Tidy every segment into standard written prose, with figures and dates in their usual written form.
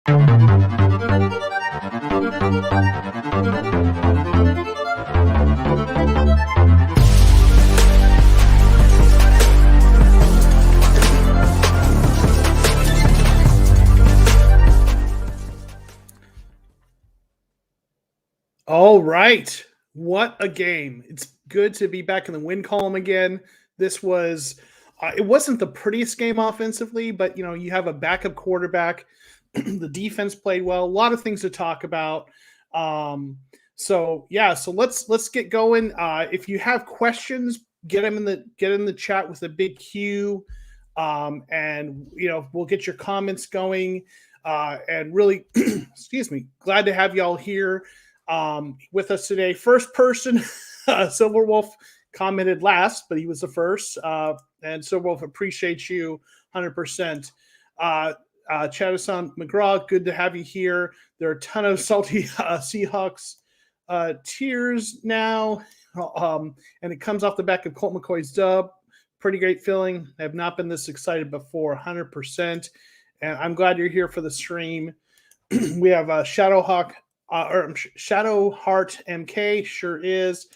All right. What a game. It's good to be back in the win column again. This was it wasn't the prettiest game offensively, but you have a backup quarterback. The defense played well. A lot of things to talk about. So yeah, so let's get going. If you have questions, get them in the chat with a big Q. And we'll get your comments going. And really, excuse me, glad to have y'all here with us today. First person, Silver Wolf commented last, but he was the first. And Silver Wolf, appreciate you 100%. Chadasan McGraw, good to have you here. There are a ton of salty Seahawks tears now. And it comes off the back of Colt McCoy's dub. Pretty great feeling. I have not been this excited before, 100%. And I'm glad you're here for the stream. We have Shadowheart MK, sure is.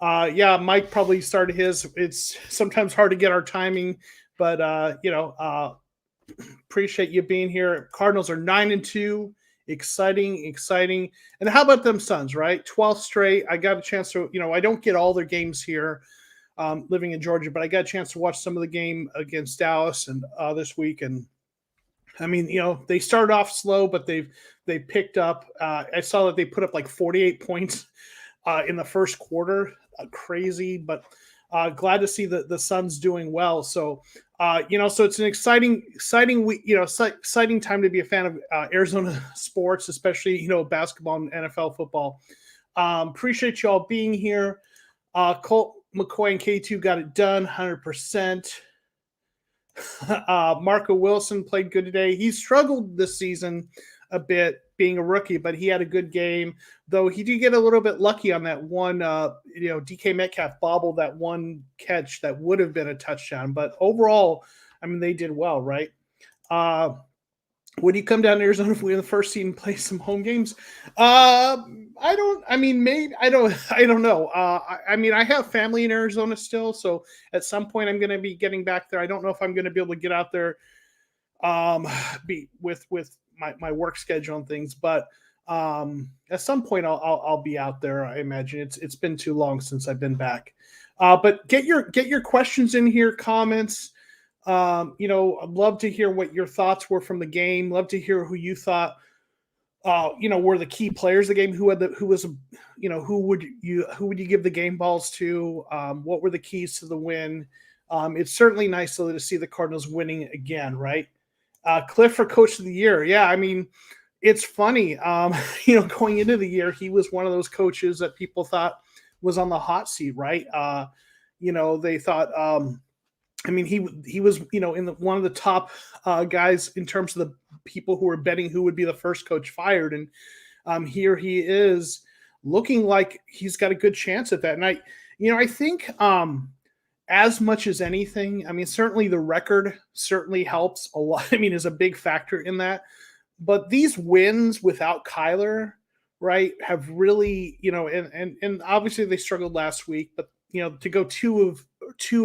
Yeah, Mike probably started his. It's sometimes hard to get our timing, but appreciate you being here. Cardinals are 9-2. Exciting. And how about them Suns, right? 12th straight. I got a chance to, I don't get all their games here living in Georgia, but I got a chance to watch some of the game against Dallas and this week. And I mean, they started off slow, but they picked up. I saw that they put up like 48 points in the first quarter. Crazy, but glad to see the Suns doing well. So, so it's an exciting week, exciting time to be a fan of Arizona sports, especially, basketball and NFL football. Appreciate you all being here. Colt McCoy and K2 got it done 100%. Marco Wilson played good today. He struggled this season a bit being a rookie, but he had a good game, though he did get a little bit lucky on that one, DK Metcalf bobbled that one catch that would have been a touchdown. But overall, I mean, they did well, right? Would you come down to Arizona if we were in the first seed and play some home games? I don't know. I mean, I have family in Arizona still, so at some point I'm going to be getting back there. I don't know if I'm going to be able to get out there be with my work schedule and things, but at some point I'll be out there. I imagine it's been too long since I've been back. But get your questions in here, comments. I'd love to hear what your thoughts were from the game. Love to hear who you thought, were the key players of the game. Who would you give the game balls to? What were the keys to the win? It's certainly nice to see the Cardinals winning again, right? Cliff for Coach of the Year. Yeah, I mean, it's funny. Going into the year, he was one of those coaches that people thought was on the hot seat, right? They thought. He was, in one of the top guys in terms of the people who were betting who would be the first coach fired. And here he is looking like he's got a good chance at that. And I think as much as anything, I mean, certainly the record certainly helps a lot. I mean, is a big factor in that. But these wins without Kyler, right, have really, and obviously they struggled last week, but, to go two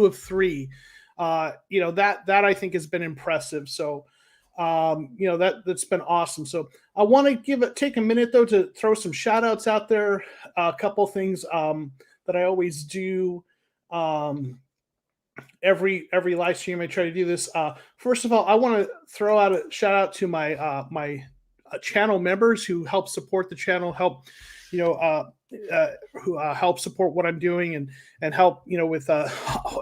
of three, that I think has been impressive. So, that's been awesome. So I want to take a minute though to throw some shout outs out there. A couple things that I always do every live stream. I try to do this. First of all, I want to throw out a shout out to my my channel members who help support the channel, who help support what I'm doing and help, with it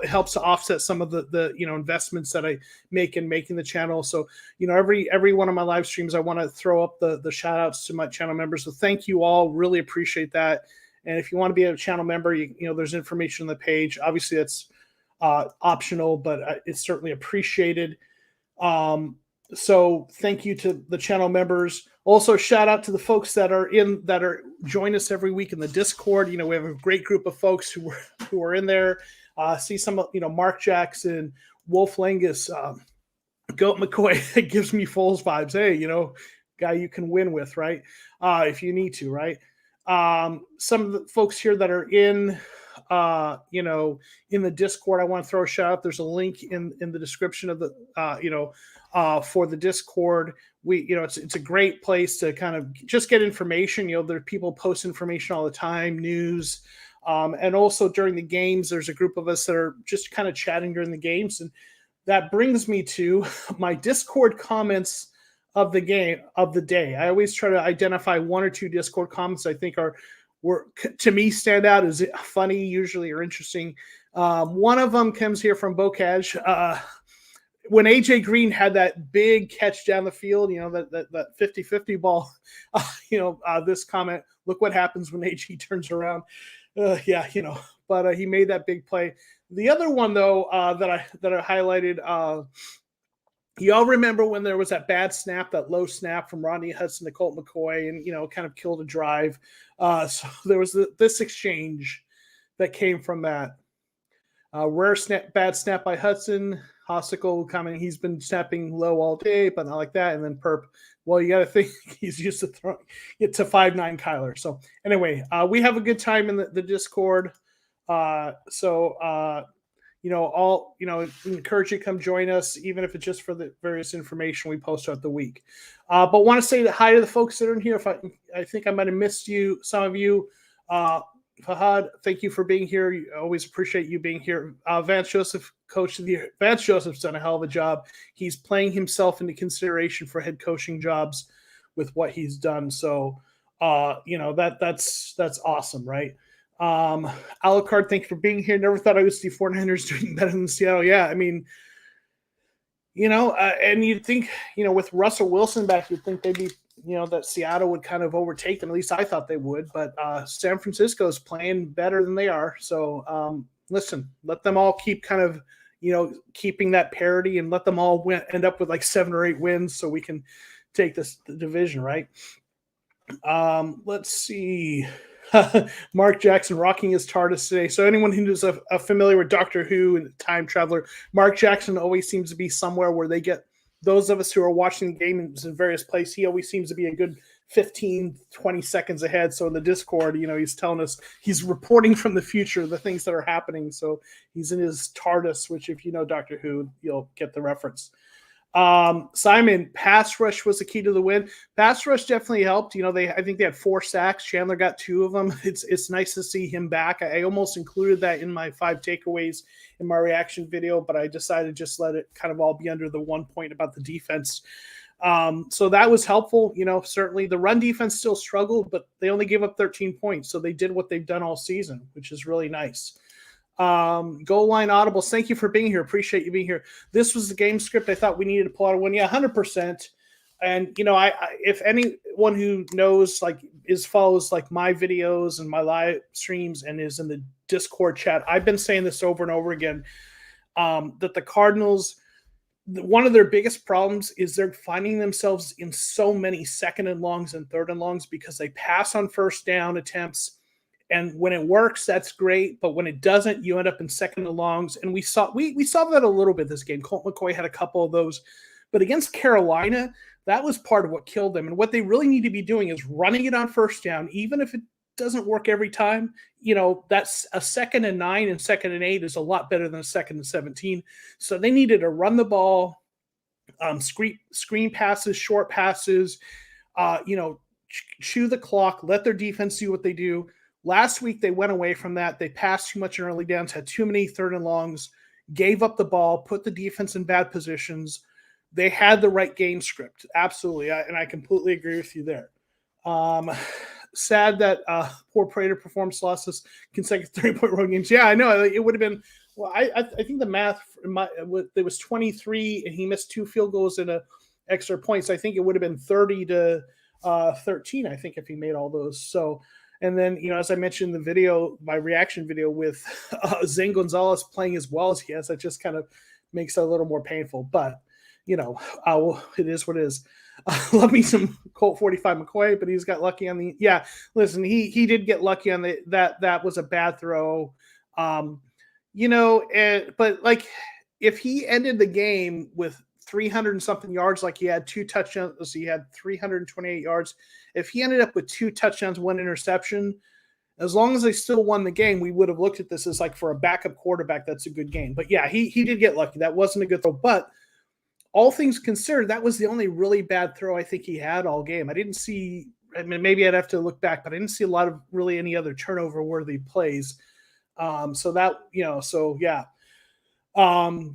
helps to offset some of the investments that I make in making the channel. So, every one of my live streams, I want to throw up the shout outs to my channel members. So thank you all. Really appreciate that. And if you want to be a channel member, there's information on the page. Obviously that's optional, but it's certainly appreciated. So thank you to the channel members. Also, shout out to the folks that join us every week in the Discord. We have a great group of folks who are in there. See some, Mark Jackson, Wolf Langus, Goat McCoy. It gives me Foles vibes. Hey, guy you can win with, right? If you need to, right? Some of the folks here that are in, in the Discord, I want to throw a shout out. There's a link in the description of the, for the Discord. It's a great place to kind of just get information. There are people post information all the time, news. And also during the games, there's a group of us that are just kind of chatting during the games. And that brings me to my Discord comments of the day. I always try to identify one or two Discord comments I think to me stand out as funny, usually, or interesting. One of them comes here from Bocage. When AJ Green had that big catch down the field, that 50-50 ball, this comment, look what happens when AJ turns around. But he made that big play. The other one, though, that I highlighted, y'all remember when there was that bad snap, that low snap from Rodney Hudson to Colt McCoy, and kind of killed a drive. So there was this exchange that came from that. Rare bad snap by Hudson. Hossicle coming. He's been snapping low all day, but not like that. And then Perp. Well, you got to think he's used to throwing it to 5'9" Kyler. So anyway, we have a good time in the Discord. Encourage you to come join us, even if it's just for the various information we post throughout the week. But want to say hi to the folks that are in here. I think I might have missed you, some of you. Fahad, thank you for being here. I always appreciate you being here. Vance Joseph, coach of the year. Vance Joseph's done a hell of a job. He's playing himself into consideration for head coaching jobs with what he's done. So, that's awesome, right? Alucard, thank you for being here. Never thought I would see 49ers doing better than Seattle. Yeah, I mean, and you'd think, with Russell Wilson back, you'd think they'd be, that Seattle would kind of overtake them. At least I thought they would. But San Francisco's playing better than they are. So, listen, let them all keep kind of, keeping that parity, and let them all end up with like 7 or 8 wins so we can take the division, right? Let's see. Mark Jackson rocking his TARDIS today. So anyone who's familiar with Doctor Who and Time Traveler, Mark Jackson always seems to be somewhere where they get those of us who are watching the game in various places. He always seems to be a good 15, 20 seconds ahead. So in the Discord, he's telling us, he's reporting from the future, the things that are happening. So he's in his TARDIS, which if you know Doctor Who, you'll get the reference. Simon, pass rush was the key to the win. Pass rush definitely helped. I think they had 4 sacks. Chandler got 2 of them. It's nice to see him back. I almost included that in my 5 takeaways in my reaction video, but I decided to just let it kind of all be under the one point about the defense. So that was helpful. Certainly the run defense still struggled, but they only gave up 13 points. So they did what they've done all season, which is really nice. Goal line audibles, thank you for being here. Appreciate you being here. This was the game script. I thought we needed to pull out a win. Yeah, 100%. And I if anyone who knows, follows my videos and my live streams and is in the Discord chat, I've been saying this over and over again, that the Cardinals, one of their biggest problems is they're finding themselves in so many 2nd and longs and 3rd and longs because they pass on first down attempts. And when it works, that's great. But when it doesn't, you end up in 2nd and longs. And we saw that a little bit this game. Colt McCoy had a couple of those. But against Carolina, that was part of what killed them. And what they really need to be doing is running it on first down, even if it doesn't work every time. That's a 2nd and 9 and 2nd and 8 is a lot better than a 2nd and 17. So they needed to run the ball, screen passes, short passes, chew the clock, let their defense do what they do. Last week, they went away from that. They passed too much in early downs, had too many 3rd and longs, gave up the ball, put the defense in bad positions. They had the right game script. Absolutely. And I completely agree with you there. Sad that poor Prater performance lost us consecutive 30-point road games. Yeah, I know. It would have been, I think the math, there was 23, and he missed 2 field goals and an extra point. So I think it would have been 30 to 13, I think, if he made all those. So, and then, as I mentioned in the video, my reaction video with Zane Gonzalez playing as well as he has, that just kind of makes it a little more painful. But, it is what it is. Love me some Colt 45 McCoy, but he's got lucky on the – yeah, listen, he did get lucky on that was a bad throw. But, if he ended the game with 300 and something yards, like he had 2 touchdowns, he had 328 yards. If he ended up with 2 touchdowns, 1 interception, as long as they still won the game, we would have looked at this as like for a backup quarterback, that's a good game. But yeah, he did get lucky. That wasn't a good throw. But all things considered, that was the only really bad throw I think he had all game. I didn't see, I mean, maybe I'd have to look back, but I didn't see a lot of really any other turnover worthy plays. So that, so yeah.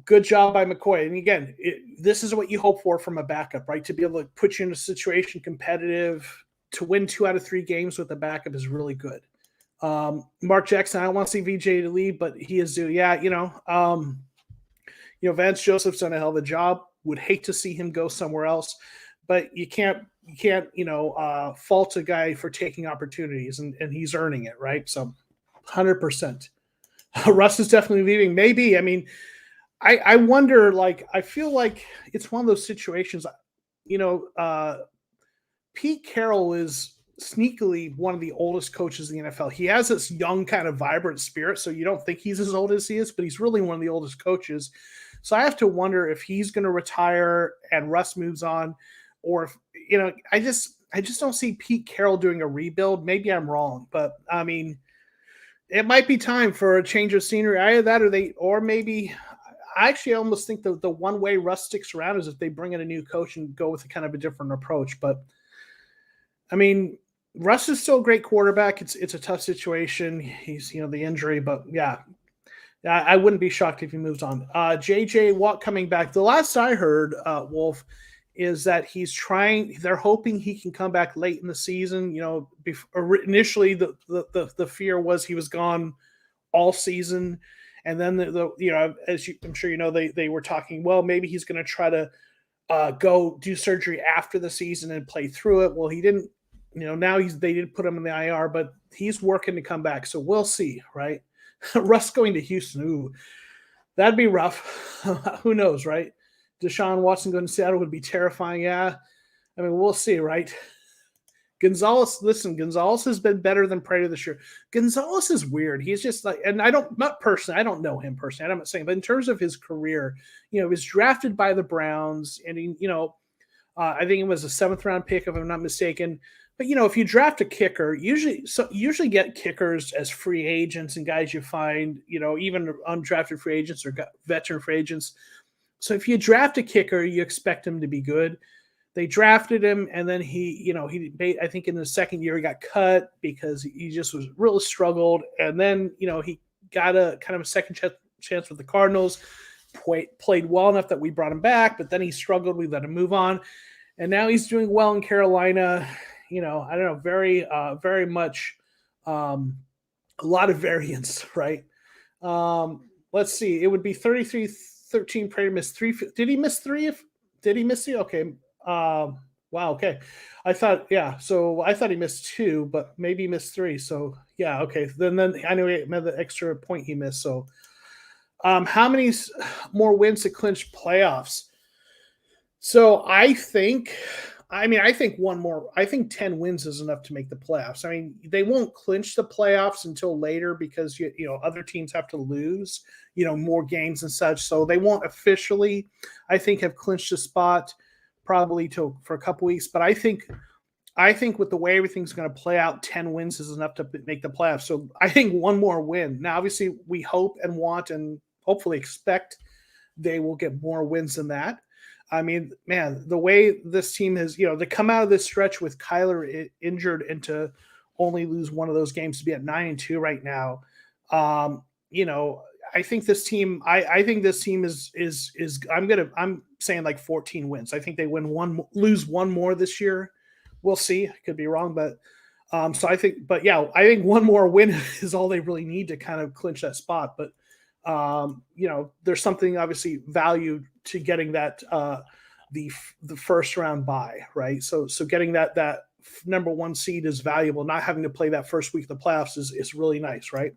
Good job by McCoy. And again, this is what you hope for from a backup, right? To be able to put you in a situation competitive, to win 2 out of 3 games with a backup is really good. Mark Jackson, I don't want to see VJ to leave, but he is due. Yeah, Vance Joseph's done a hell of a job. Would hate to see him go somewhere else, but you can't fault a guy for taking opportunities, and he's earning it, right? So 100%. Russ is definitely leaving. Maybe. I mean, I wonder, like, I feel like it's one of those situations, Pete Carroll is sneakily one of the oldest coaches in the NFL. He has this young kind of vibrant spirit, so you don't think he's as old as he is, but he's really one of the oldest coaches. So I have to wonder if he's going to retire and Russ moves on, or if, I just don't see Pete Carroll doing a rebuild. Maybe I'm wrong, but I mean, it might be time for a change of scenery. Either that, or maybe I actually almost think the one way Russ sticks around is if they bring in a new coach and go with a kind of a different approach. But I mean, Russ is still a great quarterback. It's a tough situation. He's, the injury, but yeah, I wouldn't be shocked if he moves on. JJ Watt coming back. The last I heard, Wolf, is that they're hoping he can come back late in the season. Initially the fear was he was gone all season. And then I'm sure they were talking, well, maybe he's going to try to go do surgery after the season and play through it. Well, he didn't. Now they did put him in the IR, but he's working to come back. So we'll see, right? Russ going to Houston. Ooh, that'd be rough. Who knows, right? Deshaun Watson going to Seattle would be terrifying. Yeah. I mean, we'll see, right? Gonzalez has been better than Prater this year. Gonzalez is weird. He's just like, and I don't know him personally. I'm not saying, but in terms of his career, he was drafted by the Browns, and I think it was a 7th round pick, if I'm not mistaken. But if you draft a kicker, usually get kickers as free agents and guys you find, even undrafted free agents or veteran free agents. So if you draft a kicker, you expect him to be good. They drafted him, and then I think in the second year he got cut because he just was really struggled. And then he got a kind of a second chance with the Cardinals, played well enough that we brought him back, but then he struggled. We let him move on, and now he's doing well in Carolina. I don't know, very, very much a lot of variance, right? Let's see. It would be 33-13. Prater missed 3. Did he miss 3? Did he miss 3? Okay. Wow. Okay. So I thought he missed 2, but maybe he missed 3. So yeah. Okay. Then I know he had the extra point he missed. So, how many more wins to clinch playoffs? So I think one more. I think 10 wins is enough to make the playoffs. I mean, they won't clinch the playoffs until later because other teams have to lose, more games and such. So they won't officially, I think, have clinched a spot probably for a couple weeks. But I think with the way everything's going to play out, 10 wins is enough to make the playoffs. So I think one more win. Now, obviously, we hope and want and hopefully expect they will get more wins than that. I mean, man, the way this team has, to come out of this stretch with Kyler injured and to only lose one of those games, to be at 9-2 right now. I think this team, I think this team is I'm saying like 14 wins. I think they lose one more this year. We'll see. I could be wrong, but I think one more win is all they really need to kind of clinch that spot. But there's something obviously value to getting that the first round bye, right? So getting that number 1 seed is valuable. Not having to play that first week of the playoffs is really nice, right?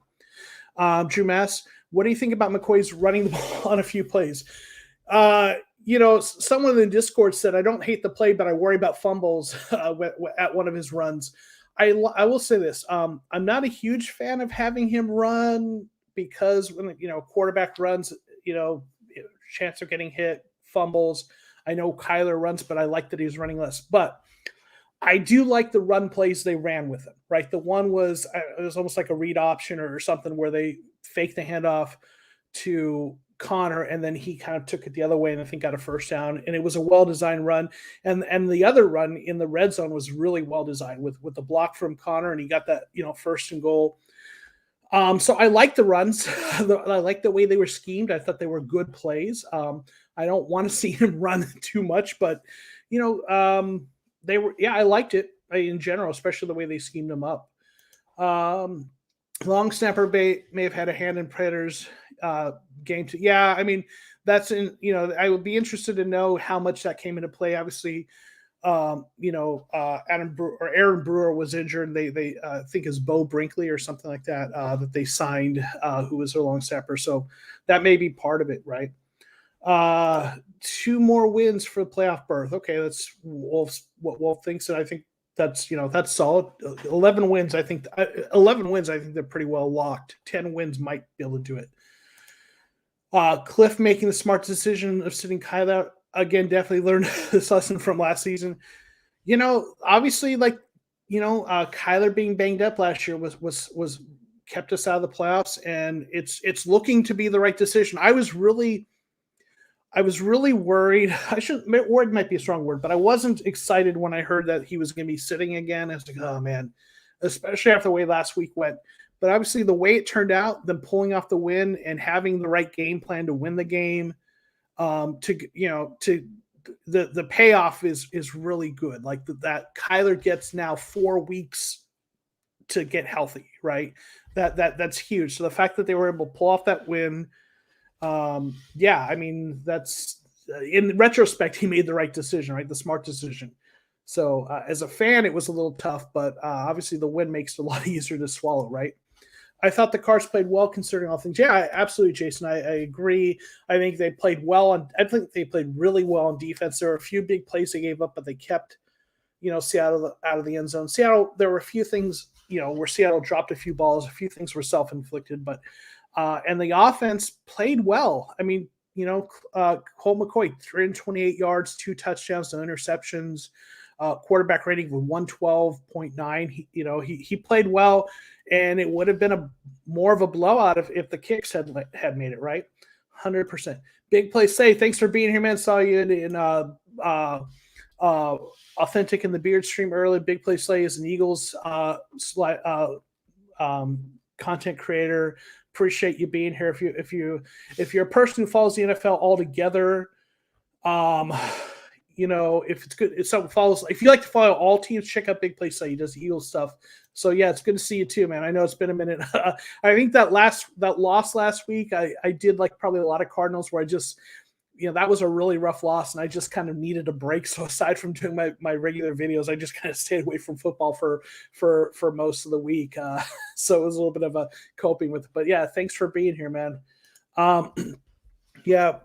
Drew Mass, what do you think about McCoy's running the ball on a few plays? Someone in the Discord said, I don't hate the play, but I worry about fumbles at one of his runs. I will say this. I'm not a huge fan of having him run because when quarterback runs, chance of getting hit, fumbles. I know Kyler runs, but I like that he's running less. But I do like the run plays they ran with him, right? The one was it was almost like a read option or something where they faked the handoff to Connor, and then he kind of took it the other way and I think got a first down. And it was a well-designed run. And the other run in the red zone was really well designed with the block from Connor, and he got that, first and goal. So I like the runs. I like the way they were schemed. I thought they were good plays. I don't want to see him run too much, but they were. Yeah, I liked it in general, especially the way they schemed him up. Long snapper may have had a hand in Predators game. Yeah, I mean that's in. I would be interested to know how much that came into play. Obviously, Aaron Brewer was injured. And they think is Bo Brinkley or something like that that they signed, who was their long snapper. So that may be part of it, right? 2 more wins for the playoff berth. Okay, that's what Wolf thinks, and I think that's solid. 11 wins. I think 11 wins. I think they're pretty well locked. 10 wins might be able to do it. Cliff making the smart decision of sitting Kyle out. Again, definitely learned this lesson from last season. Obviously, Kyler being banged up last year was kept us out of the playoffs, and it's looking to be the right decision. I was really worried. Worried might be a strong word, but I wasn't excited when I heard that he was going to be sitting again. I was like, oh man, especially after the way last week went. But obviously, the way it turned out, them pulling off the win and having the right game plan to win the game. The payoff is really good. Like that Kyler gets now 4 weeks to get healthy, right? That's huge. So the fact that they were able to pull off that win, I mean, that's in retrospect, he made the right decision, right? The smart decision. So as a fan, it was a little tough, but obviously the win makes it a lot easier to swallow, right? I thought the Cards played well considering all things. Yeah, absolutely, Jason. I agree. I think they played well. I think they played really well on defense. There were a few big plays they gave up, but they kept, Seattle out of the end zone. Seattle, there were a few things, where Seattle dropped a few balls. A few things were self-inflicted, but and the offense played well. I mean, Colt McCoy, 328 yards, 2 touchdowns, no interceptions. Quarterback rating of 112.9. He played well, and it would have been more of a blowout if the kicks had made it, right. 100%. Big play say. Thanks for being here, man. Saw you in Authentic in the Beard stream early. Big play slay is an Eagles content creator. Appreciate you being here. If you're a person who follows the NFL altogether, if it's good, if someone follows, if you like to follow all teams, check out Big Play Site. He does the Eagles stuff. So yeah, it's good to see you too, man. I know it's been a minute. I think that loss last week, I did like probably a lot of Cardinals where I just, that was a really rough loss and I just kind of needed a break. So aside from doing my regular videos, I just kind of stayed away from football for most of the week. So it was a little bit of a coping with it, but yeah, thanks for being here, man. Yeah,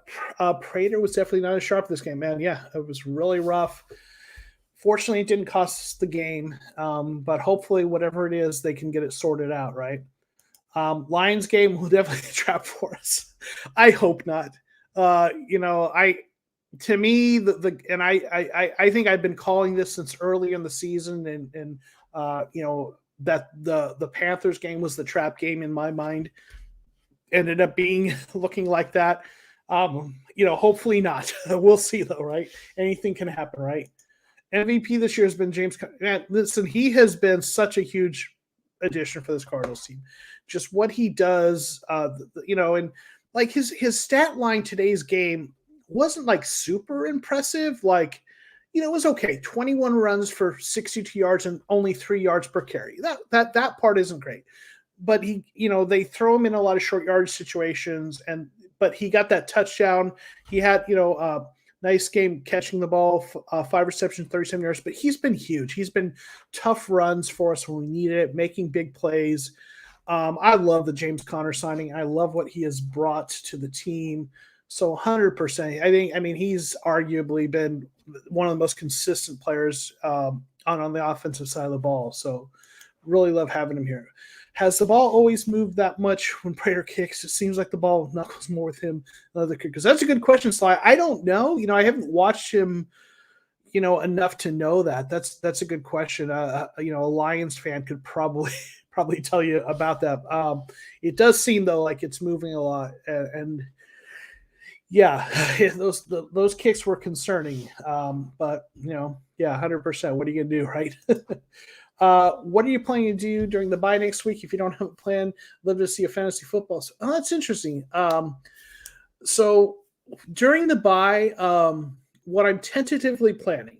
Prater was definitely not as sharp this game, man. Yeah, it was really rough. Fortunately, it didn't cost us the game, but hopefully, whatever it is, they can get it sorted out, right? Lions game will definitely be a trap for us. I hope not. I think I've been calling this since early in the season, and that the Panthers game was the trap game in my mind. Ended up looking like that. Hopefully not. We'll see though, right? Anything can happen, right? MVP this year has been James. Man, listen, he has been such a huge addition for this Cardinals team. Just what he does, and like his stat line today's game wasn't like super impressive. Like, it was okay. 21 runs for 62 yards and only 3 yards per carry. That part isn't great. But he, they throw him in a lot of short yardage situations, but he got that touchdown. He had, nice game catching the ball, 5 receptions, 37 yards. But he's been huge. He's been tough runs for us when we need it, making big plays. I love the James Conner signing. I love what he has brought to the team. So 100%. I mean, he's arguably been one of the most consistent players on the offensive side of the ball. So really love having him here. Has the ball always moved that much when Prater kicks? It seems like the ball knuckles more with him than other kickers. That's a good question, Sly. I don't know. I haven't watched him, enough to know that. That's a good question. A Lions fan could probably probably tell you about that. It does seem though like it's moving a lot, and yeah, those kicks were concerning. But yeah, 100%. What are you gonna do, right? What are you planning to do during the bye next week if you don't have a plan? Live to see a fantasy football. Oh, that's interesting. So during the bye, what I'm tentatively planning,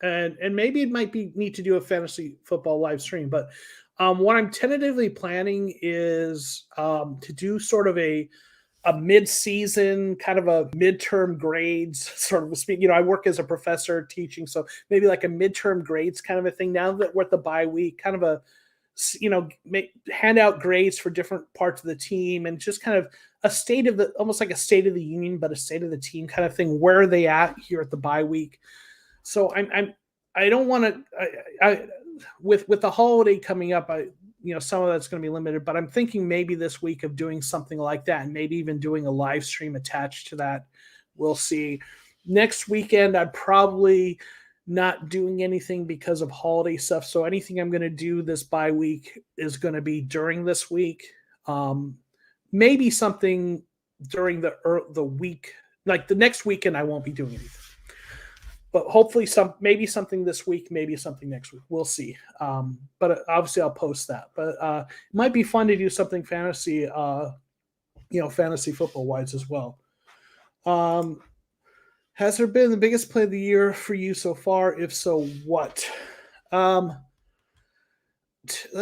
and maybe it might be need to do a fantasy football live stream, but what I'm tentatively planning is to do sort of a mid-season kind of a midterm grades sort of speak. I work as a professor teaching, so maybe like a midterm grades kind of a thing. Now that we're at the bye week, kind of a hand out grades for different parts of the team, and just kind of a state of the almost like a state of the union, but a state of the team kind of thing. Where are they at here at the bye week? So I don't want to. I with the holiday coming up, some of that's going to be limited, but I'm thinking maybe this week of doing something like that, and maybe even doing a live stream attached to that. We'll see. Next weekend, I'm probably not doing anything because of holiday stuff. So anything I'm going to do this bye week is going to be during this week. Maybe something during the week, like the next weekend, I won't be doing anything. But hopefully maybe something this week, maybe something next week. We'll see. But obviously I'll post that. But it might be fun to do something fantasy, fantasy football wise as well. Has there been the biggest play of the year for you so far? If so, what? Let's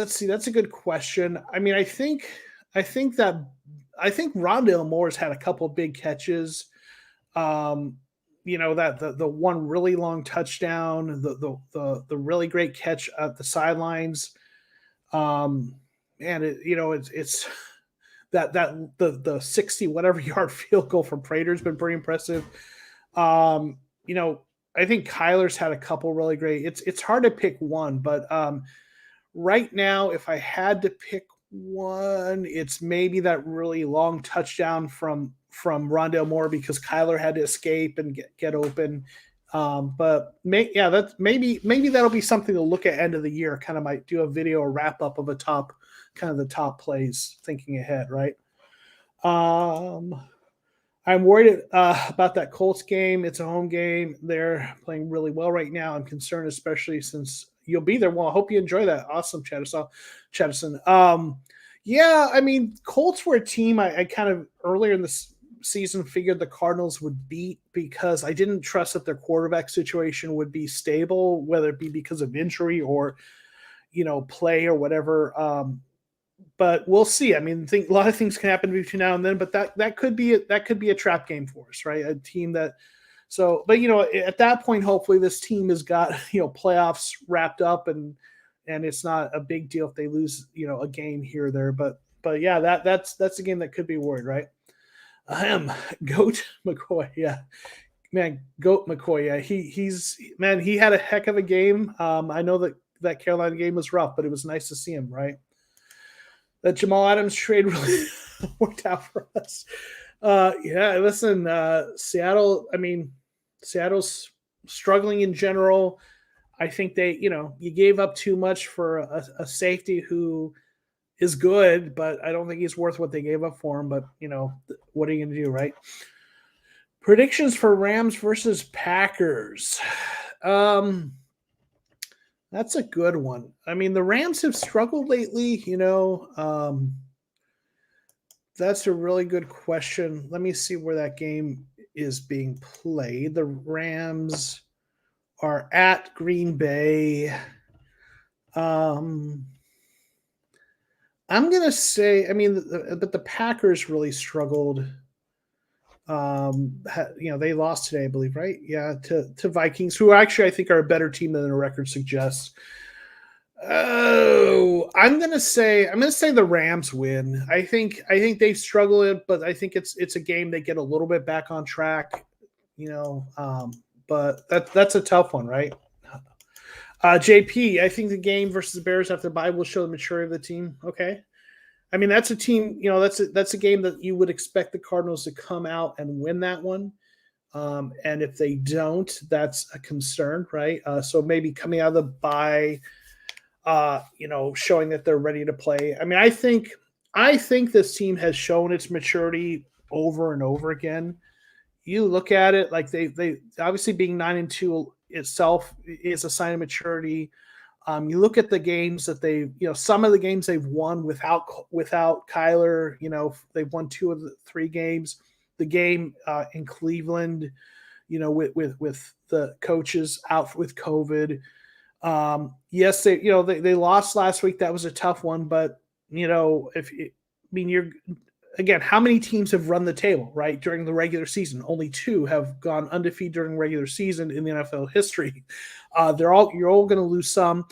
see. That's a good question. I mean, I think Rondale Moore's had a couple of big catches. That the one really long touchdown, the really great catch at the sidelines, and it's that the 60 whatever yard field goal from Prater's been pretty impressive. I think Kyler's had a couple really great. It's hard to pick one, but right now, if I had to pick one, it's maybe that really long touchdown from Rondale Moore, because Kyler had to escape and get open. But maybe that'll be something to look at end of the year. Kind of might do a video or wrap up of the top plays, thinking ahead, right? I'm worried about that Colts game. It's a home game. They're playing really well right now. I'm concerned, especially since you'll be there. Well, I hope you enjoy that. Awesome, Chattison. Yeah, I mean, Colts were a team I kind of earlier in the season figured the Cardinals would beat, because I didn't trust that their quarterback situation would be stable, whether it be because of injury or, play or whatever. But we'll see. I mean, a lot of things can happen between now and then, but that could be a trap game for us, right? A team that. So, but at that point, hopefully this team has got playoffs wrapped up, and it's not a big deal if they lose a game here or there. But yeah, that's a game that could be worried, right? Goat McCoy, yeah, man, Goat McCoy, yeah, he had a heck of a game. I know that Carolina game was rough, but it was nice to see him, right? That Jamal Adams trade really worked out for us. Yeah, listen, Seattle. I mean, Seattle's struggling in general. I think you gave up too much for a safety who is good, but I don't think he's worth what they gave up for him. But what are you going to do, right? Predictions for Rams versus Packers. That's a good one. I mean, the Rams have struggled lately. That's a really good question. Let me see where that game is being played. The Rams are at Green Bay. I'm going to say, I mean, but the Packers really struggled. They lost today, I believe, right? Yeah, to Vikings, who actually I think are a better team than the record suggests. Oh, I'm gonna say the Rams win. I think they've struggled, but I think it's a game they get a little bit back on track. But that's a tough one, right? JP, I think the game versus the Bears after the bye will show the maturity of the team. Okay. I mean, that's a team, that's a game that you would expect the Cardinals to come out and win that one. And if they don't, that's a concern, right? So maybe coming out of the bye, showing that they're ready to play. I mean, I think this team has shown its maturity over and over again. You look at it like they obviously being 9-2 itself is a sign of maturity. You look at the games that some of the games they've won without Kyler. They've won 2 of the 3 games. The game in Cleveland, with the coaches out with COVID. Yes, they lost last week. That was a tough one, but you're again, how many teams have run the table, right, during the regular season? Only 2 have gone undefeated during regular season in the NFL history. You're all going to lose some.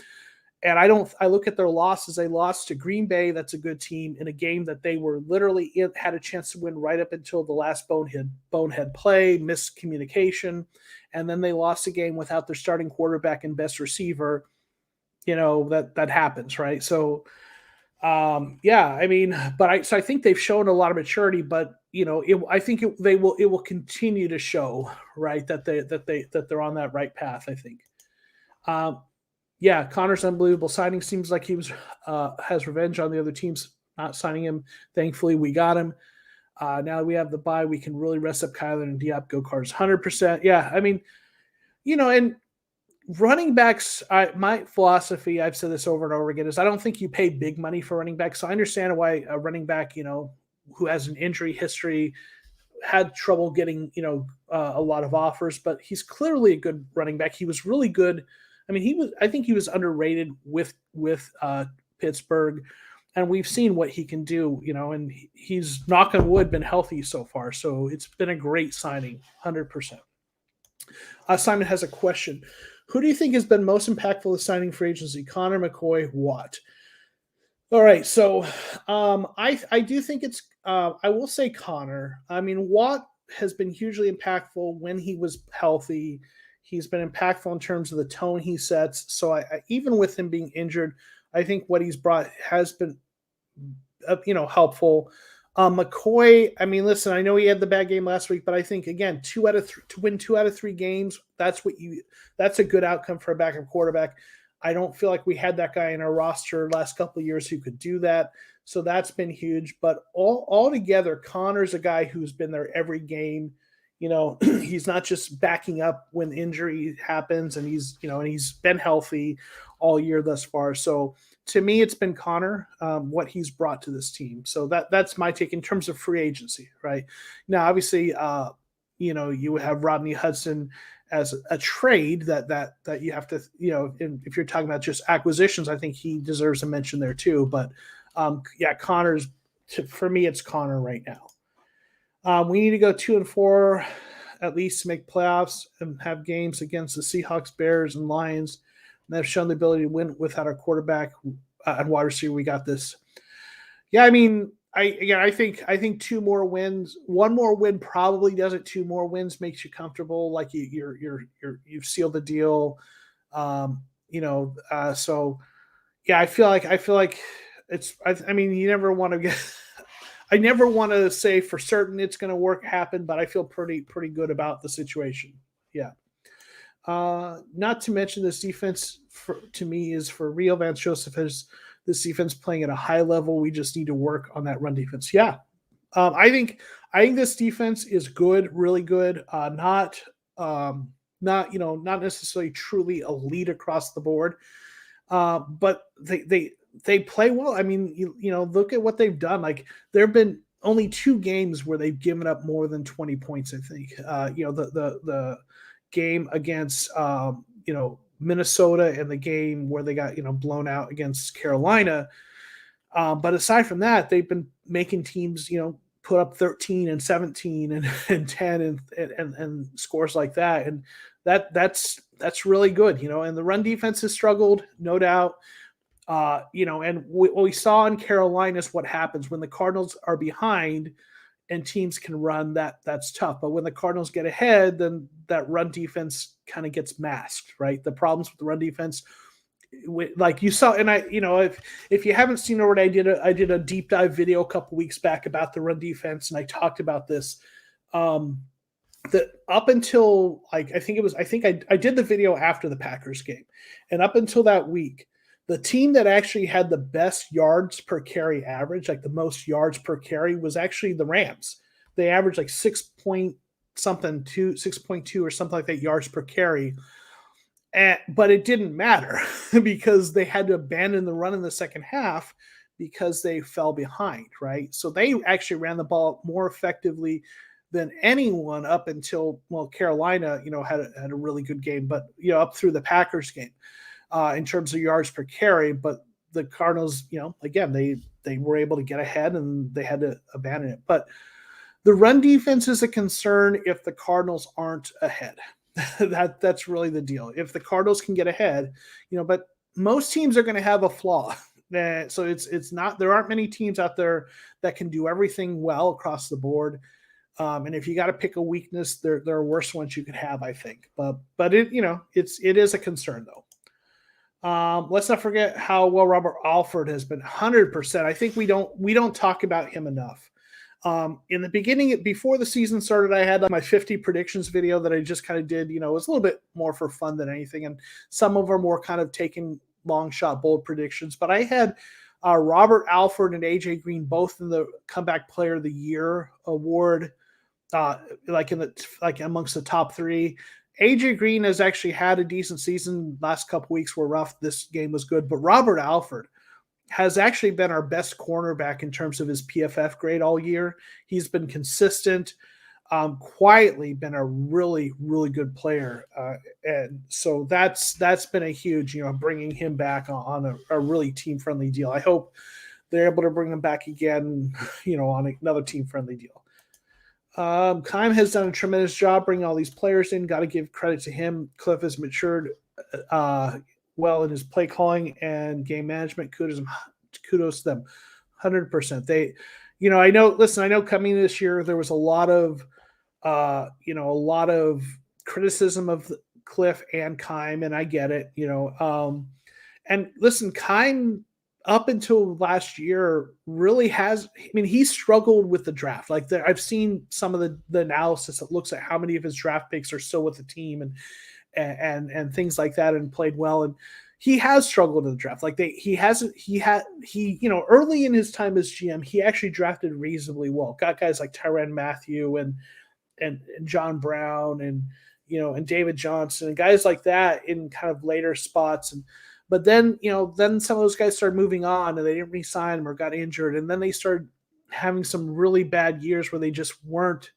And I look at their losses. They lost to Green Bay. That's a good team in a game that they were literally had a chance to win right up until the last bonehead play, miscommunication. And then they lost a game without their starting quarterback and best receiver. That happens, right? So, I think they've shown a lot of maturity, but I think it will continue to show, right, that they're on that right path. I think. Connor's unbelievable signing. Seems like he has revenge on the other teams not signing him. Thankfully, we got him. Now that we have the bye, we can really rest up Kyler and Diop. Go Cards, 100%. Yeah, I mean, and running backs, my philosophy, I've said this over and over again, is I don't think you pay big money for running backs. So I understand why a running back, who has an injury history, had trouble getting, a lot of offers, but he's clearly a good running back. He was really good. I mean, I think he was underrated with Pittsburgh, and we've seen what he can do, and he's, knock on wood, been healthy so far. So it's been a great signing, 100%. Simon has a question. Who do you think has been most impactful at signing free agency? Connor, McCoy, Watt? All right, so I do think it's I will say Connor. I mean, Watt has been hugely impactful when he was healthy. He's been impactful in terms of the tone he sets. So I even with him being injured, I think what he's brought has been helpful. McCoy, I mean, listen, I know he had the bad game last week, but I think again, to win 2 out of 3 games, that's a good outcome for a backup quarterback. I don't feel like we had that guy in our roster last couple of years who could do that. So that's been huge. But all together, Connor's a guy who's been there every game. He's not just backing up when injury happens, and he's been healthy all year thus far. So to me, it's been Connor, what he's brought to this team. So that's my take in terms of free agency, right? Now, obviously, you have Rodney Hudson as a trade that you have to, if you're talking about just acquisitions, I think he deserves a mention there too. But for me, it's Connor right now. We need to go 2-4 at least to make playoffs and have games against the Seahawks, Bears, and Lions. And they've shown the ability to win without our quarterback and wide receiver. We got this. Yeah, I mean, I think 2 more wins. 1 more win probably does it. 2 more wins makes you comfortable, like you've sealed the deal. So yeah, I feel like it's. I mean, you never want to get. I never want to say for certain it's going to happen, but I feel pretty good about the situation. Yeah. Not to mention this defense to me is for real. Vance Joseph has this defense playing at a high level. We just need to work on that run defense. Yeah. I think this defense is good, really good. Not necessarily truly elite across the board. But they play well. I mean, look at what they've done. Like, there have been only 2 games where they've given up more than 20 points, I think. The game against Minnesota and the game where they got blown out against Carolina. But aside from that, they've been making teams put up 13 and 17 and 10 and scores like that, and that's really good. And the run defense has struggled, no doubt. And what we saw in Carolina is what happens when the Cardinals are behind and teams can run, that's tough. But when the Cardinals get ahead, then that run defense kind of gets masked, right? The problems with the run defense, like you saw, and if you haven't seen already, I did a deep dive video a couple weeks back about the run defense, and I talked about this. That up until I did the video after the Packers game, and up until that week, the team that actually had the best yards per carry average, like the most yards per carry, was actually the Rams. They averaged like 6.2 or something like that yards per carry. But it didn't matter because they had to abandon the run in the second half because they fell behind, right? So they actually ran the ball more effectively than anyone up until, Carolina, had a really good game, but up through the Packers game in terms of yards per carry. But the Cardinals, again, they were able to get ahead and they had to abandon it. But the run defense is a concern if the Cardinals aren't ahead. That's really the deal. If the Cardinals can get ahead, but most teams are going to have a flaw. So it's not, there aren't many teams out there that can do everything well across the board. And if you got to pick a weakness, there are worse ones you could have, I think. But it is a concern though. Let's not forget how well Robert Alford has been. 100%. I think we don't talk about him enough. In the beginning, before the season started, I had my 50 predictions video that I just kind of did. It was a little bit more for fun than anything, and some of them were kind of taking long shot, bold predictions. But I had Robert Alford and AJ Green both in the Comeback Player of the Year award. Like amongst the top three. AJ Green has actually had a decent season. Last couple weeks were rough. This game was good, but Robert Alford has actually been our best cornerback in terms of his PFF grade all year. He's been consistent, quietly been a really, really good player. And so that's been a huge, bringing him back on a really team-friendly deal. I hope they're able to bring him back again, on another team-friendly deal. Keim has done a tremendous job bringing all these players in. Got to give credit to him. Cliff has matured well in his play calling and game management. Kudos to them. 100%. I know coming this year there was a lot of criticism of Cliff and Keim, and I get it. And listen, Keim, up until last year, really he struggled with the draft. I've seen some of the analysis that looks at how many of his draft picks are still with the team and things like that, and played well. And he has struggled in the draft. Early in his time as GM, he actually drafted reasonably well. Got guys like Tyrann Mathieu and John Brown and David Johnson and guys like that in kind of later spots. But then some of those guys started moving on and they didn't re-sign them or got injured. And then they started having some really bad years where they just weren't,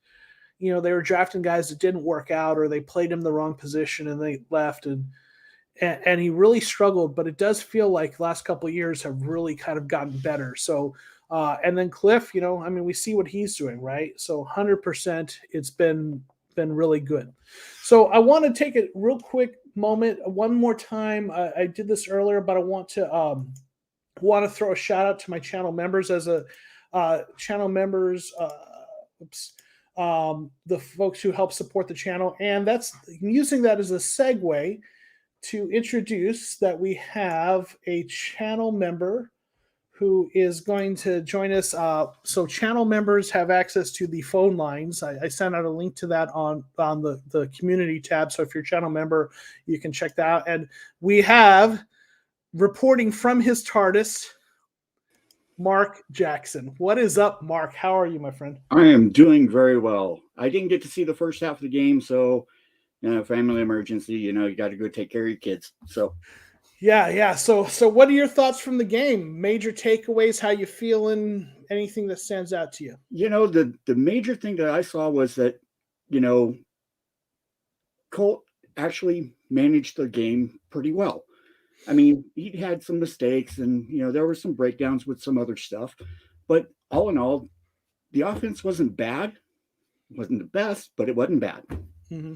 they were drafting guys that didn't work out, or they played him the wrong position and they left. And he really struggled, but it does feel like the last couple of years have really kind of gotten better. So, and then Cliff, we see what he's doing, right? So 100%, it's been really good. So I want to take a real quick moment one more time. I did this earlier, but I want to throw a shout out to my channel members as a channel members. The folks who help support the channel, and that's using that as a segue to introduce that we have a channel member who is going to join us. So channel members have access to the phone lines. I sent out a link to that on the community tab. So if you're a channel member, you can check that out. And we have, reporting from his TARDIS, Mark Jackson. What is up, Mark? How are you, my friend? I am doing very well. I didn't get to see the first half of the game, so family emergency, you got to go take care of your kids. So yeah. So what are your thoughts from the game? Major takeaways, how you feeling? Anything that stands out to you? The major thing that I saw was that, Colt actually managed the game pretty well. I mean, he had some mistakes and, there were some breakdowns with some other stuff, but all in all, the offense wasn't bad. It wasn't the best, but it wasn't bad. Mm-hmm.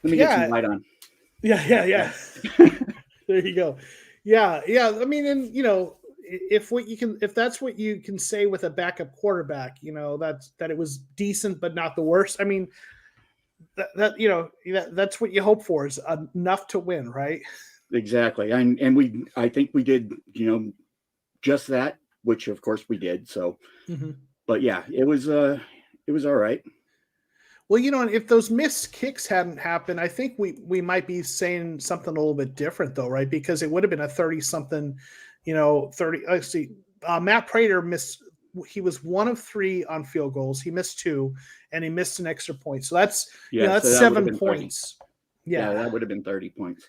Let me get some light on. Yeah. There you go. Yeah. I mean, and if that's what you can say with a backup quarterback, that it was decent but not the worst. I mean, that's what you hope for, is enough to win, right? Exactly. And I think we did, just that, which of course we did. So, but yeah, it was all right. Well, and if those missed kicks hadn't happened, I think we might be saying something a little bit different, though, right? Because it would have been a 30-something, 30. Let's see. Matt Prater missed. He was 1 of 3 on field goals. He missed 2, and he missed an extra point. So that's that's so that 7 points. 30. Yeah, that would have been 30 points.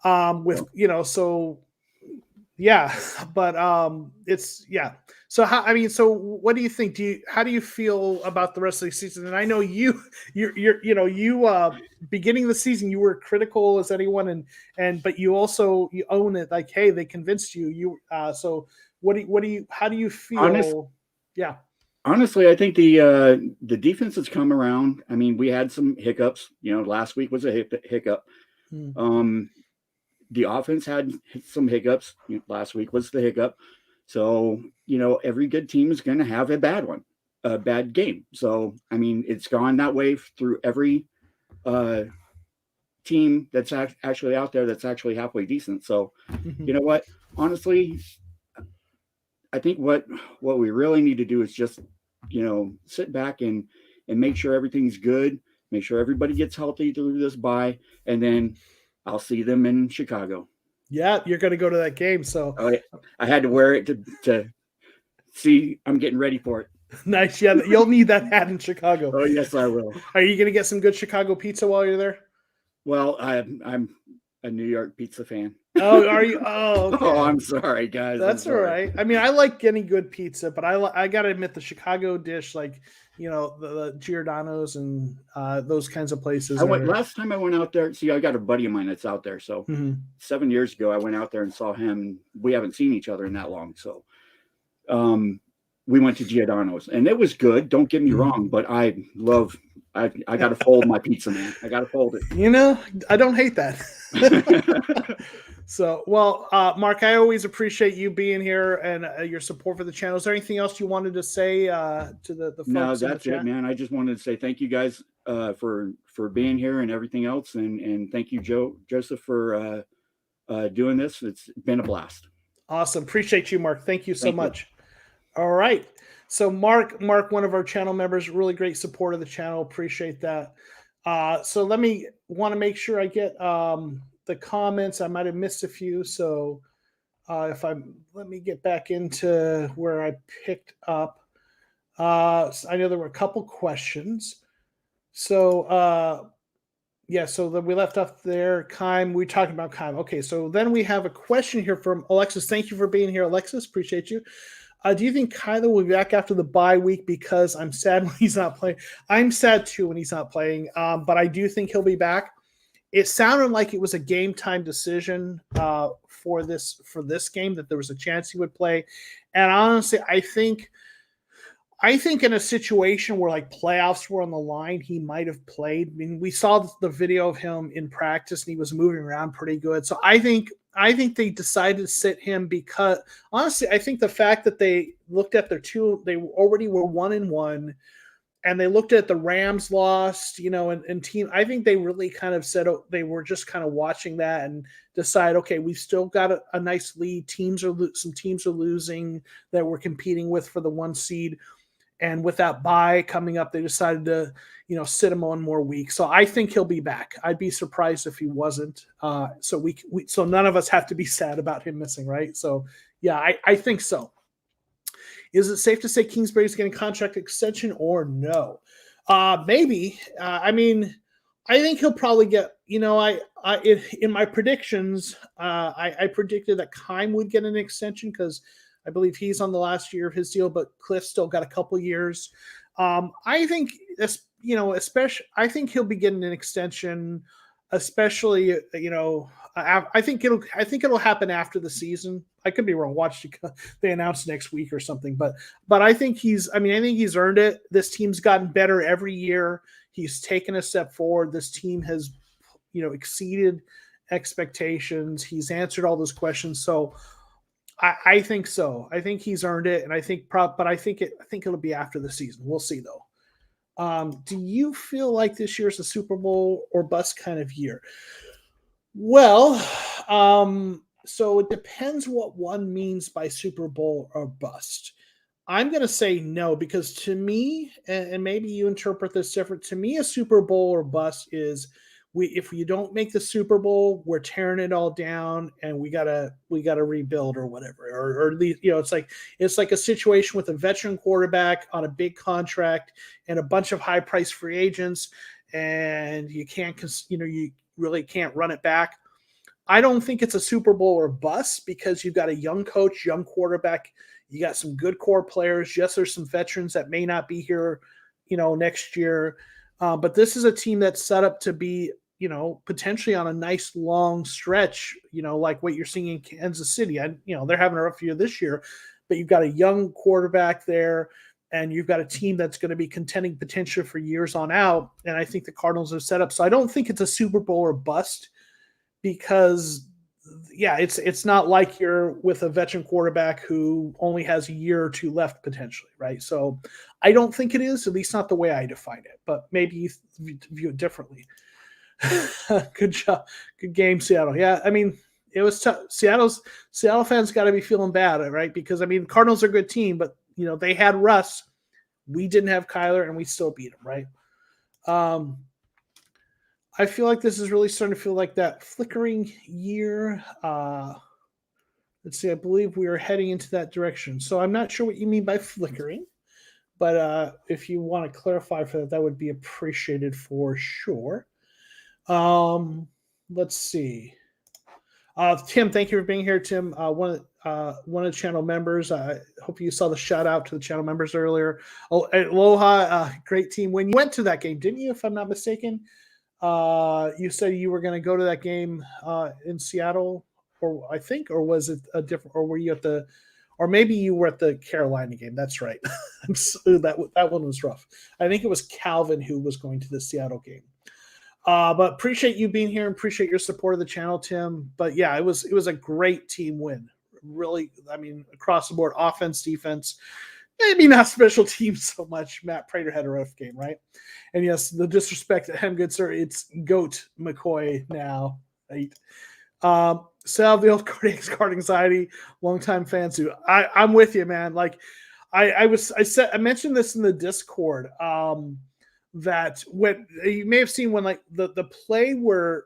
So yeah, but it's So so what do you think? How do you feel about the rest of the season? And I know you beginning of the season you were critical as anyone, but you also you own it, like, hey, they convinced you. So how do you feel? Honestly, I think the defense has come around. I mean, we had some hiccups. Last week was a hiccup. The offense had some hiccups. Last week was the hiccup. So, every good team is going to have a bad game. So, I mean, it's gone that way through every team that's actually out there that's actually halfway decent. So, you know what? Honestly, I think what we really need to do is just, sit back and make sure everything's good, make sure everybody gets healthy through this bye, and then I'll see them in Chicago. Yeah, you're going to go to that game. So I had to wear it to see. I'm getting ready for it. Nice. Yeah, you'll need that hat in Chicago. Oh, yes, I will. Are you going to get some good Chicago pizza while you're there? Well, I'm a New York pizza fan. Oh, are you? Oh, okay. Oh, I'm sorry, guys. That's all right. I mean, I like getting good pizza, but I got to admit the Chicago dish, like, the Giordano's and those kinds of places. Last time I went out there, I got a buddy of mine that's out there. So 7 years ago, I went out there and saw him. We haven't seen each other in that long. So we went to Giordano's, and it was good. Don't get me wrong, but I got to fold my pizza, man. I got to fold it. I don't hate that. So, well, Mark, I always appreciate you being here and your support for the channel. Is there anything else you wanted to say to the folks? No, that's it, man. I just wanted to say thank you guys for being here and everything else, and thank you, Joseph, for doing this. It's been a blast. Awesome. Appreciate you, Mark. Thank you so much. All right. So Mark, one of our channel members, really great support of the channel. Appreciate that. So want to make sure I get the comments. I might have missed a few. So let me get back into where I picked up. I know there were a couple questions. So so then we left off there. Keim, we talked about Keim. Okay, so then we have a question here from Alexis. Thank you for being here, Alexis. Appreciate you. Do you think Kyler will be back after the bye week? Because I'm sad when he's not playing. I'm sad too when he's not playing, but I do think he'll be back. It sounded like it was a game time decision for this game, that there was a chance he would play. And honestly, I think in a situation where like playoffs were on the line, he might have played. I mean, we saw the video of him in practice and he was moving around pretty good. So I think they decided to sit him because honestly, I think the fact that they looked at they already were 1-1, and they looked at the Rams lost, and team. I think they really kind of said they were just kind of watching that and decide, okay, we've still got a nice lead. Some teams are losing that we're competing with for the 1 seed. And with that bye coming up, they decided to, sit him 1 more week. So I think he'll be back. I'd be surprised if he wasn't. So none of us have to be sad about him missing, right? So yeah, I think so. Is it safe to say Kingsbury's getting a contract extension or no? Maybe. I mean, I think he'll probably get. In my predictions, I predicted that Keim would get an extension because I believe he's on the last year of his deal, but Cliff's still got a couple years. I think especially I think he'll be getting an extension, especially I think it'll happen after the season. I could be wrong. Watch, they announce next week or something, but I think he's earned it. This team's gotten better every year. He's taken a step forward. This team has, exceeded expectations. He's answered all those questions. So I think so. I think he's earned it, and but I think it'll be after the season. We'll see though. Do you feel like this year's a Super Bowl or bust kind of year? Well, so it depends what one means by Super Bowl or bust. I'm going to say no because to me, and maybe you interpret this different. To me, a Super Bowl or bust is if you don't make the Super Bowl, we're tearing it all down, and we gotta rebuild or whatever. Or the it's like a situation with a veteran quarterback on a big contract and a bunch of high price free agents, and you really can't run it back. I don't think it's a Super Bowl or bust because you've got a young coach, young quarterback. You got some good core players. Yes, there's some veterans that may not be here, next year. But this is a team that's set up to be, potentially on a nice long stretch, like what you're seeing in Kansas City. They're having a rough year this year, but you've got a young quarterback there, and you've got a team that's going to be contending potential for years on out. And I think the Cardinals are set up. So I don't think it's a Super Bowl or bust because it's not like you're with a veteran quarterback who only has a year or two left potentially, right? So I don't think it is, at least not the way I define it, but maybe you view it differently. Good job. Good game, Seattle. Yeah, I mean, it was tough. Seattle fans got to be feeling bad, right? Because, Cardinals are a good team, but, they had Russ. We didn't have Kyler, and we still beat him, right? I feel like this is really starting to feel like that flickering year. Let's see. I believe we are heading into that direction. So I'm not sure what you mean by flickering, but if you want to clarify for that, that would be appreciated for sure. Let's see. Tim, thank you for being here. Tim, one of the channel members. I hope you saw the shout out to the channel members earlier. Oh, aloha, great team. When you went to that game, didn't you? If I'm not mistaken. You said you were going to go to that game in Seattle, or was it a different? Or were you or maybe you were at the Carolina game? That's right. that one was rough. I think it was Calvin who was going to the Seattle game. But appreciate you being here and appreciate your support of the channel, Tim. But yeah, it was a great team win. Really, across the board, offense, defense. Maybe not special teams so much. Matt Prater had a rough game, right? And yes, the disrespect to him, good sir. It's Goat McCoy now, right? Sal, the old card anxiety, longtime fans who I'm with you, man. Like I mentioned this in the Discord. That when you may have seen when like the play where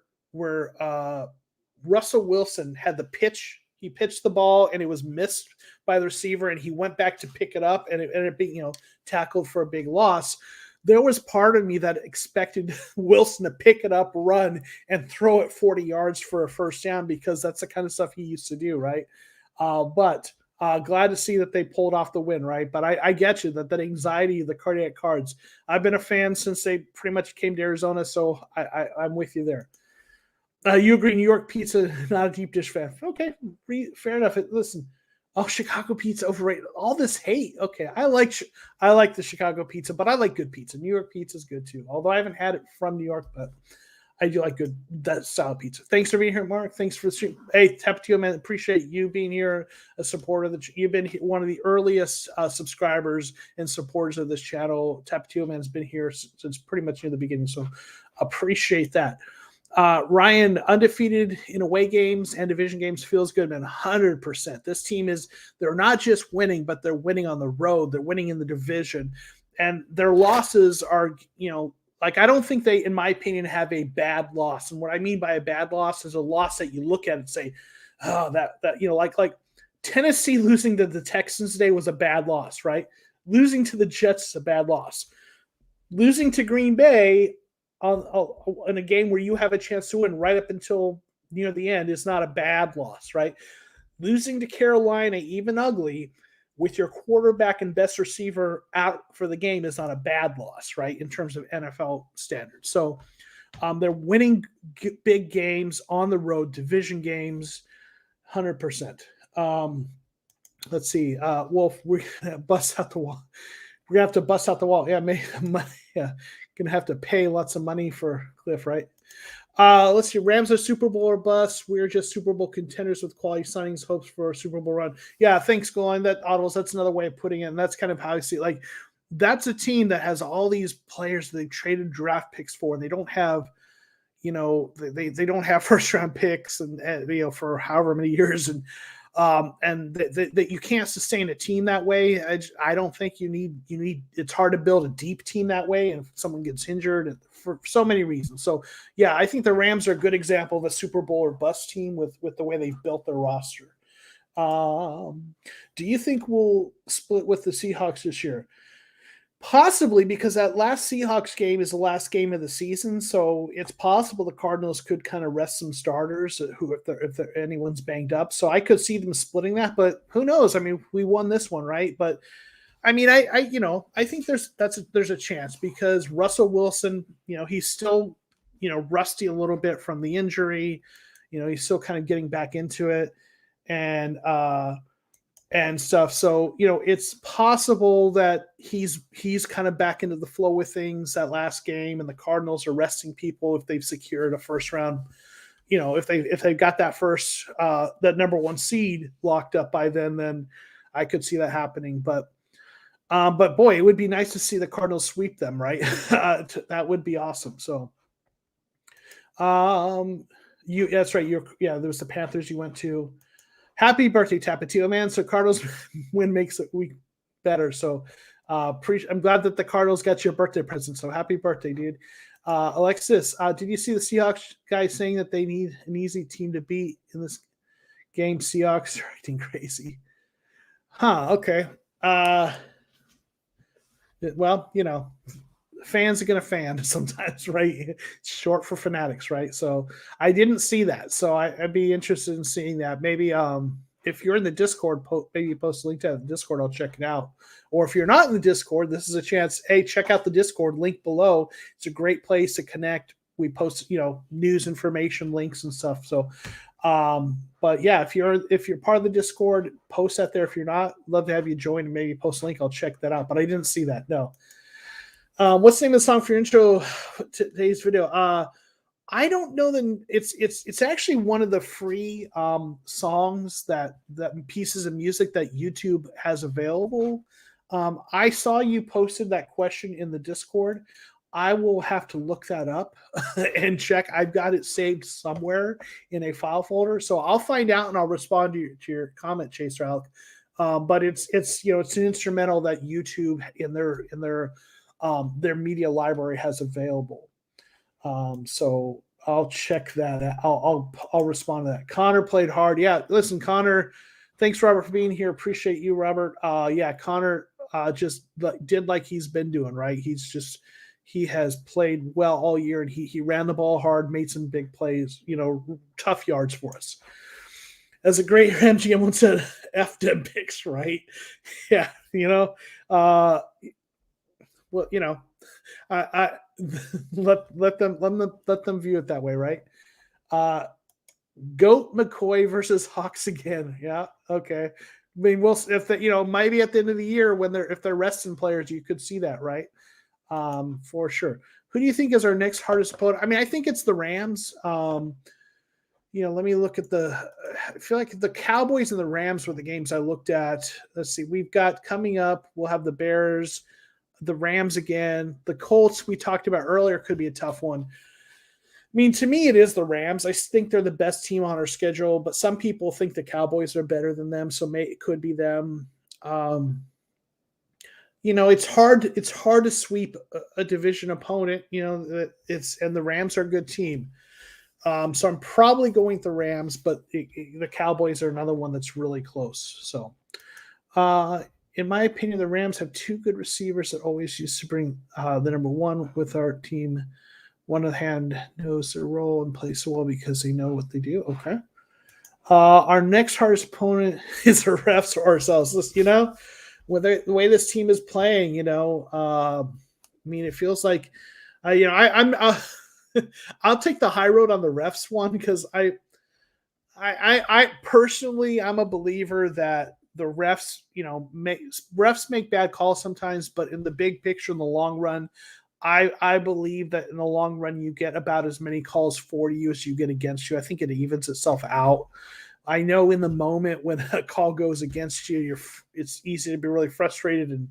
Russell Wilson had the pitch. He pitched the ball and it was missed by the receiver, and he went back to pick it up, and it ended up being tackled for a big loss. There was part of me that expected Wilson to pick it up, run, and throw it 40 yards for a first down because that's the kind of stuff he used to do, right? But glad to see that they pulled off the win, right? But I get you that anxiety, the cardiac cards. I've been a fan since they pretty much came to Arizona, so I'm with you there. You agree, New York pizza, not a deep dish fan. Okay, fair enough. Listen, Chicago pizza overrated. All this hate. Okay, I like the Chicago pizza, but I like good pizza. New York pizza is good too. Although I haven't had it from New York, but I do like that style pizza. Thanks for being here, Mark. Thanks for the stream. Hey, Tapatio, man, appreciate you being here, a supporter. You've been one of the earliest subscribers and supporters of this channel. Tapatio, man, has been here since pretty much near the beginning, so appreciate that. Ryan, undefeated in away games and division games feels good, man. 100%. This team they're not just winning, but they're winning on the road. They're winning in the division, and their losses are, I don't think they, in my opinion, have a bad loss. And what I mean by a bad loss is a loss that you look at and say, oh, like Tennessee losing to the Texans today was a bad loss, right? Losing to the Jets is a bad loss. Losing to Green Bay in a game where you have a chance to win right up until near the end is not a bad loss, right? Losing to Carolina, even ugly, with your quarterback and best receiver out for the game is not a bad loss, right, in terms of NFL standards. So they're winning big games on the road, division games, 100%. Let's see. Wolf, we're going to bust out the wall. We're going to have to bust out the wall. Yeah, yeah. Going to have to pay lots of money for Cliff, right? Let's see. Rams are Super Bowl or bust. We're just Super Bowl contenders with quality signings, hopes for a Super Bowl run. Yeah, thanks, Glenn. That autos. That's another way of putting it, and that's kind of how I see it. Like, that's a team that has all these players they traded draft picks for. They don't have, they don't have first round picks and for however many years, and that you can't sustain a team that way. I don't think you need. It's hard to build a deep team that way, and if someone gets injured for so many reasons. So yeah, I think the Rams are a good example of a Super Bowl or bust team with the way they've built their roster. Do you think we'll split with the Seahawks this year? Possibly, because that last Seahawks game is the last game of the season, so it's possible the Cardinals could kind of rest some starters who, if anyone's banged up. So I could see them splitting that, but who knows? I mean, we won this one, right? But I mean, I think there's a chance because Russell Wilson, he's still, rusty a little bit from the injury. He's still kind of getting back into it, and stuff. So, it's possible that he's kind of back into the flow with things that last game, and the Cardinals are resting people if they've secured a first round, if they've got that first that number one seed locked up by then I could see that happening. But boy, it would be nice to see the Cardinals sweep them, right? That would be awesome. So that's right. There was the Panthers you went to. Happy birthday, Tapatio, man. So Cardinals win makes it week better. So I'm glad that the Cardinals got your birthday present. So happy birthday, dude. Alexis, did you see the Seahawks guys saying that they need an easy team to beat in this game? Seahawks are acting crazy. Huh, okay. Well, fans are going to fan sometimes, right? It's short for fanatics, right? So I didn't see that. So I'd be interested in seeing that. Maybe if you're in the Discord, maybe post a link to the Discord. I'll check it out. Or if you're not in the Discord, this is a chance. Hey, check out the Discord link below. It's a great place to connect. We post, news information, links and stuff. So, but yeah, if you're part of the Discord, post that there. If you're not, love to have you join and maybe post a link. I'll check that out. But I didn't see that. No. What's the name of the song for your intro today's video? I don't know that it's actually one of the free songs that pieces of music that YouTube has available. I saw you posted that question in the Discord. I will have to look that up and check. I've got it saved somewhere in a file folder, so I'll find out and I'll respond to your comment, Chaser Alec. But it's an instrumental that YouTube in their media library has available. So I'll check that out. I'll respond to that. Connor played hard. Yeah, listen, Connor, thanks, Robert, for being here. Appreciate you, Robert. Yeah, Connor just did like he's been doing, right? He has played well all year, and he ran the ball hard, made some big plays, tough yards for us. As a great MGM once said, F them picks, right? Yeah, well, I let them view it that way, right? Goat McCoy versus Hawks again. Yeah, okay. I mean, maybe at the end of the year if they're resting players, you could see that, right? For sure. Who do you think is our next hardest opponent? I mean, I think it's the Rams. Let me look at I feel like the Cowboys and the Rams were the games I looked at. Let's see. We've got coming up, we'll have the Bears, the Rams again. The Colts we talked about earlier could be a tough one. I mean, to me, it is the Rams. I think they're the best team on our schedule, but some people think the Cowboys are better than them, so it could be them. It's hard. It's hard to sweep a division opponent. And the Rams are a good team. So I'm probably going with the Rams, but the Cowboys are another one that's really close. So, in my opinion, the Rams have two good receivers that always used to bring the number one with our team. One of the hand knows their role and plays so well because they know what they do. Okay. Our next hardest opponent is the refs or ourselves. With the way this team is playing, I mean, it feels like, I'll take the high road on the refs one because I personally, I'm a believer that the refs, refs make bad calls sometimes, but in the big picture, in the long run, I believe that in the long run, you get about as many calls for you as you get against you. I think it evens itself out. I know in the moment when a call goes against you, it's easy to be really frustrated. And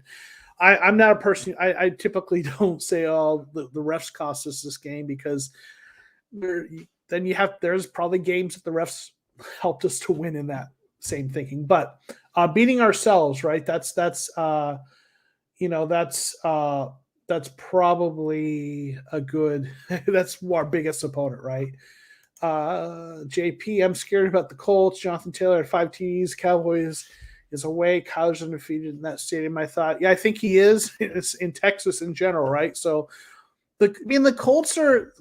I'm not a person. I typically don't say, "Oh, the refs cost us this game," because there's probably games that the refs helped us to win in that same thinking. But beating ourselves, right? That's probably a good. That's our biggest opponent, right? JP, I'm scared about the Colts. Jonathan Taylor had 5 TDs. Cowboys is away. Kyler's undefeated in that stadium. I thought, yeah, I think he is. It's in Texas in general, right? So, the Colts are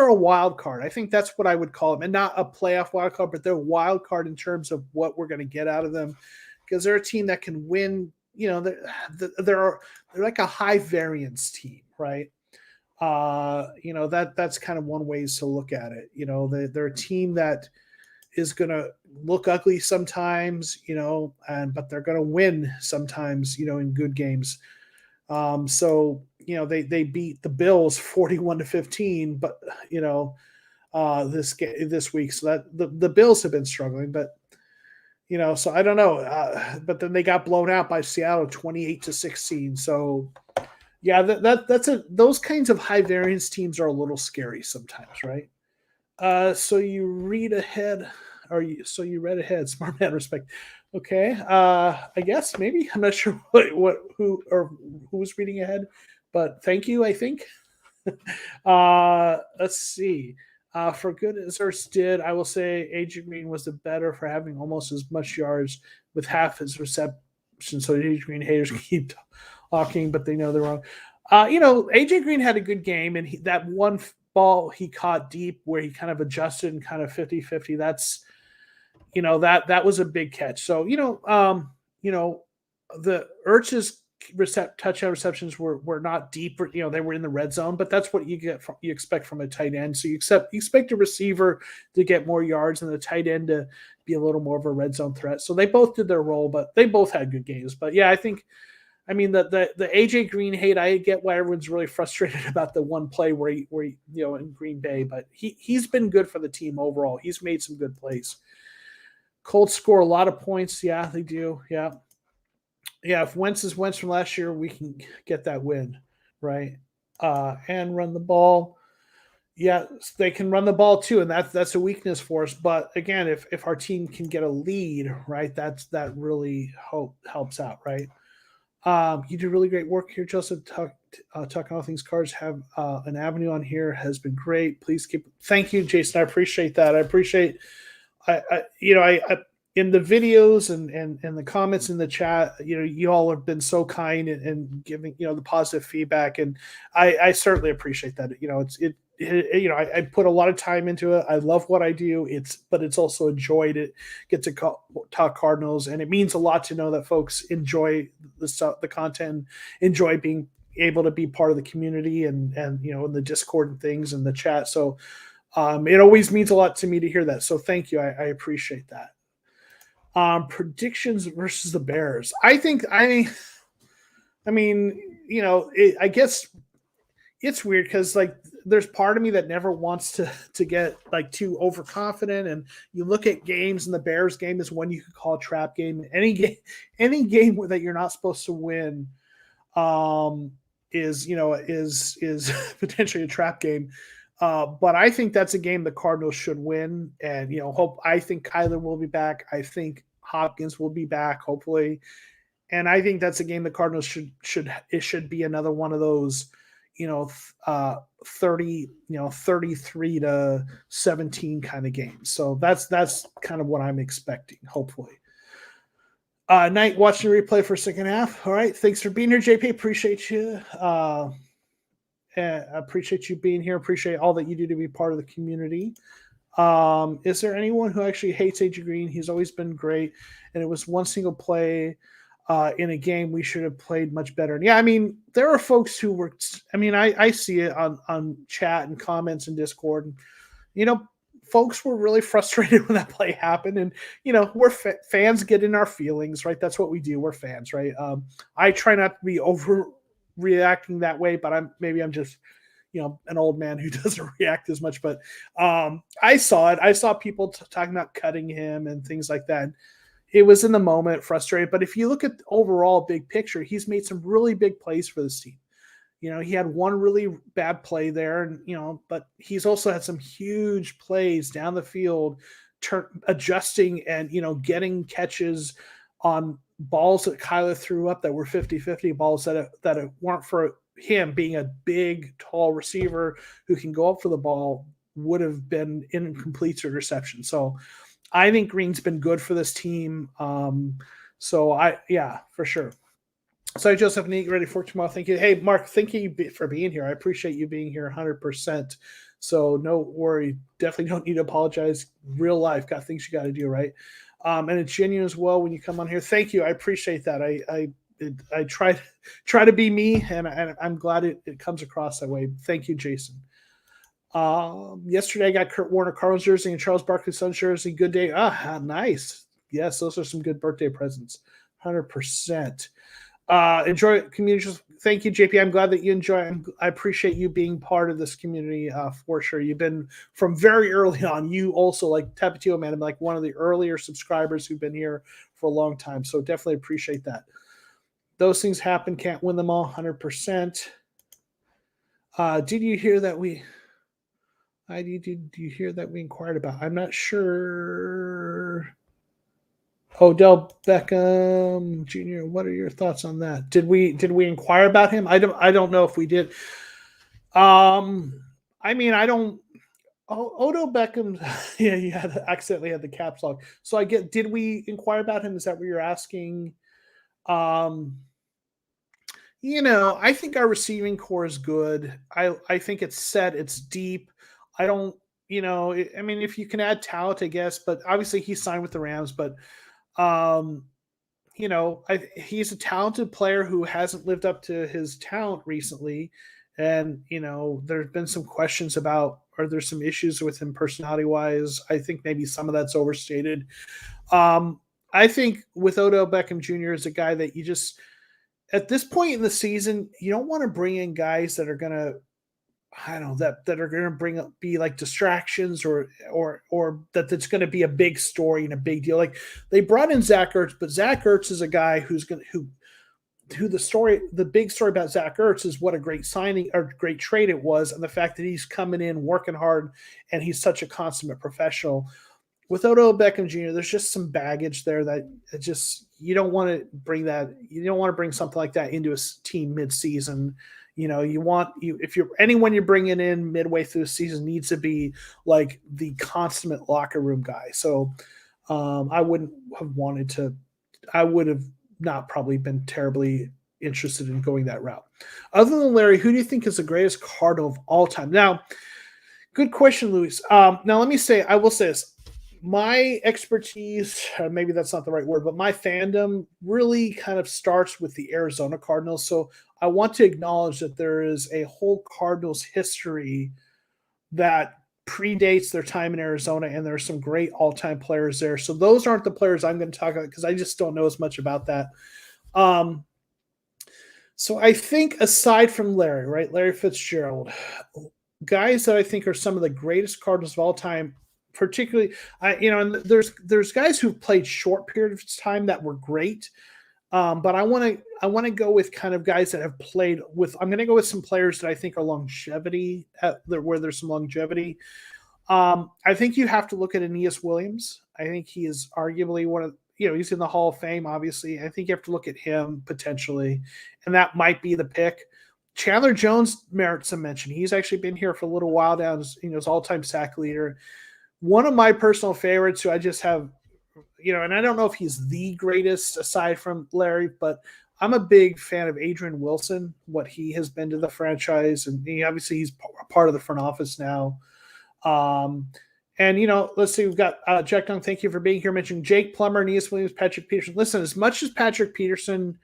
a wild card. I think that's what I would call them, and not a playoff wild card, but they're a wild card in terms of what we're going to get out of them, because they're a team that can win. They're like a high variance team, right? That's kind of one ways to look at it. They're a team that is going to look ugly sometimes, but they're going to win sometimes, in good games. They beat the Bills 41-15, but this week. So that the Bills have been struggling, but so I don't know. But then they got blown out by Seattle 28-16. So yeah, those kinds of high variance teams are a little scary sometimes, right? So you read ahead, so you read ahead. Smart man, respect. Okay, I guess maybe I'm not sure who was reading ahead, but thank you. I think. Let's see. For good as Ertz did, I will say AJ Green was the better for having almost as much yards with half his reception. So AJ Green haters keep talking, but they know they're wrong. AJ Green had a good game, and that one ball he caught deep where he kind of adjusted and kind of 50-50. That's that was a big catch. So the Ertz's touchdown receptions were not deep. They were in the red zone, but that's what you expect from a tight end. So you expect a receiver to get more yards and the tight end to be a little more of a red zone threat. So they both did their role, but they both had good games. But yeah, I mean, the AJ Green hate, I get why everyone's really frustrated about the one play where he in Green Bay, but he's been good for the team overall. He's made some good plays. Colts score a lot of points. Yeah, they do. Yeah. Yeah, if Wentz is Wentz from last year, we can get that win, right? And run the ball. Yeah, they can run the ball too, and that's a weakness for us. But again, if our team can get a lead, right, that really helps out, right? You do really great work here, Joseph. Talking all things cards, have an avenue on here has been great. Please keep. Thank you, Jason. I appreciate that. I appreciate. I in the videos and the comments in the chat, you all have been so kind and giving the positive feedback, and I certainly appreciate that. I put a lot of time into it. I love what I do. But it's also a joy to get to talk Cardinals, and it means a lot to know that folks enjoy the content, enjoy being able to be part of the community, and in the Discord and things and the chat. So it always means a lot to me to hear that. So thank you. I appreciate that. Predictions versus the Bears. I guess it's weird because there's part of me that never wants to get too overconfident, and you look at games, and the Bears game is one you could call a trap game. Any game that you're not supposed to win is potentially a trap game. But I think that's a game the Cardinals should win, and I think Kyler will be back. I think Hopkins will be back, hopefully, and I think that's a game the Cardinals should be another one of those 33-17 kind of games. So that's kind of what I'm expecting, hopefully. Night watching the replay for second half. All right, thanks for being here, JP. Appreciate you. I appreciate you being here. Appreciate all that you do to be part of the community. Is there anyone who actually hates AJ Green? He's always been great, and it was one single play in a game we should have played much better. And yeah, I mean, there are folks who were. I mean, I see it on chat and comments and Discord, and folks were really frustrated when that play happened. And we're fans get in our feelings, right? That's what we do. We're fans, right? I try not to be reacting that way, but I'm just an old man who doesn't react as much. But I saw it. I saw people talking about cutting him and things like that. It was in the moment, frustrated. But if you look at the overall big picture, he's made some really big plays for this team. He had one really bad play there, and but he's also had some huge plays down the field, adjusting and getting catches on balls that Kyler threw up that were 50-50 balls that weren't for him being a big, tall receiver who can go up for the ball would have been incomplete or interception. So I think Green's been good for this team. For sure. Sorry, Joseph, and get ready for tomorrow. Thank you. Hey, Mark, thank you for being here. I appreciate you being here 100%. So no worry. Definitely don't need to apologize. Real life, got things you got to do, right? And it's genuine as well when you come on here. Thank you. I appreciate that. I try to be me, and I'm glad it comes across that way. Thank you, Jason. Yesterday I got Kurt Warner Cardinals jersey and Charles Barkley Suns jersey. Good day. Nice. Yes, those are some good birthday presents. 100%. Enjoy community. Thank you, JP. I'm glad that you enjoy. I appreciate you being part of this community for sure. You've been from very early on. You also, like Tapatio Man, like one of the earlier subscribers who've been here for a long time. So definitely appreciate that. Those things happen. Can't win them all. 100%. Did you hear that we? Did you hear that we inquired about? I'm not sure. Odell Beckham Jr. What are your thoughts on that? Did we inquire about him? I don't know if we did. I don't. Odell Beckham. Yeah, you accidentally had the caps lock. So I get. Did we inquire about him? Is that what you're asking? I think our receiving core is good. I think it's set. It's deep. I don't. If you can add talent, I guess. But obviously, he signed with the Rams. But he's a talented player who hasn't lived up to his talent recently. And, there's been some questions about, are there some issues with him personality wise? I think maybe some of that's overstated. I think with Odell Beckham Jr. is a guy that you just, at this point in the season, you don't want to bring in guys that are going to, that are going to be like distractions or that's going to be a big story and a big deal. Like they brought in Zach Ertz, but Zach Ertz is a guy who the big story about Zach Ertz is what a great signing or great trade it was. And the fact that he's coming in, working hard, and he's such a consummate professional. With Odell Beckham Jr., there's just some baggage there that you don't want to bring that. You don't want to bring something like that into a team mid-season. If anyone you're bringing in midway through the season needs to be like the consummate locker room guy. So I wouldn't have wanted to. I would have not probably been terribly interested in going that route. Other than Larry, who do you think is the greatest Cardinal of all time? Now, good question, Luis. Now let me say, I will say this. My expertise, maybe that's not the right word, but my fandom really kind of starts with the Arizona Cardinals. So I want to acknowledge that there is a whole Cardinals history that predates their time in Arizona, and there are some great all-time players there. So those aren't the players I'm going to talk about because I just don't know as much about that. So I think aside from Larry, right, Larry Fitzgerald, guys that I think are some of the greatest Cardinals of all time, particularly, and there's guys who've played short periods of time that were great. But I want to go with kind of guys that have played with. I'm going to go with some players that I think are longevity, where there's some longevity. I think you have to look at Aeneas Williams. I think he is arguably one of, he's in the Hall of Fame, obviously. I think you have to look at him potentially, and that might be the pick. Chandler Jones merits some mention. He's actually been here for a little while now. His all-time sack leader. One of my personal favorites who I just have, and I don't know if he's the greatest aside from Larry, but I'm a big fan of Adrian Wilson, what he has been to the franchise. And obviously he's part of the front office now. Let's see, we've got Jack Dung. Thank you for being here. Mentioning Jake Plummer, Aeneas Williams, Patrick Peterson. Listen, as much as Patrick Peterson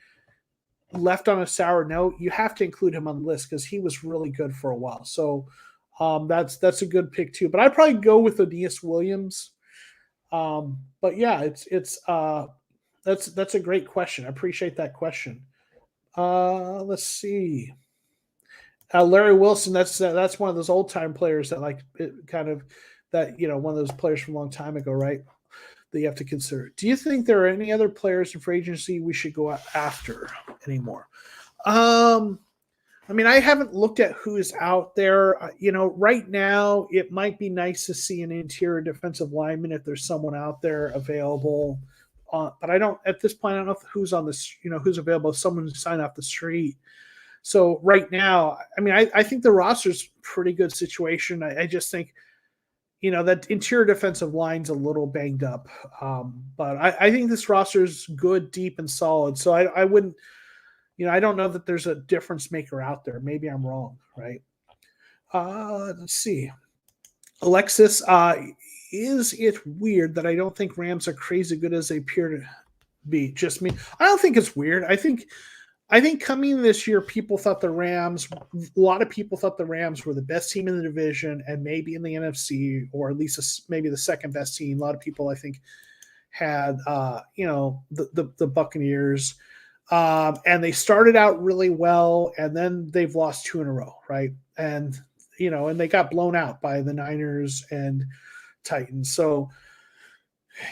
left on a sour note, you have to include him on the list because he was really good for a while. So that's a good pick too. But I'd probably go with Aeneas Williams. But yeah, that's a great question. I appreciate that question. Let's see. Larry Wilson, that's one of those old time players that like it kind of that one of those players from a long time ago, right? That you have to consider. Do you think there are any other players in free agency we should go after anymore? I mean, I haven't looked at who's out there. Right now it might be nice to see an interior defensive lineman if there's someone out there available. But I don't at this point. I don't know who's on this. Who's available. Someone to sign off the street. So right now, I mean, I think the roster's pretty good situation. I just think, that interior defensive line's a little banged up. But I think this roster is good, deep, and solid. So I wouldn't, I don't know that there's a difference maker out there. Maybe I'm wrong, right? Let's see. Alexis, is it weird that I don't think Rams are crazy good as they appear to be? Just me. I don't think it's weird. I think coming this year, a lot of people thought the Rams were the best team in the division and maybe in the NFC, or at least maybe the second best team. A lot of people, I think, had, the Buccaneers. And they started out really well, and then they've lost 2 in a row, right? And, and they got blown out by the Niners and Titans. So,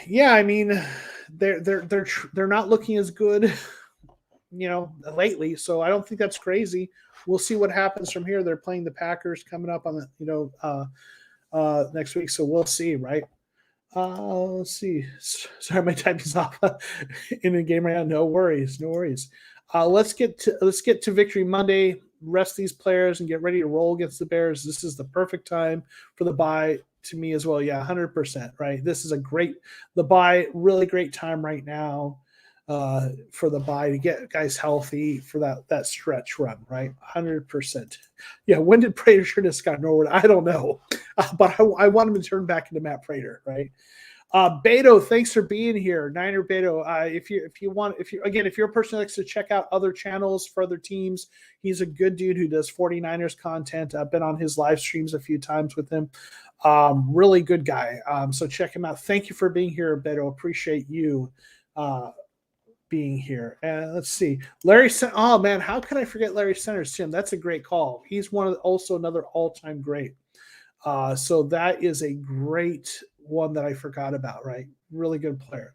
yeah, I mean, they're not looking as good lately. So I don't think that's crazy. We'll see what happens from here. They're playing the Packers coming up on the, next week. So we'll see, right? Let's see. Sorry, my typing's off in the game right now. No worries. Let's get to Victory Monday. Rest these players and get ready to roll against the Bears. This is the perfect time for the bye to me as well. Yeah, 100%. Right. This is the bye. Really great time right now. For the bye to get guys healthy for that stretch run, right? 100%. Yeah, when did Prater turn to Scott Norwood? I don't know, but I want him to turn back into Matt Prater, right? Beto, thanks for being here, Niner Beto. If you're a person that likes to check out other channels for other teams, he's a good dude who does 49ers content. I've been on his live streams a few times with him. Really good guy. So check him out. Thank you for being here, Beto. Appreciate you. Being here. And let's see. Larry, oh man, how can I forget Larry Centers, Tim? That's a great call. He's also another all-time great. So that is a great one that I forgot about, right? Really good player.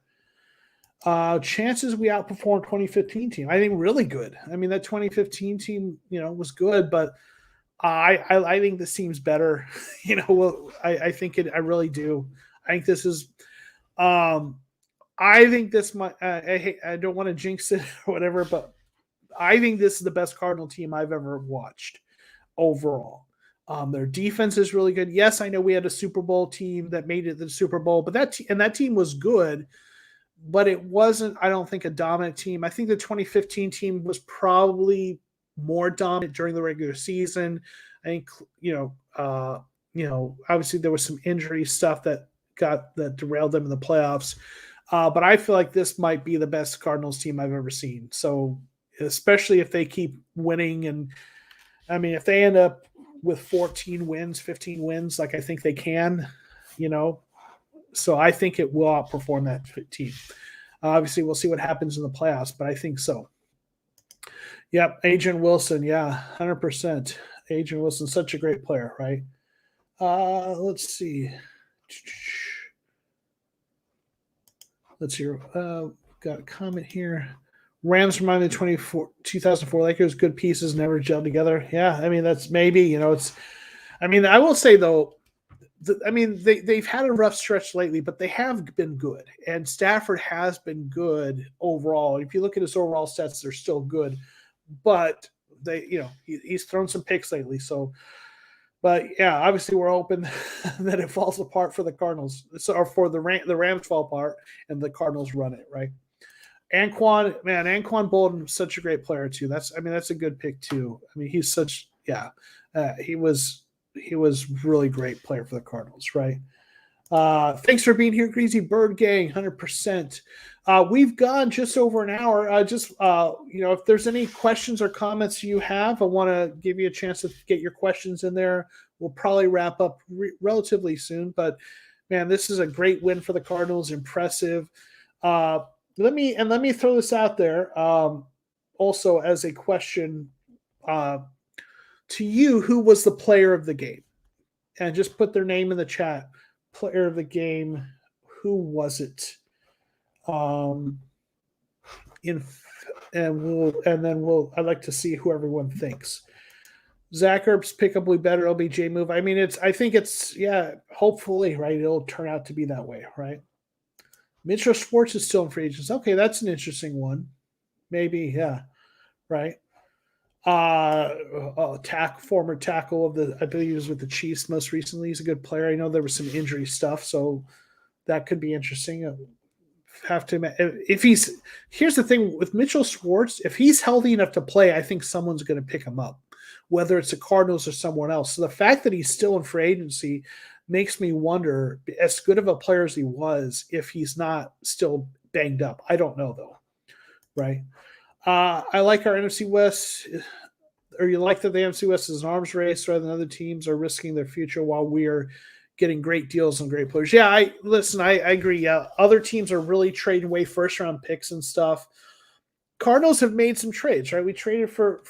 Chances we outperform 2015 team. I think really good. I mean, that 2015 team, was good, but I think this team's better. I think it. I really do. I think this is. I think this might. I don't want to jinx it or whatever, but I think this is the best Cardinal team I've ever watched overall. Their defense is really good. Yes, I know we had a Super Bowl team that made it to the Super Bowl, but that team was good, but it wasn't, I don't think, a dominant team. I think the 2015 team was probably more dominant during the regular season. I think, obviously there was some injury stuff that derailed them in the playoffs. But I feel like this might be the best Cardinals team I've ever seen. So especially if they keep winning, and I mean, if they end up with 14 wins, 15 wins, like I think they can, so I think it will outperform that team. Obviously, we'll see what happens in the playoffs, but I think so. Yep, Adrian Wilson, yeah, 100%. Adrian Wilson, such a great player, right? Let's see. Let's see. Got a comment here. Rams remind me of 2004 Lakers. Good pieces, never gelled together. Yeah, I mean, that's maybe, it's. I mean, I will say, though, they've had a rough stretch lately, but they have been good. And Stafford has been good overall. If you look at his overall stats, they're still good. But he's thrown some picks lately. So, but yeah, obviously we're hoping that it falls apart for the Cardinals, or for the Rams fall apart and the Cardinals run it, right? Anquan Bolden, such a great player too. That's a good pick too. I mean, he's such, he was really great player for the Cardinals, right? Thanks for being here, Greasy Bird Gang, 100%. We've gone just over an hour. If there's any questions or comments you have, I want to give you a chance to get your questions in there. We'll probably wrap up relatively soon, but man, this is a great win for the Cardinals. Impressive. Let me throw this out there. also as a question to you, who was the player of the game? And just put their name in the chat. Player of the game, who was it? In and then I'd like to see who everyone thinks. Zach Ertz pickup will be better. LBJ move. I mean, I think it's hopefully, right? It'll turn out to be that way, right? Mitchell Schwartz is still in free agents. Okay, that's an interesting one. Maybe, yeah, right. Former tackle of I believe he was with the Chiefs most recently. He's a good player. I know there was some injury stuff, so that could be interesting. Have to if here's the thing with Mitchell Schwartz, if he's healthy enough to play, I think someone's going to pick him up, whether it's the Cardinals or someone else. So the fact that he's still in free agency makes me wonder, as good of a player as he was, if he's not still banged up. I don't know though, right? I like our NFC West, or you like that the NFC West is an arms race rather than other teams are risking their future while we are getting great deals and great players. Yeah, I agree. Yeah, other teams are really trading away first round picks and stuff. Cardinals have made some trades, right? We traded for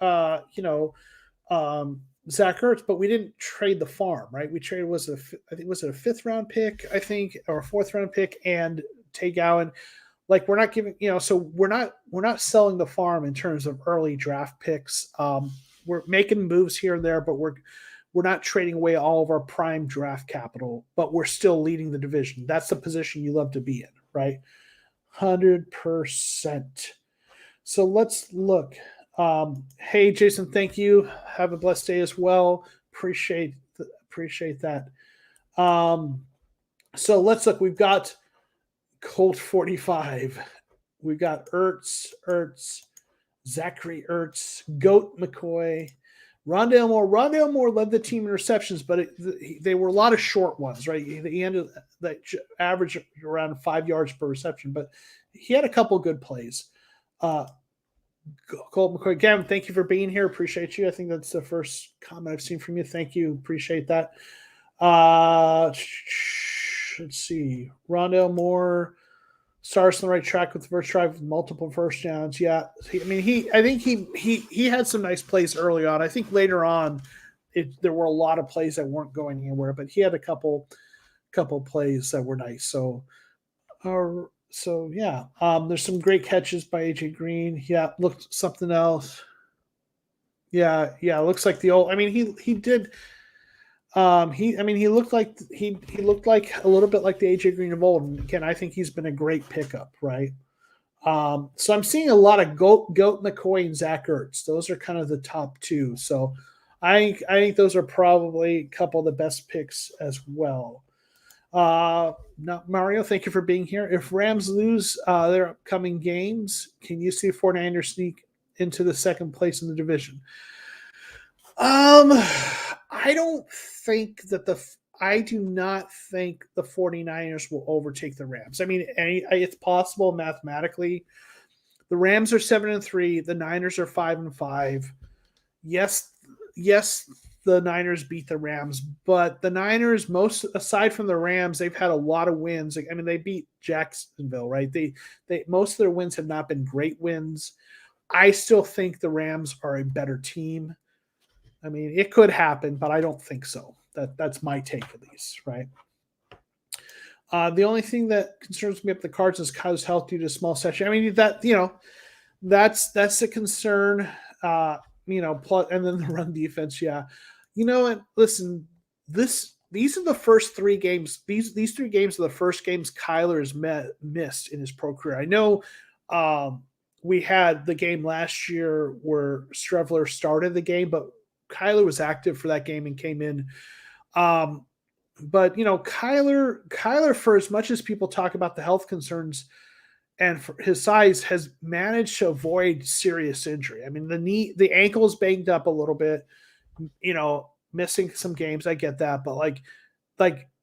Zach Ertz, but we didn't trade the farm, right? We traded was it a fifth round pick, I think, or a fourth round pick, and Tay Gowan. Like we're not giving, so we're not selling the farm in terms of early draft picks. We're making moves here and there, but we're not trading away all of our prime draft capital, but we're still leading the division. That's the position you love to be in, right? 100%. So let's look. Hey, Jason, thank you. Have a blessed day as well. Appreciate that. So let's look. We've got Colt 45. We've got Ertz, Zachary Ertz, Goat McCoy, Rondale Moore led the team in receptions, but they were a lot of short ones, right? He ended that average around 5 yards per reception, but he had a couple good plays. Colt McCoy, Gavin, thank you for being here. Appreciate you. I think that's the first comment I've seen from you. Thank you. Appreciate that. Let's see. Rondale Moore starts on the right track with the first drive with multiple first downs. Yeah, I think he had some nice plays early on. I think later on, there were a lot of plays that weren't going anywhere, but he had a couple plays that were nice. So yeah, there's some great catches by AJ Green. Yeah, looked something else. Yeah, looks like the old. I mean, he did. He looked like a little bit like the AJ Green of old. And again, I think he's been a great pickup, right? So I'm seeing a lot of Goat McCoy and Zach Ertz. Those are kind of the top two. So I think those are probably a couple of the best picks as well. Mario, thank you for being here. If Rams lose their upcoming games, can you see 49ers sneak into the second place in the division? I do not think the 49ers will overtake the Rams. I mean, it's possible mathematically. The Rams are 7-3. The Niners are 5-5. Yes, the Niners beat the Rams, but the Niners, aside from the Rams, they've had a lot of wins. I mean, they beat Jacksonville, right? They most of their wins have not been great wins. I still think the Rams are a better team. I mean, it could happen, but I don't think so. That's my take at least, right? The only thing that concerns me up the cards is Kyle's health due to small session. I mean, that's a concern. Plus, and then the run defense, yeah. And listen, these are the first 3 games. These 3 games are the first games Kyler has missed in his pro career. I know we had the game last year where Strevler started the game, but Kyler was active for that game and came in. But Kyler, for as much as people talk about the health concerns and for his size, has managed to avoid serious injury. I mean, the ankle is banged up a little bit, missing some games. I get that, but like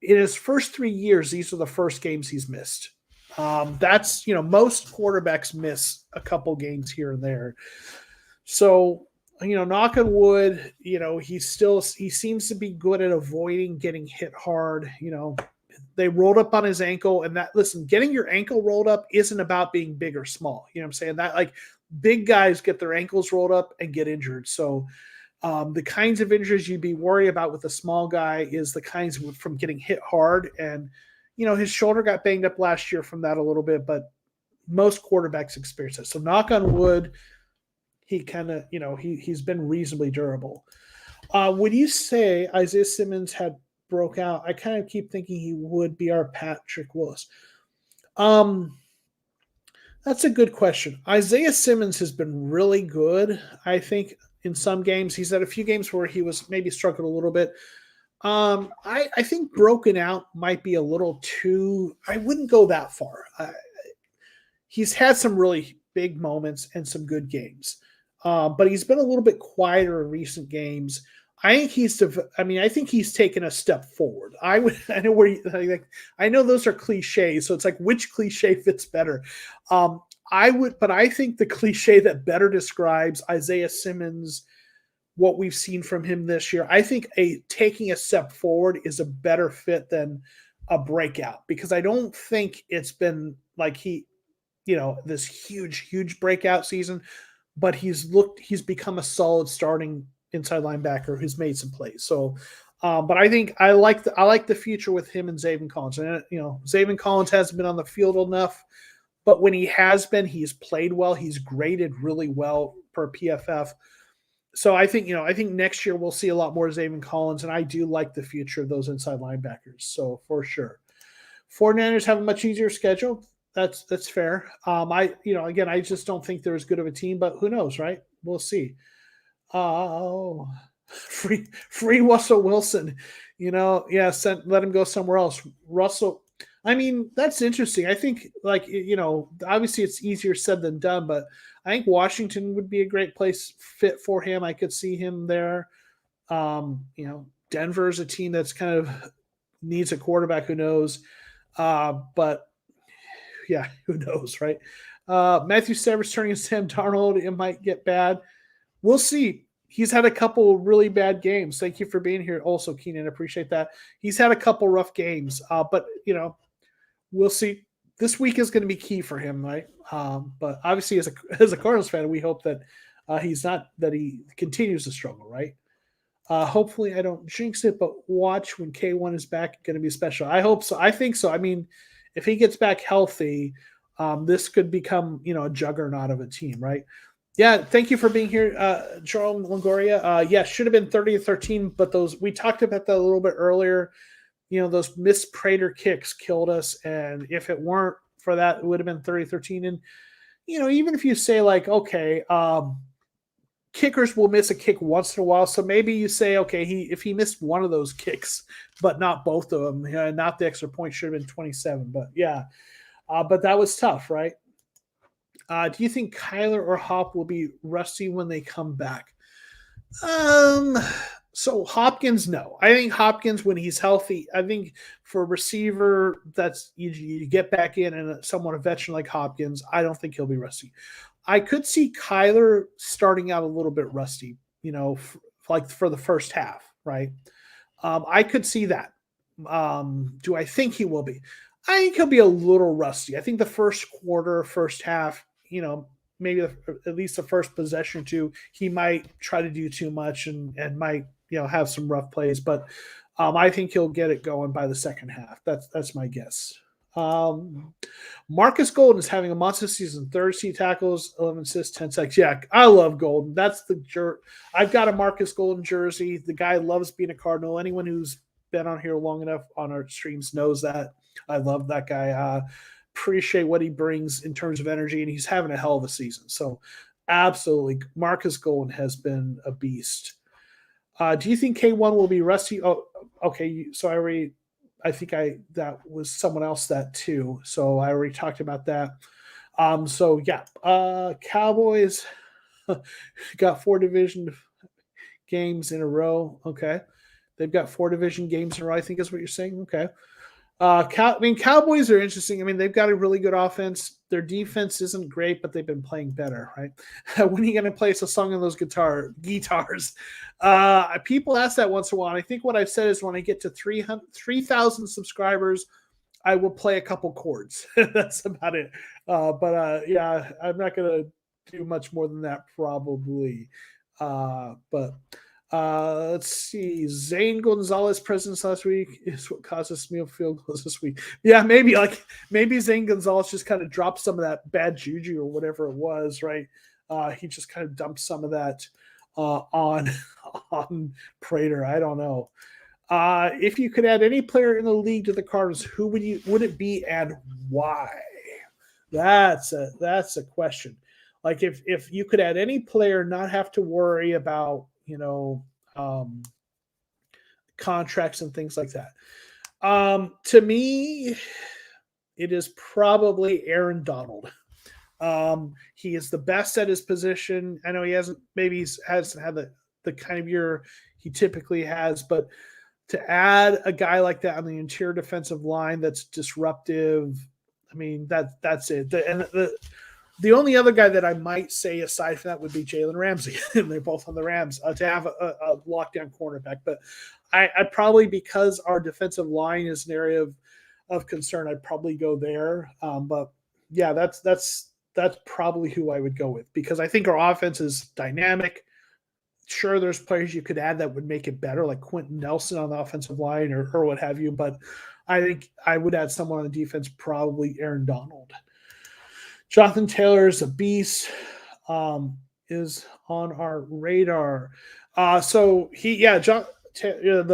in his first 3 years, these are the first games he's missed. That's, most quarterbacks miss a couple games here and there. So, knock on wood, he seems to be good at avoiding getting hit hard. they rolled up on his ankle, and that, listen, getting your ankle rolled up isn't about being big or small. You know what I'm saying? That, like, big guys get their ankles rolled up and get injured. So the kinds of injuries you'd be worried about with a small guy is the kinds from getting hit hard. And, his shoulder got banged up last year from that a little bit, but most quarterbacks experience it. So knock on wood, he kind of, he's been reasonably durable. Would you say Isaiah Simmons had broke out? I kind of keep thinking he would be our Patrick Willis. That's a good question. Isaiah Simmons has been really good, I think, in some games. He's had a few games where he was maybe struggled a little bit. I think broken out might be a little too. I wouldn't go that far. He's had some really big moments and some good games, but he's been a little bit quieter in recent games. I think he's taken a step forward. I know those are cliches, so it's like, which cliche fits better? But I think the cliche that better describes Isaiah Simmons, what we've seen from him this year, I think taking a step forward is a better fit than a breakout, because I don't think it's been like this huge breakout season, but he's become a solid starting inside linebacker who's made some plays. So, but I think I like the future with him and Zaven Collins. And Zaven Collins hasn't been on the field enough, but when he has been, he's played well. He's graded really well per PFF. So I think next year we'll see a lot more Zaven Collins, and I do like the future of those inside linebackers. So for sure, 49ers have a much easier schedule. That's fair. I just don't think they're as good of a team, but who knows, right? We'll see. Oh, free Russell Wilson, let him go somewhere else. Russell, I mean, that's interesting. I think, obviously it's easier said than done, but I think Washington would be a great place fit for him. I could see him there. Denver is a team that's kind of needs a quarterback. Who knows? But yeah, who knows, right? Matthew Stafford's turning to Sam Darnold. It might get bad. We'll see. He's had a couple really bad games. Thank you for being here also, Keenan. Appreciate that. He's had a couple rough games, but, we'll see. This week is going to be key for him, right? But obviously, as a Cardinals fan, we hope that he continues to struggle, right? Hopefully, I don't jinx it, but watch when K1 is back. Going to be special. I hope so. I think so. I mean, if he gets back healthy, this could become, a juggernaut of a team, right? Yeah, thank you for being here, Charles Longoria. Should have been 30-13, but we talked about that a little bit earlier. Those missed Prater kicks killed us, and if it weren't for that, it would have been 30-13. And even if you say, like, okay, kickers will miss a kick once in a while, so maybe you say, okay, if he missed one of those kicks, but not both of them, not the extra point, should have been 27. But yeah, but that was tough, right? Do you think Kyler or Hop will be rusty when they come back? So Hopkins, no. I think Hopkins, when he's healthy, I think for a receiver, that's you get back in and somewhat a veteran like Hopkins, I don't think he'll be rusty. I could see Kyler starting out a little bit rusty, for the first half, right? I could see that. Do I think he will be? I think he'll be a little rusty. I think the first quarter, first half, maybe at least the first possession or two, he might try to do too much and might, have some rough plays. But I think he'll get it going by the second half. That's my guess. Marcus Golden is having a monster season. 30 tackles, 11 assists, 10 sacks. Yeah, I love Golden. That's I've got a Marcus Golden jersey. The guy loves being a Cardinal. Anyone who's been on here long enough on our streams knows that. I love that guy. Appreciate what he brings in terms of energy, and he's having a hell of a season. So absolutely, Marcus Golden has been a beast. Do you think K1 will be rusty? Oh, okay. So I think that was someone else that too. So I already talked about that. So yeah, Cowboys got 4 division games in a row. Okay. They've got 4 division games in a row, I think is what you're saying. Okay. Cowboys are interesting. I mean, they've got a really good offense. Their defense isn't great, but they've been playing better, right? When are you going to play a song on those guitars? People ask that once in a while. And I think what I've said is when I get to 3,000 subscribers, I will play a couple chords. That's about it. Yeah, I'm not going to do much more than that probably. Let's see. Zane Gonzalez presence last week is what caused us meal field goals this week. Yeah, maybe Zane Gonzalez just kind of dropped some of that bad juju or whatever it was, right? He just kind of dumped some of that on Prater. I don't know. If you could add any player in the league to the Cardinals, who would it be and why? That's a question. Like if you could add any player, not have to worry about contracts and things like that. To me, it is probably Aaron Donald. He is the best at his position. I know he hasn't had the kind of year he typically has, but to add a guy like that on the interior defensive line that's disruptive, I mean that's it. The only other guy that I might say aside from that would be Jalen Ramsey, and they're both on the Rams, to have a lockdown cornerback. But I probably, because our defensive line is an area of concern, I'd probably go there. But yeah, that's probably who I would go with, because I think our offense is dynamic. Sure, there's players you could add that would make it better, like Quentin Nelson on the offensive line or what have you. But I think I would add someone on the defense, probably Aaron Donald. Jonathan Taylor is a beast, is on our radar. The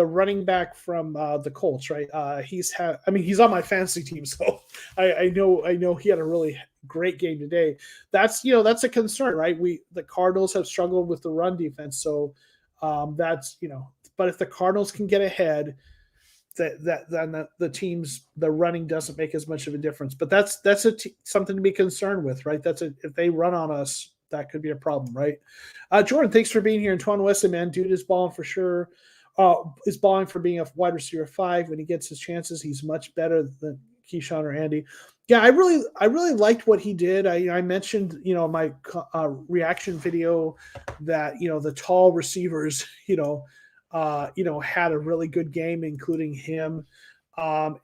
running back from the Colts, right? He's on my fantasy team, so I know he had a really great game today. That's a concern, right? The Cardinals have struggled with the run defense, so but if the Cardinals can get ahead, then the running doesn't make as much of a difference. But that's something to be concerned with, right? If they run on us, that could be a problem, right? Jordan, thanks for being here. And Twan Wesley, man, dude is balling for sure. Is balling for being a wide receiver 5. When he gets his chances, he's much better than Keyshawn or Andy. Yeah, I really liked what he did. I mentioned, my reaction video that, the tall receivers, had a really good game, including him. For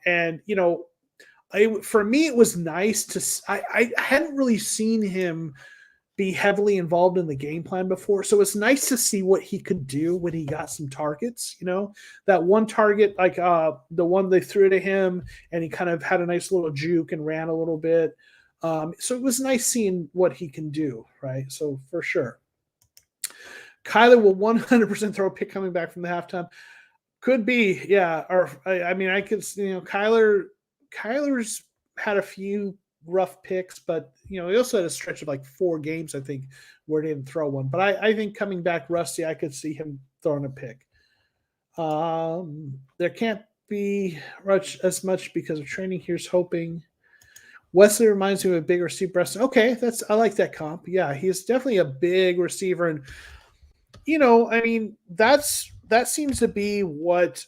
me, it was nice to. I hadn't really seen him be heavily involved in the game plan before, so it's nice to see what he could do when he got some targets. That one target, like the one they threw to him, and he kind of had a nice little juke and ran a little bit. So it was nice seeing what he can do, right? So for sure. Kyler will 100% throw a pick coming back from the halftime. Could be, yeah. Or I could, Kyler's had a few rough picks, but he also had a stretch of like 4 games, I think, where he didn't throw one. But I think coming back rusty, I could see him throwing a pick. There can't be as much because of training. Here's hoping. Wesley reminds me of a big receiver. Okay, I like that comp. Yeah, he's definitely a big receiver, and that seems to be what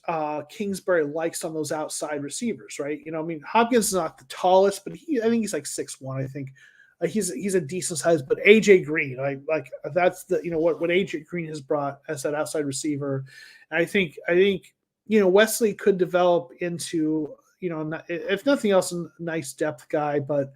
Kingsbury likes on those outside receivers, right? Hopkins is not the tallest, but I think he's like 6'1". I think he's a decent size. But AJ Green, that's what AJ Green has brought as that outside receiver. And I think Wesley could develop into if nothing else, a nice depth guy, but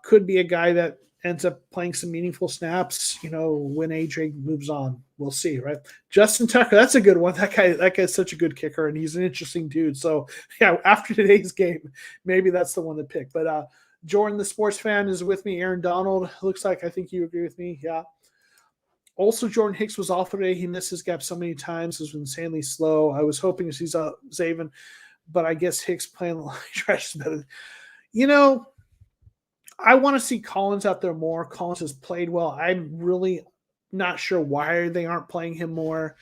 could be a guy that ends up playing some meaningful snaps, when AJ moves on. We'll see, right? Justin Tucker, that's a good one. That guy's such a good kicker, and he's an interesting dude. So, yeah, after today's game, maybe that's the one to pick. But Jordan, the sports fan, is with me. Aaron Donald, looks like I think you agree with me. Yeah. Also, Jordan Hicks was off today. He missed his gap so many times. It was insanely slow. I was hoping to see Zaven, but I guess Hicks playing the line trash is better. I want to see Collins out there more. Collins has played well. I'm really not sure why they aren't playing him more.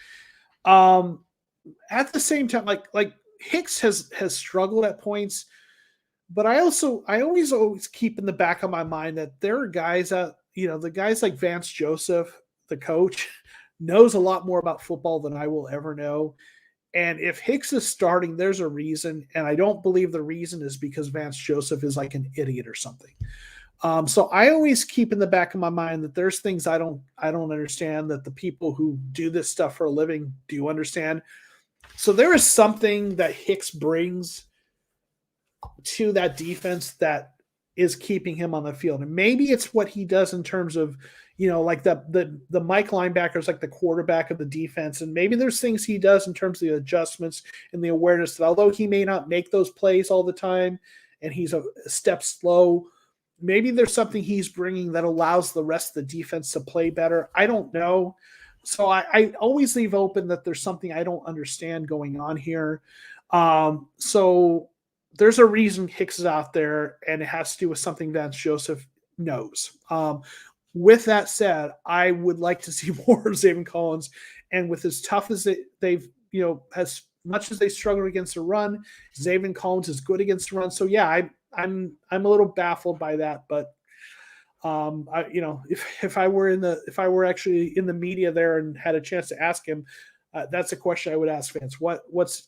At the same time, like Hicks has struggled at points, but I always keep in the back of my mind that there are guys out, the guys like Vance Joseph, the coach, knows a lot more about football than I will ever know. And if Hicks is starting, there's a reason. And I don't believe the reason is because Vance Joseph is like an idiot or something. So I always keep in the back of my mind that there's things I don't understand that the people who do this stuff for a living do understand. So there is something that Hicks brings to that defense that is keeping him on the field. And maybe it's what he does in terms of, like the Mike linebacker is like the quarterback of the defense. And maybe there's things he does in terms of the adjustments and the awareness that although he may not make those plays all the time and he's a step slow, maybe there's something he's bringing that allows the rest of the defense to play better. I don't know. So I always leave open that there's something I don't understand going on here. So there's a reason Hicks is out there, and it has to do with something Vance Joseph knows. With that said, I would like to see more of Zaven Collins, and with as tough as they've, as much as they struggle against the run, Zaven Collins is good against the run. So yeah, I'm a little baffled by that, but if I were actually in the media there and had a chance to ask him, that's a question I would ask Vance. Can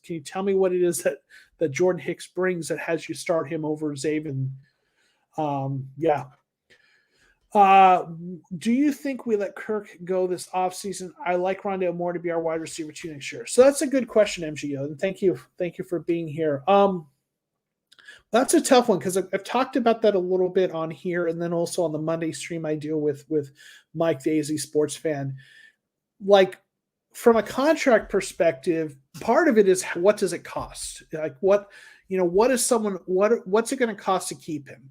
you tell me what it is that Jordan Hicks brings that has you start him over Zaven? Yeah. Do you think we let Kirk go this offseason? I like Rondale Moore to be our wide receiver 2 next year. So that's a good question, MGO. And thank you for being here. That's a tough one because I've talked about that a little bit on here, and then also on the Monday stream I do with Mike Daisy, sports fan. Like, from a contract perspective, part of it is what does it cost? Like what's it going to cost to keep him?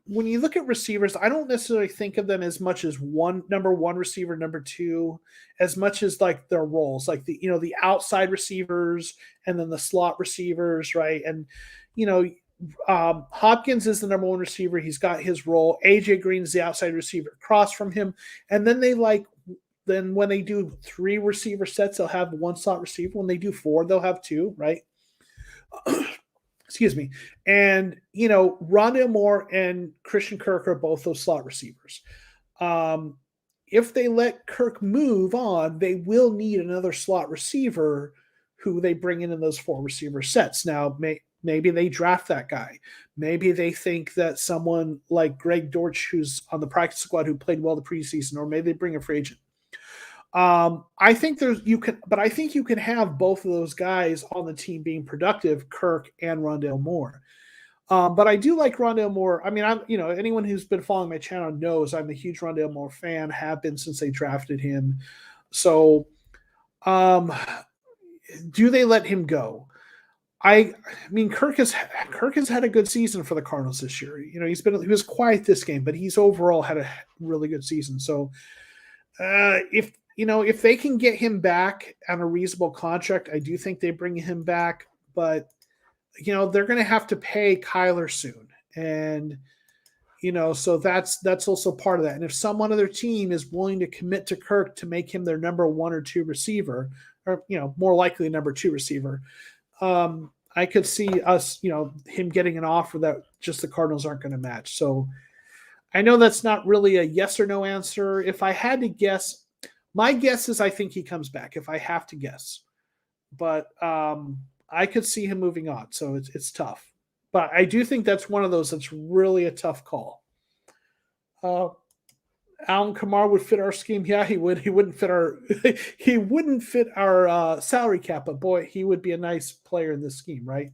When you look at receivers, I don't necessarily think of them as much as number one receiver, number two, as much as like their roles, like the outside receivers and then the slot receivers, right? And Hopkins is the number one receiver. He's got his role. AJ Green is the outside receiver across from him. And then then when they do 3 receiver sets, they'll have 1 slot receiver. When they do 4, they'll have 2, right? Excuse me. And, Rondale Moore and Christian Kirk are both those slot receivers. If they let Kirk move on, they will need another slot receiver who they bring in those 4 receiver sets. Now, maybe they draft that guy. Maybe they think that someone like Greg Dortch, who's on the practice squad, who played well the preseason, or maybe they bring a free agent. I think you can have both of those guys on the team being productive, Kirk and Rondale Moore. But I do like Rondale Moore. I mean, anyone who's been following my channel knows I'm a huge Rondale Moore fan, have been since they drafted him. So, do they let him go? I mean, Kirk has had a good season for the Cardinals this year. He was quiet this game, but he's overall had a really good season. So, if they can get him back on a reasonable contract, I do think they bring him back. But they're going to have to pay Kyler soon, and so that's also part of that. And if someone on their team is willing to commit to Kirk to make him their number 1 or 2 receiver, or more likely number 2 receiver, I could see us, him getting an offer that just the Cardinals aren't going to match. So I know that's not really a yes or no answer. If I had to guess, my guess is I think he comes back, if I have to guess. But I could see him moving on. So it's tough. But I do think that's one of those that's really a tough call. Alvin Kamara would fit our scheme. Yeah, he would. He wouldn't fit our salary cap, but boy, he would be a nice player in this scheme, right?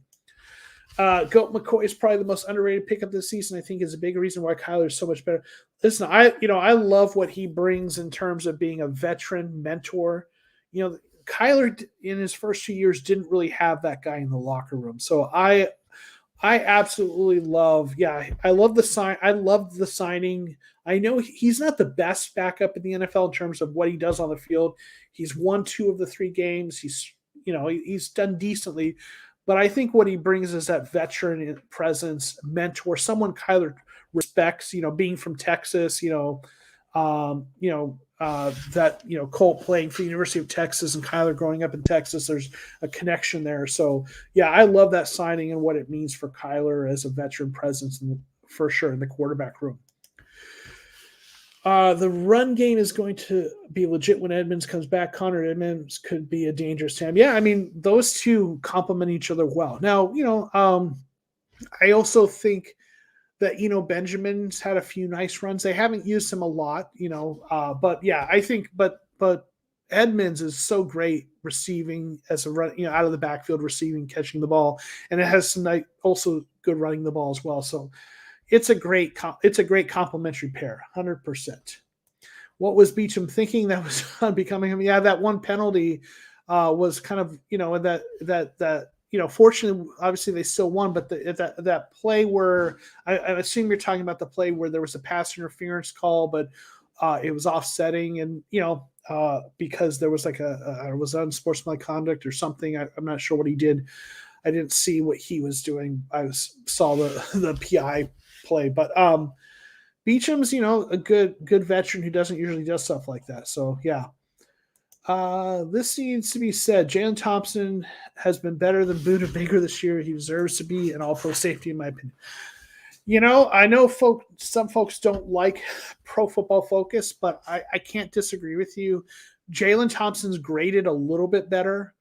Goat McCoy is probably the most underrated pickup this season. I think is a big reason why Kyler is so much better. Listen, I love what he brings in terms of being a veteran mentor. Kyler in his first 2 years didn't really have that guy in the locker room. So I absolutely love. Yeah, I love the sign. I love the signing. I know he's not the best backup in the NFL in terms of what he does on the field. He's won 2 of the 3 games. He's done decently. But I think what he brings is that veteran presence, mentor, someone Kyler respects, being from Texas, Colt playing for the University of Texas and Kyler growing up in Texas, there's a connection there. So, yeah, I love that signing and what it means for Kyler as a veteran presence for sure in the quarterback room. The run game is going to be legit when Edmonds comes back. Connor Edmonds could be a dangerous time. Yeah, I mean, those two complement each other well. Now, I also think that, Benjamin's had a few nice runs. They haven't used him a lot, but yeah, I think, but Edmonds is so great receiving as a run, out of the backfield, receiving, catching the ball, and it has some also good running the ball as well. So it's a great complementary pair, 100%. What was Beecham thinking that was unbecoming him? Yeah, that one penalty was kind of, fortunately, obviously they still won, but that play where I assume you're talking about the play where there was a pass interference call, but it was offsetting, and because there was it was unsportsmanlike conduct or something. I'm not sure what he did. I didn't see what he was doing. Saw the PI play, but Beecham's, a good veteran who doesn't usually do stuff like that. So yeah. This needs to be said. Jalen Thompson has been better than Buda Baker this year. He deserves to be an all-pro safety, in my opinion. I know some folks don't like Pro Football Focus, but I can't disagree with you. Jalen Thompson's graded a little bit better.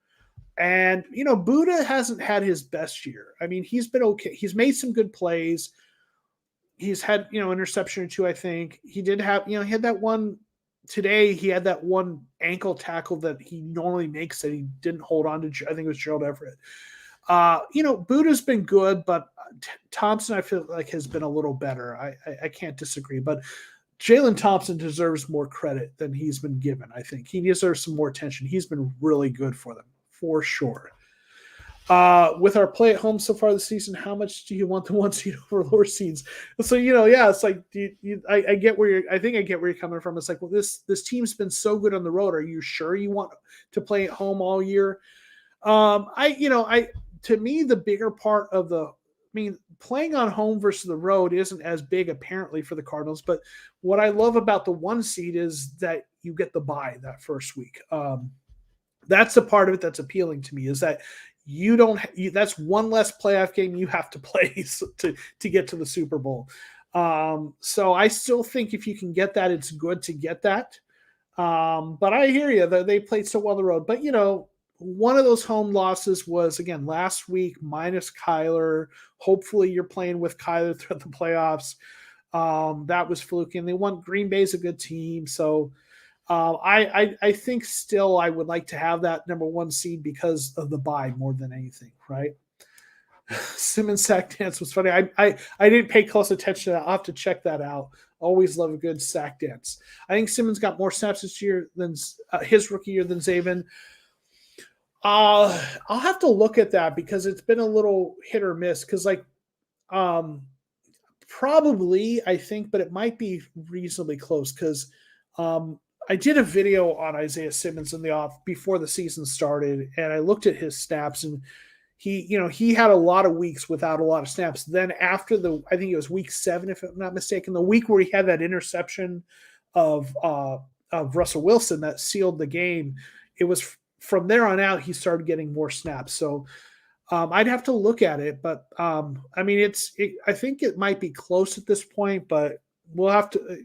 And, Buda hasn't had his best year. I mean, he's been okay. He's made some good plays. He's had, interception or two, I think. He did have, he had that one today. He had that one ankle tackle that he normally makes that he didn't hold on to. I think it was Gerald Everett. Buda's been good, but Thompson, I feel like, has been a little better. I can't disagree. But Jalen Thompson deserves more credit than he's been given, I think. He deserves some more attention. He's been really good for them, for sure. With our play at home so far this season, how much do you want the one seed over lower seeds? So, it's like, I get where I get where you're coming from. It's like, well, this team's been so good on the road. Are you sure you want to play at home all year? To me, the bigger part of playing on home versus the road isn't as big apparently for the Cardinals. But what I love about the one seed is that you get the bye that first week. That's the part of it that's appealing to me, is that that's one less playoff game you have to play to get to the Super Bowl. So I still think if you can get that, it's good to get that. But I hear you, they played so well on the road. But, one of those home losses was, again, last week minus Kyler. Hopefully you're playing with Kyler throughout the playoffs. That was fluky. And they won. Green Bay's a good team. So I think still I would like to have that number one seed because of the bye more than anything, right? Simmons sack dance was funny. I didn't pay close attention to that. I'll have to check that out. Always love a good sack dance. I think Simmons got more snaps this year than his rookie year than Zaven. I'll have to look at that because it's been a little hit or miss. Because probably I think, but it might be reasonably close because I did a video on Isaiah Simmons in the off before the season started, and I looked at his snaps, and he had a lot of weeks without a lot of snaps. Then after I think it was week 7, if I'm not mistaken, the week where he had that interception of Russell Wilson that sealed the game, it was from there on out he started getting more snaps. So I'd have to look at it, but I think it might be close at this point, but we'll have to.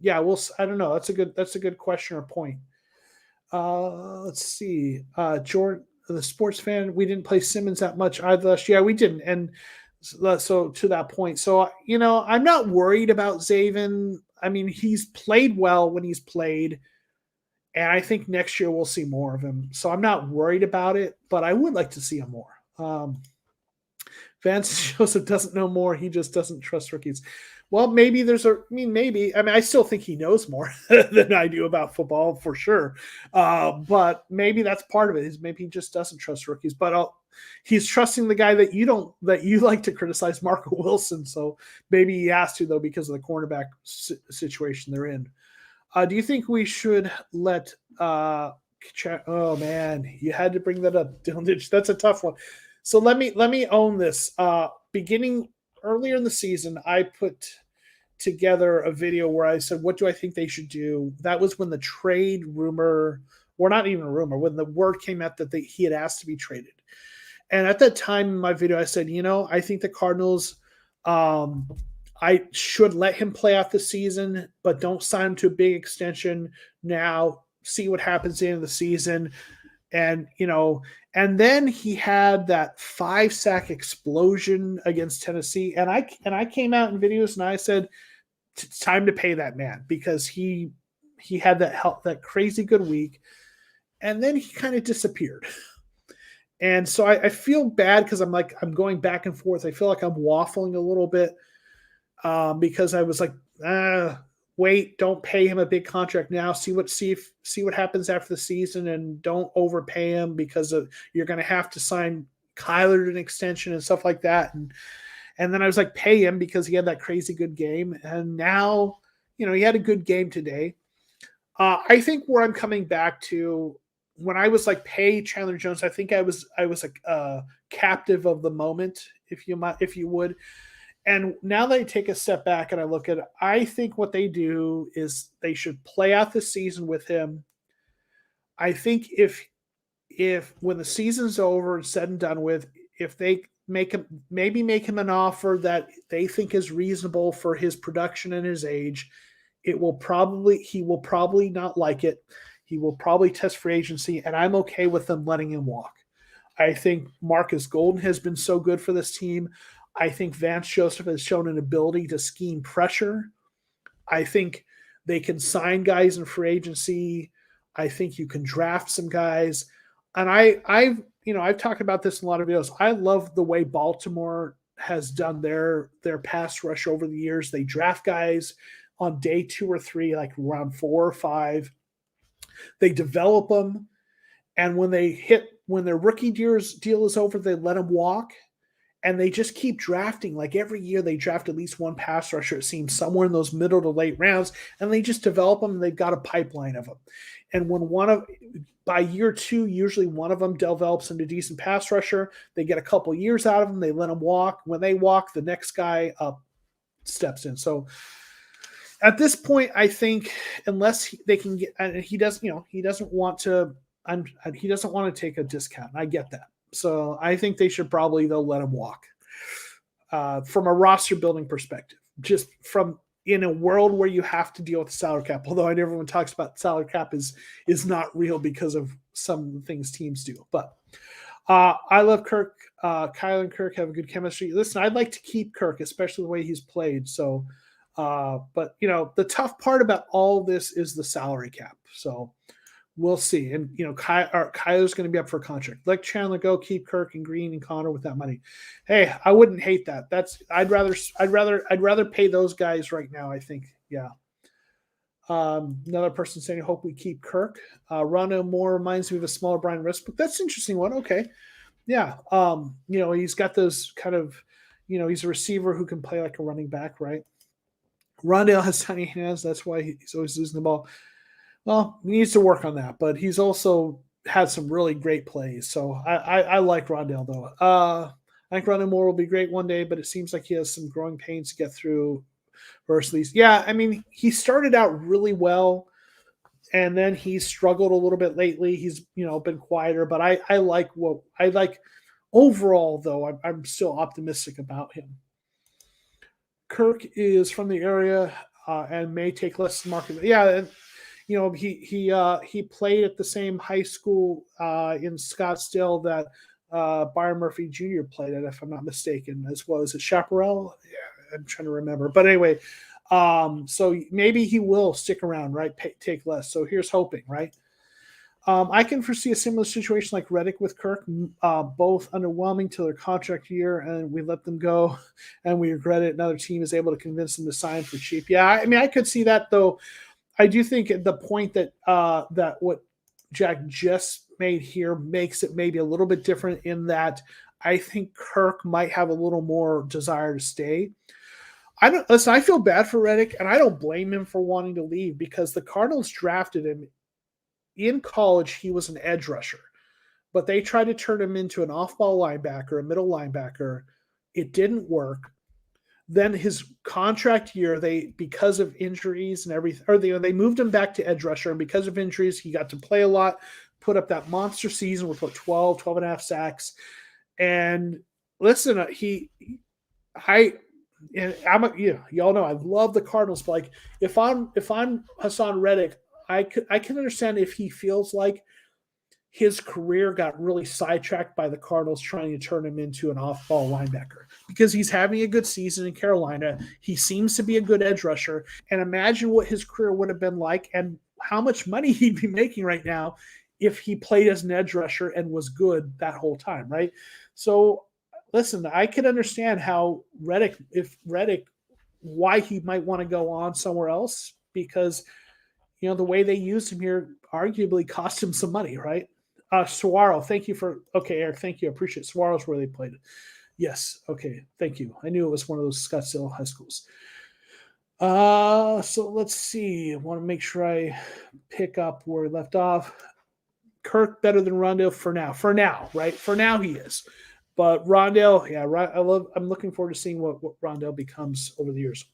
I don't know. That's a good question or point. Let's see. Jordan, the sports fan, we didn't play Simmons that much either last year. Yeah, we didn't. And so to that point, so, I'm not worried about Zaven. I mean, he's played well when he's played, and I think next year we'll see more of him. So I'm not worried about it, but I would like to see him more. Vance Joseph doesn't know more. He just doesn't trust rookies. Well, maybe maybe. I still think he knows more than I do about football for sure. But maybe that's part of it. Is maybe he just doesn't trust rookies. But he's trusting the guy that you like to criticize, Marco Wilson. So maybe he has to, though, because of the cornerback situation they're in. Do you think we should let oh man, you had to bring that up, Dylan? That's a tough one. So let me own this. Beginning earlier in the season, I put together a video where I said, what do I think they should do? That was when the trade rumor, or not even a rumor, when the word came out that he had asked to be traded. And at that time in my video, I said, I think the Cardinals, I should let him play out the season, but don't sign him to a big extension now. See what happens at the end of the season. And, and then he had that 5-sack explosion against Tennessee. And I came out in videos and I said, it's time to pay that man, because he had that crazy good week. And then he kind of disappeared. And so I feel bad because I'm going back and forth. I feel like I'm waffling a little bit because I was like, wait, don't pay him a big contract now. See what happens after the season, and don't overpay him because you're going to have to sign Kyler to an extension and stuff like that. And then I was like, pay him because he had that crazy good game. And now, he had a good game today. I think where I'm coming back to, when I was like, pay Chandler Jones, I think I was like captive of the moment, if you would. And now that I take a step back and I look at it, I think what they do is they should play out the season with him. I think if when the season's over and said and done with, if they make him an offer that they think is reasonable for his production and his age, he will probably not like it. He will probably test free agency, and I'm okay with them letting him walk. I think Marcus Golden has been so good for this team. I think Vance Joseph has shown an ability to scheme pressure. I think they can sign guys in free agency. I think you can draft some guys. And I've talked about this in a lot of videos. I love the way Baltimore has done their pass rush over the years. They draft guys on day 2 or 3, like round 4 or 5. They develop them, and when their rookie deal is over, they let them walk, and they just keep drafting. Like every year, they draft at least one pass rusher, it seems, somewhere in those middle to late rounds, and they just develop them, and they've got a pipeline of them. And by year 2, usually one of them develops into a decent pass rusher. They get a couple years out of them. They let them walk. When they walk, the next guy up steps in. So at this point, I think unless they can get, and he doesn't want to take a discount. I get that. So I think they should probably, they'll let him walk from a roster building perspective, just from in a world where you have to deal with the salary cap. Although I know everyone talks about salary cap is not real because of some things teams do. But I love Kirk. Kyle and Kirk have a good chemistry. Listen, I'd like to keep Kirk, especially the way he's played. So, but the tough part about all this is the salary cap. So we'll see. And Kyler's going to be up for a contract. Let Chandler go. Keep Kirk and Green and Connor with that money. Hey, I wouldn't hate that. I'd rather pay those guys right now. I think, yeah. Another person saying, I hope we keep Kirk. Rondo Moore reminds me of a smaller Brian Rissbook. That's an interesting one. Okay. Yeah. He's got those kind of, he's a receiver who can play like a running back, right? Rondale has tiny hands. That's why he's always losing the ball. Well, he needs to work on that, but he's also had some really great plays. So I like Rondale, though. I think Rondale Moore will be great one day, but it seems like he has some growing pains to get through versus these. Yeah, I mean, he started out really well, and then he struggled a little bit lately. He's, been quieter, but I like overall, though, I'm still optimistic about him. Kirk is from the area and may take less market. Yeah, he played at the same high school in Scottsdale that Byron Murphy Jr. played at, if I'm not mistaken, as well as Chaparral. Yeah, I'm trying to remember. But anyway, so maybe he will stick around, right? Take less. So here's hoping, right? I can foresee a similar situation like Reddick with Kirk, both underwhelming to their contract year, and we let them go, and we regret it. Another team is able to convince them to sign for cheap. Yeah, I mean, I could see that, though. I do think at the point that that what Jack just made here makes it maybe a little bit different in that I think Kirk might have a little more desire to stay. I feel bad for Reddick, and I don't blame him for wanting to leave because the Cardinals drafted him. In college, he was an edge rusher, but they tried to turn him into an off-ball linebacker, a middle linebacker. It didn't work. Then his contract year, because of injuries and everything, or they moved him back to edge rusher, and because of injuries, he got to play a lot, put up that monster season with 12 and a half sacks. And listen, and y'all know I love the Cardinals, but like if I'm Hassan Reddick, I can understand if he feels like his career got really sidetracked by the Cardinals trying to turn him into an off-ball linebacker because he's having a good season in Carolina. He seems to be a good edge rusher, and imagine what his career would have been like and how much money he'd be making right now if he played as an edge rusher and was good that whole time, right? So, listen, I could understand how Reddick, why he might want to go on somewhere else because the way they used him here arguably cost him some money, right? Saguaro, thank you Eric, thank you. I appreciate Saguaro's where they played it. Yes, okay, thank you. I knew it was one of those Scottsdale high schools. So let's see. I want to make sure I pick up where we left off. Kirk better than Rondale for now, right? For now he is. But Rondale, yeah, I'm looking forward to seeing what Rondale becomes over the years.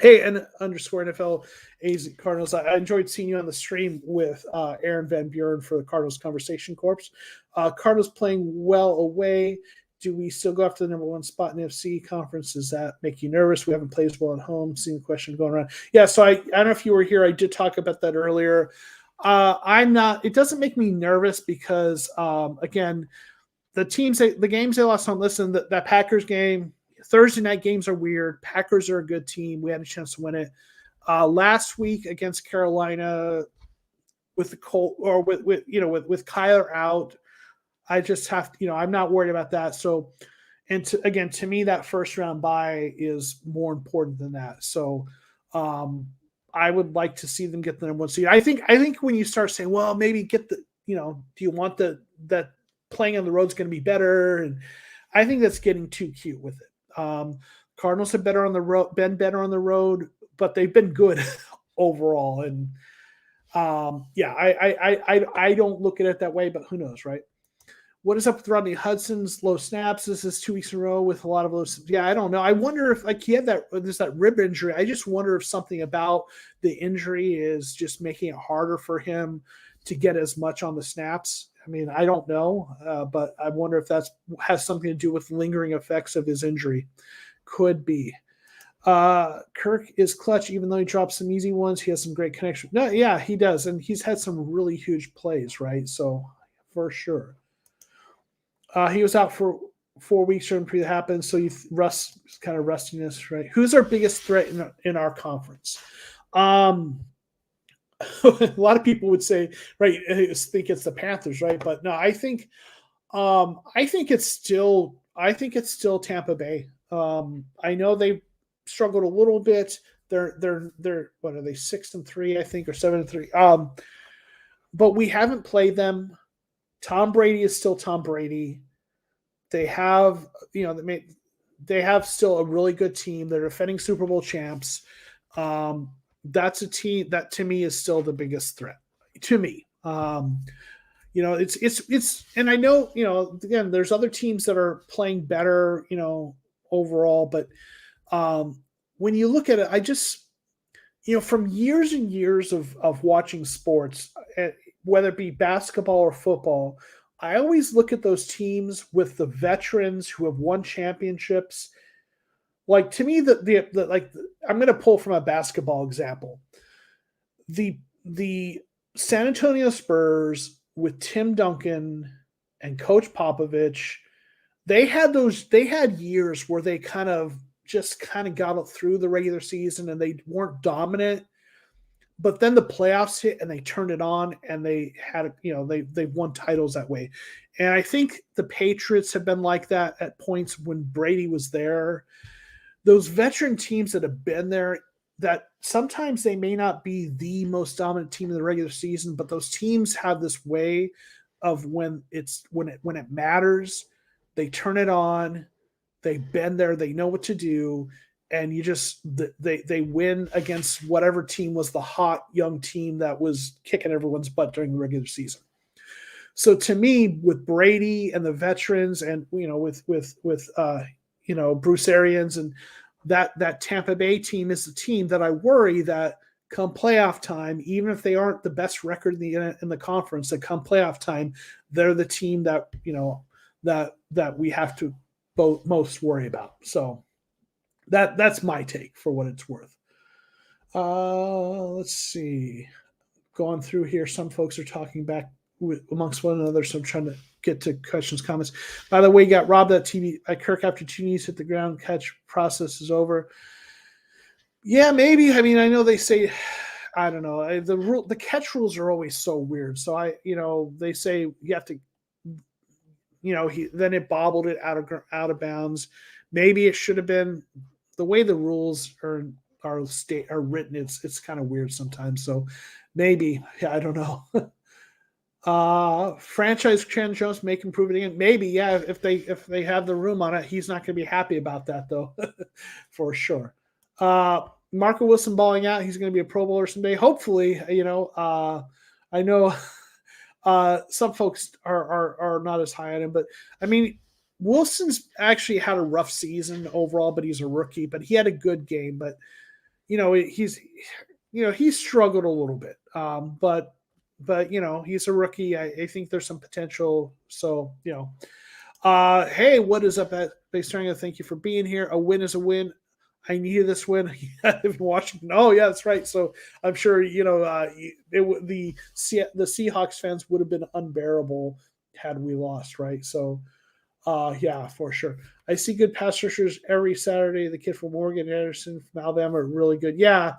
Hey, and underscore NFL AZ Cardinals. I enjoyed seeing you on the stream with Aaron Van Buren for the Cardinals Conversation Corps. Cardinals playing well away. Do we still go after the number one spot in the NFC conference? Does that make you nervous? We haven't played as well at home. Seeing the question going around. Yeah, so I don't know if you were here. I did talk about that earlier. I'm not. It doesn't make me nervous because, again, the games they lost on. Listen, that Packers game. Thursday night games are weird. Packers are a good team. We had a chance to win it. Last week against Carolina with the Colt or with Kyler out, I just have to, I'm not worried about that. So, and to me, that first round bye is more important than that. So, I would like to see them get the number one seed. I think when you start saying, well, maybe get the, do you want that playing on the road is going to be better? And I think that's getting too cute with it. Cardinals have been better on the road, but they've been good overall. And I don't look at it that way, but who knows, right? What is up with Rodney Hudson's low snaps? This is 2 weeks in a row with a lot of low. Yeah, I don't know. I wonder if he had that rib injury. I just wonder if something about the injury is just making it harder for him to get as much on the snaps. I mean, I don't know, but I wonder if that has something to do with lingering effects of his injury. Could be. Kirk is clutch, even though he drops some easy ones. He has some great connection. No, yeah, he does, and he's had some really huge plays, right? So, for sure. He was out for 4 weeks during pre that happened, so kind of rustiness, right? Who's our biggest threat in our conference? A lot of people would say, right, think it's the Panthers, right? But no, I think it's still Tampa Bay. I know they struggled a little bit. They're what are they, 6-3, I think, or 7-3. But we haven't played them. Tom Brady is still Tom Brady. They have, they have still a really good team. They're defending Super Bowl champs. That's a team that to me is still the biggest threat to me. It's, and I know, again, there's other teams that are playing better, overall, but when you look at it, I just, from years and years of watching sports, whether it be basketball or football, I always look at those teams with the veterans who have won championships. Like, to me, I'm going to pull from a basketball example. The San Antonio Spurs with Tim Duncan and Coach Popovich, they had years where they kind of got it through the regular season and they weren't dominant. But then the playoffs hit and they turned it on and they had, they won titles that way. And I think the Patriots have been like that at points when Brady was there. Those veteran teams that have been there, that sometimes they may not be the most dominant team in the regular season, but those teams have this way of when it matters, they turn it on, they've been there, they know what to do. And they win against whatever team was the hot young team that was kicking everyone's butt during the regular season. So to me, with Brady and the veterans, and with Bruce Arians and that Tampa Bay team is the team that I worry that come playoff time, even if they aren't the best record in the conference, that come playoff time, they're the team that that we have to most worry about. So. That's my take for what it's worth. Let's see. Going through here, some folks are talking back amongst one another, so I'm trying to get to questions, comments. By the way, you got robbed that TV at Kirk after two knees hit the ground. Catch process is over. Yeah, maybe. I mean, I know they say, I don't know. The catch rules are always so weird. So they say you have to, then it bobbled it out of bounds. Maybe it should have been the way the rules are written. It's kind of weird sometimes. So maybe, I don't know. Franchise Chan Jones make improve it again. Maybe, yeah. If they have the room on it, he's not going to be happy about that though, for sure. Marco Wilson balling out. He's going to be a Pro Bowler someday. Hopefully, I know some folks are not as high on him, but I mean, Wilson's actually had a rough season overall, but he's a rookie. But he had a good game. But he's struggled a little bit. But he's a rookie. I think there's some potential. So hey, what is up at Base Triangle? Thank you for being here. A win is a win. I needed this win. I've been watching. Oh yeah, that's right. So I'm sure the Seahawks fans would have been unbearable had we lost, right? So yeah, for sure. I see good pass rushers every Saturday. The kid from Morgan Anderson from Alabama are really good. Yeah,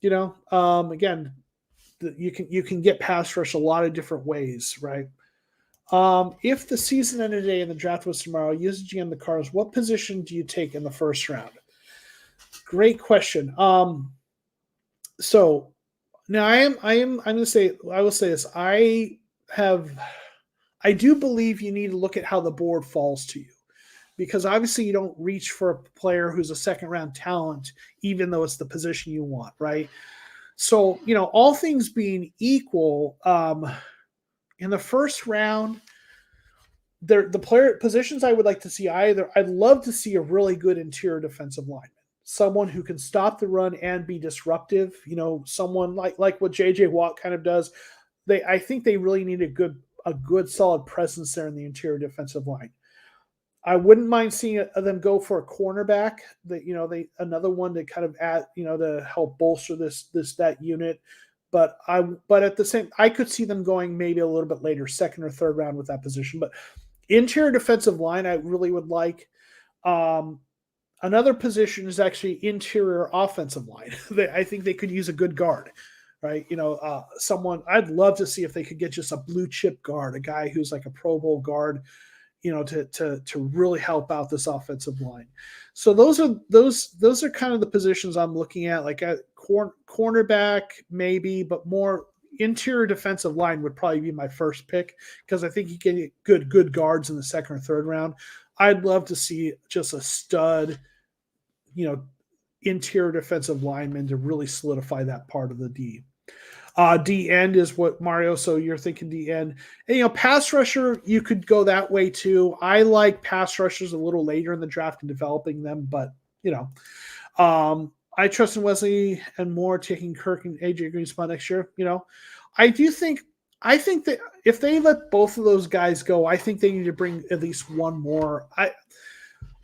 again, you can get pass rush a lot of different ways, right? If the season ended today and the draft was tomorrow, using GM the Cardinals, what position do you take in the first round? Great question. So now I'm going to say, I will say this. I do believe you need to look at how the board falls to you, because obviously you don't reach for a player who's a second round talent, even though it's the position you want, right? So, all things being equal, in the first round, the player positions I would like to see I'd love to see a really good interior defensive lineman, someone who can stop the run and be disruptive. Someone like what JJ Watt kind of does. I think they really need a good solid presence there in the interior defensive line. I wouldn't mind seeing them go for a cornerback. Another one to kind of add, to help bolster that unit. But at the same, I could see them going maybe a little bit later, second or third round with that position. But interior defensive line, I really would like. Another position is actually interior offensive line. I think they could use a good guard, right? Someone I'd love to see if they could get just a blue chip guard, a guy who's like a Pro Bowl guard, to really help out this offensive line. So those are kind of the positions I'm looking at, like at cornerback maybe, but more interior defensive line would probably be my first pick, because I think you can get good guards in the second or third round. I'd love to see just a stud, interior defensive lineman to really solidify that part of the D. D end is what Mario. So you're thinking D end, and pass rusher, you could go that way too. I like pass rushers a little later in the draft and developing them, but I trust in Wesley and Moore taking Kirk and AJ Green spot next year. I think that if they let both of those guys go, I think they need to bring at least one more.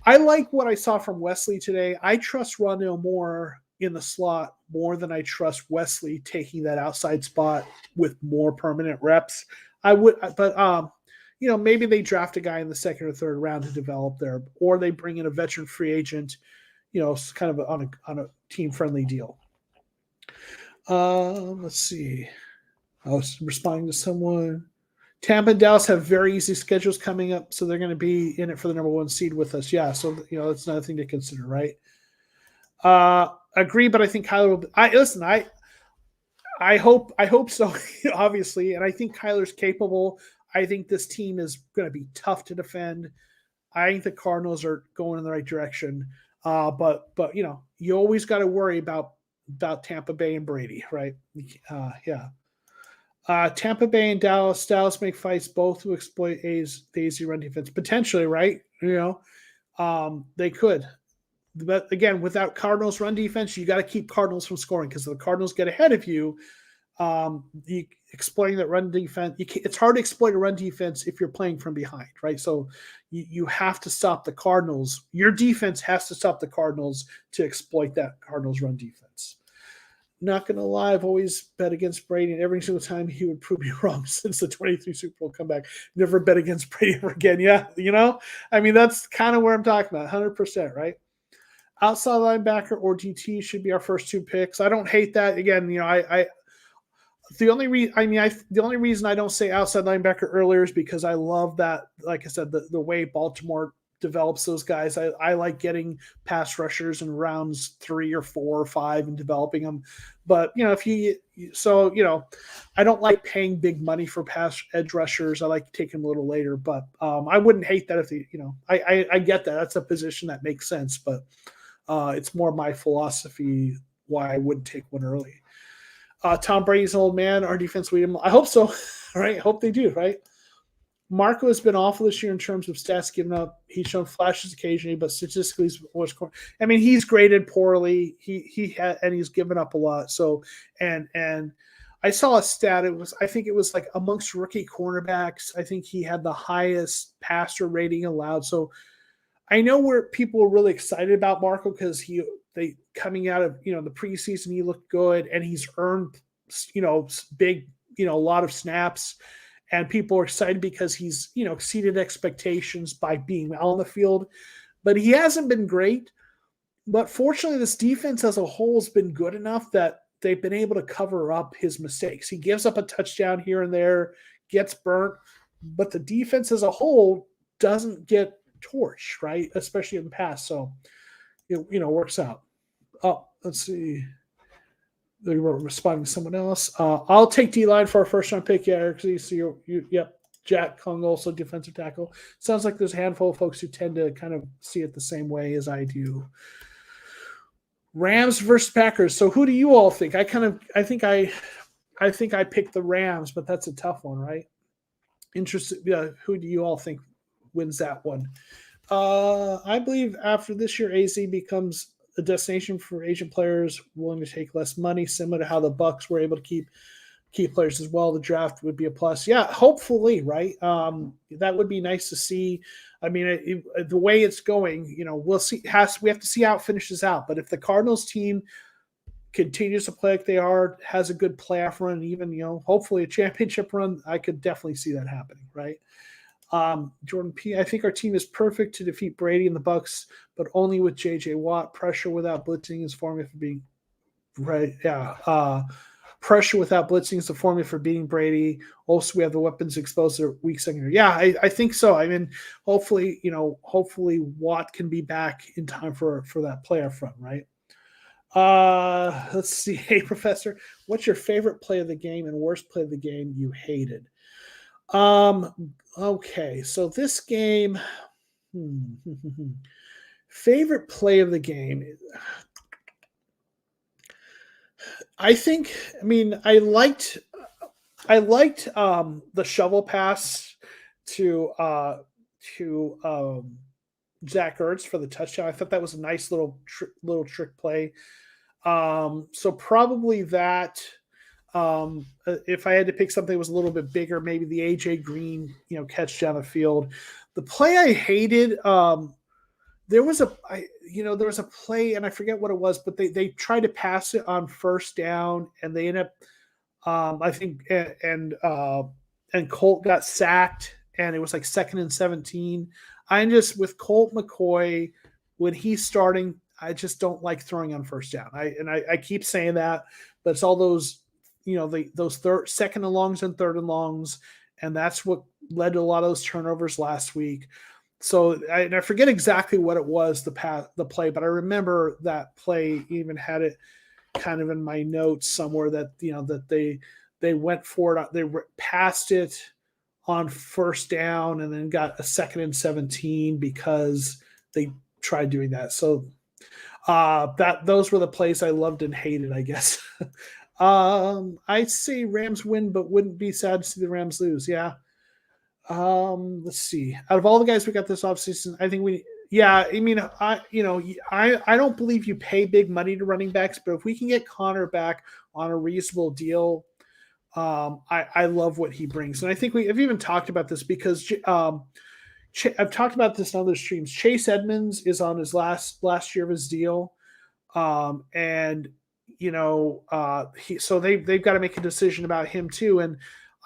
I like what I saw from Wesley today. I trust Rondale Moore in the slot more than I trust Wesley taking that outside spot with more permanent reps. I would, but maybe they draft a guy in the second or third round to develop there, or they bring in a veteran free agent, kind of on a team friendly deal. Let's see. I was responding to someone. Tampa and Dallas have very easy schedules coming up, so they're going to be in it for the number one seed with us. Yeah, so that's another thing to consider, right? Agree, but I think Kyler will. I hope so, obviously, and I think Kyler's capable. I think this team is going to be tough to defend. I think the Cardinals are going in the right direction, but you always got to worry about Tampa Bay and Brady, right? Yeah. Tampa Bay and Dallas make fights both to exploit the AZ run defense potentially, right? They could. But again, without Cardinals run defense, you got to keep Cardinals from scoring, because if the Cardinals get ahead of you, exploiting that run defense. It's hard to exploit a run defense if you're playing from behind, right? So you have to stop the Cardinals. Your defense has to stop the Cardinals to exploit that Cardinals run defense. Not going to lie, I've always bet against Brady, and every single time he would prove me wrong since the 23 Super Bowl comeback. Never bet against Brady ever again. Yeah, I mean, that's kind of where I'm talking about, 100%, right? Outside linebacker or DT should be our first 2 picks. I don't hate that. Again, the only reason I don't say outside linebacker earlier is because I love that, like I said, the way Baltimore develops those guys. I like getting pass rushers in rounds 3 or 4 or 5 and developing them. But I don't like paying big money for pass edge rushers. I like taking them a little later. But I wouldn't hate that if I get that. That's a position that makes sense. But it's more my philosophy why I wouldn't take one early. Tom Brady's an old man. Our defense, I hope so. Right? I hope they do. Right? Marco has been awful this year in terms of stats given up. He's shown flashes occasionally, but statistically, he's graded poorly. And he's given up a lot. So, and I saw a stat. I think it was like amongst rookie cornerbacks, I think he had the highest passer rating allowed. So, I know where people are really excited about Marco because they coming out of the preseason, he looked good and he's earned big a lot of snaps. And people are excited because he's, exceeded expectations by being on the field. But he hasn't been great. But fortunately, this defense as a whole has been good enough that they've been able to cover up his mistakes. He gives up a touchdown here and there, gets burnt. But the defense as a whole doesn't get torched, right? Especially in the past. So, it works out. Oh, let's see. They were responding to someone else. I'll take D-line for our first-round pick. Yeah, Eric, so yep. Jack Kung, also defensive tackle. Sounds like there's a handful of folks who tend to kind of see it the same way as I do. Rams versus Packers. So who do you all think? I think I picked the Rams, but that's a tough one, right? Interested. Yeah, who do you all think wins that one? I believe after this year, AZ becomes a destination for Asian players willing to take less money, similar to how the Bucks were able to keep players as well. The draft would be a plus. Yeah, hopefully, right? That would be nice to see. I mean, the way it's going, we'll see. We have to see how it finishes out. But if the Cardinals team continues to play like they are, has a good playoff run, even hopefully a championship run, I could definitely see that happening, right? Jordan P. I think our team is perfect to defeat Brady and the Bucks, but only with J.J. Watt. Pressure without blitzing is formula for being right. Yeah. Pressure without blitzing is the formula for beating Brady. Also, we have the weapons exposed to weak secondary. Yeah, I think so. I mean, hopefully Watt can be back in time for that playoff run, right? Let's see. Hey, Professor, what's your favorite play of the game and worst play of the game you hated? Okay, so this game, favorite play of the game. I liked the shovel pass to Zach Ertz for the touchdown. I thought that was a nice little trick play. So probably that. If I had to pick something that was a little bit bigger, maybe the AJ Green, catch down the field. The play I hated, there was a play and I forget what it was, but they tried to pass it on first down and they end up, I think, and Colt got sacked and it was like 2nd and 17. With Colt McCoy, when he's starting, I just don't like throwing on first down. I keep saying that, but it's all those, those second and longs and third and longs. And that's what led to a lot of those turnovers last week. So I forget exactly what it was, the play, but I remember that play, even had it kind of in my notes somewhere that, that they went for it. They passed it on first down and then got a 2nd and 17 because they tried doing that. So those were the plays I loved and hated, I guess. I'd say Rams win, but wouldn't be sad to see the Rams lose. Yeah. Let's see. Out of all the guys we got this offseason, I think I don't believe you pay big money to running backs, but if we can get Connor back on a reasonable deal, I love what he brings, and I think we have even talked about this because I've talked about this in other streams. Chase Edmonds is on his last year of his deal, and so they've got to make a decision about him too. And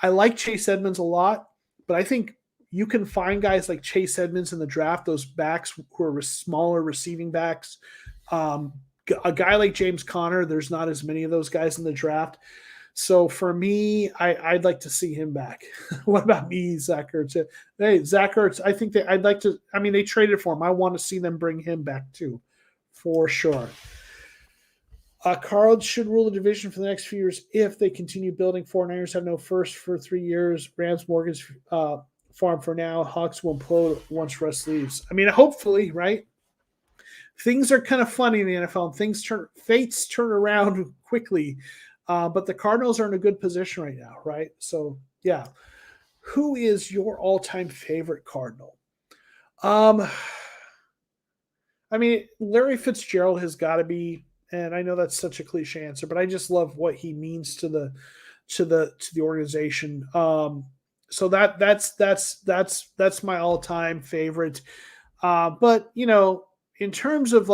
I like Chase Edmonds a lot, but I think you can find guys like Chase Edmonds in the draft, those backs who are smaller receiving backs. A guy like James Conner, there's not as many of those guys in the draft. So for me, I'd like to see him back. What about me, Zach Ertz? Hey, Zach Ertz, I think that I'd like to. I mean, they traded for him. I want to see them bring him back too, for sure. Cards should rule the division for the next few years if they continue building. 49ers have no first for 3 years. Rams Morgan's farm for now. Hawks will implode once Russ leaves. I mean, hopefully, right? Things are kind of funny in the NFL. And fates turn around quickly. But the Cardinals are in a good position right now, right? So, yeah. Who is your all-time favorite Cardinal? I mean, Larry Fitzgerald has got to be, and I know that's such a cliche answer, but I just love what he means to the organization. So that's my all-time favorite. But in terms of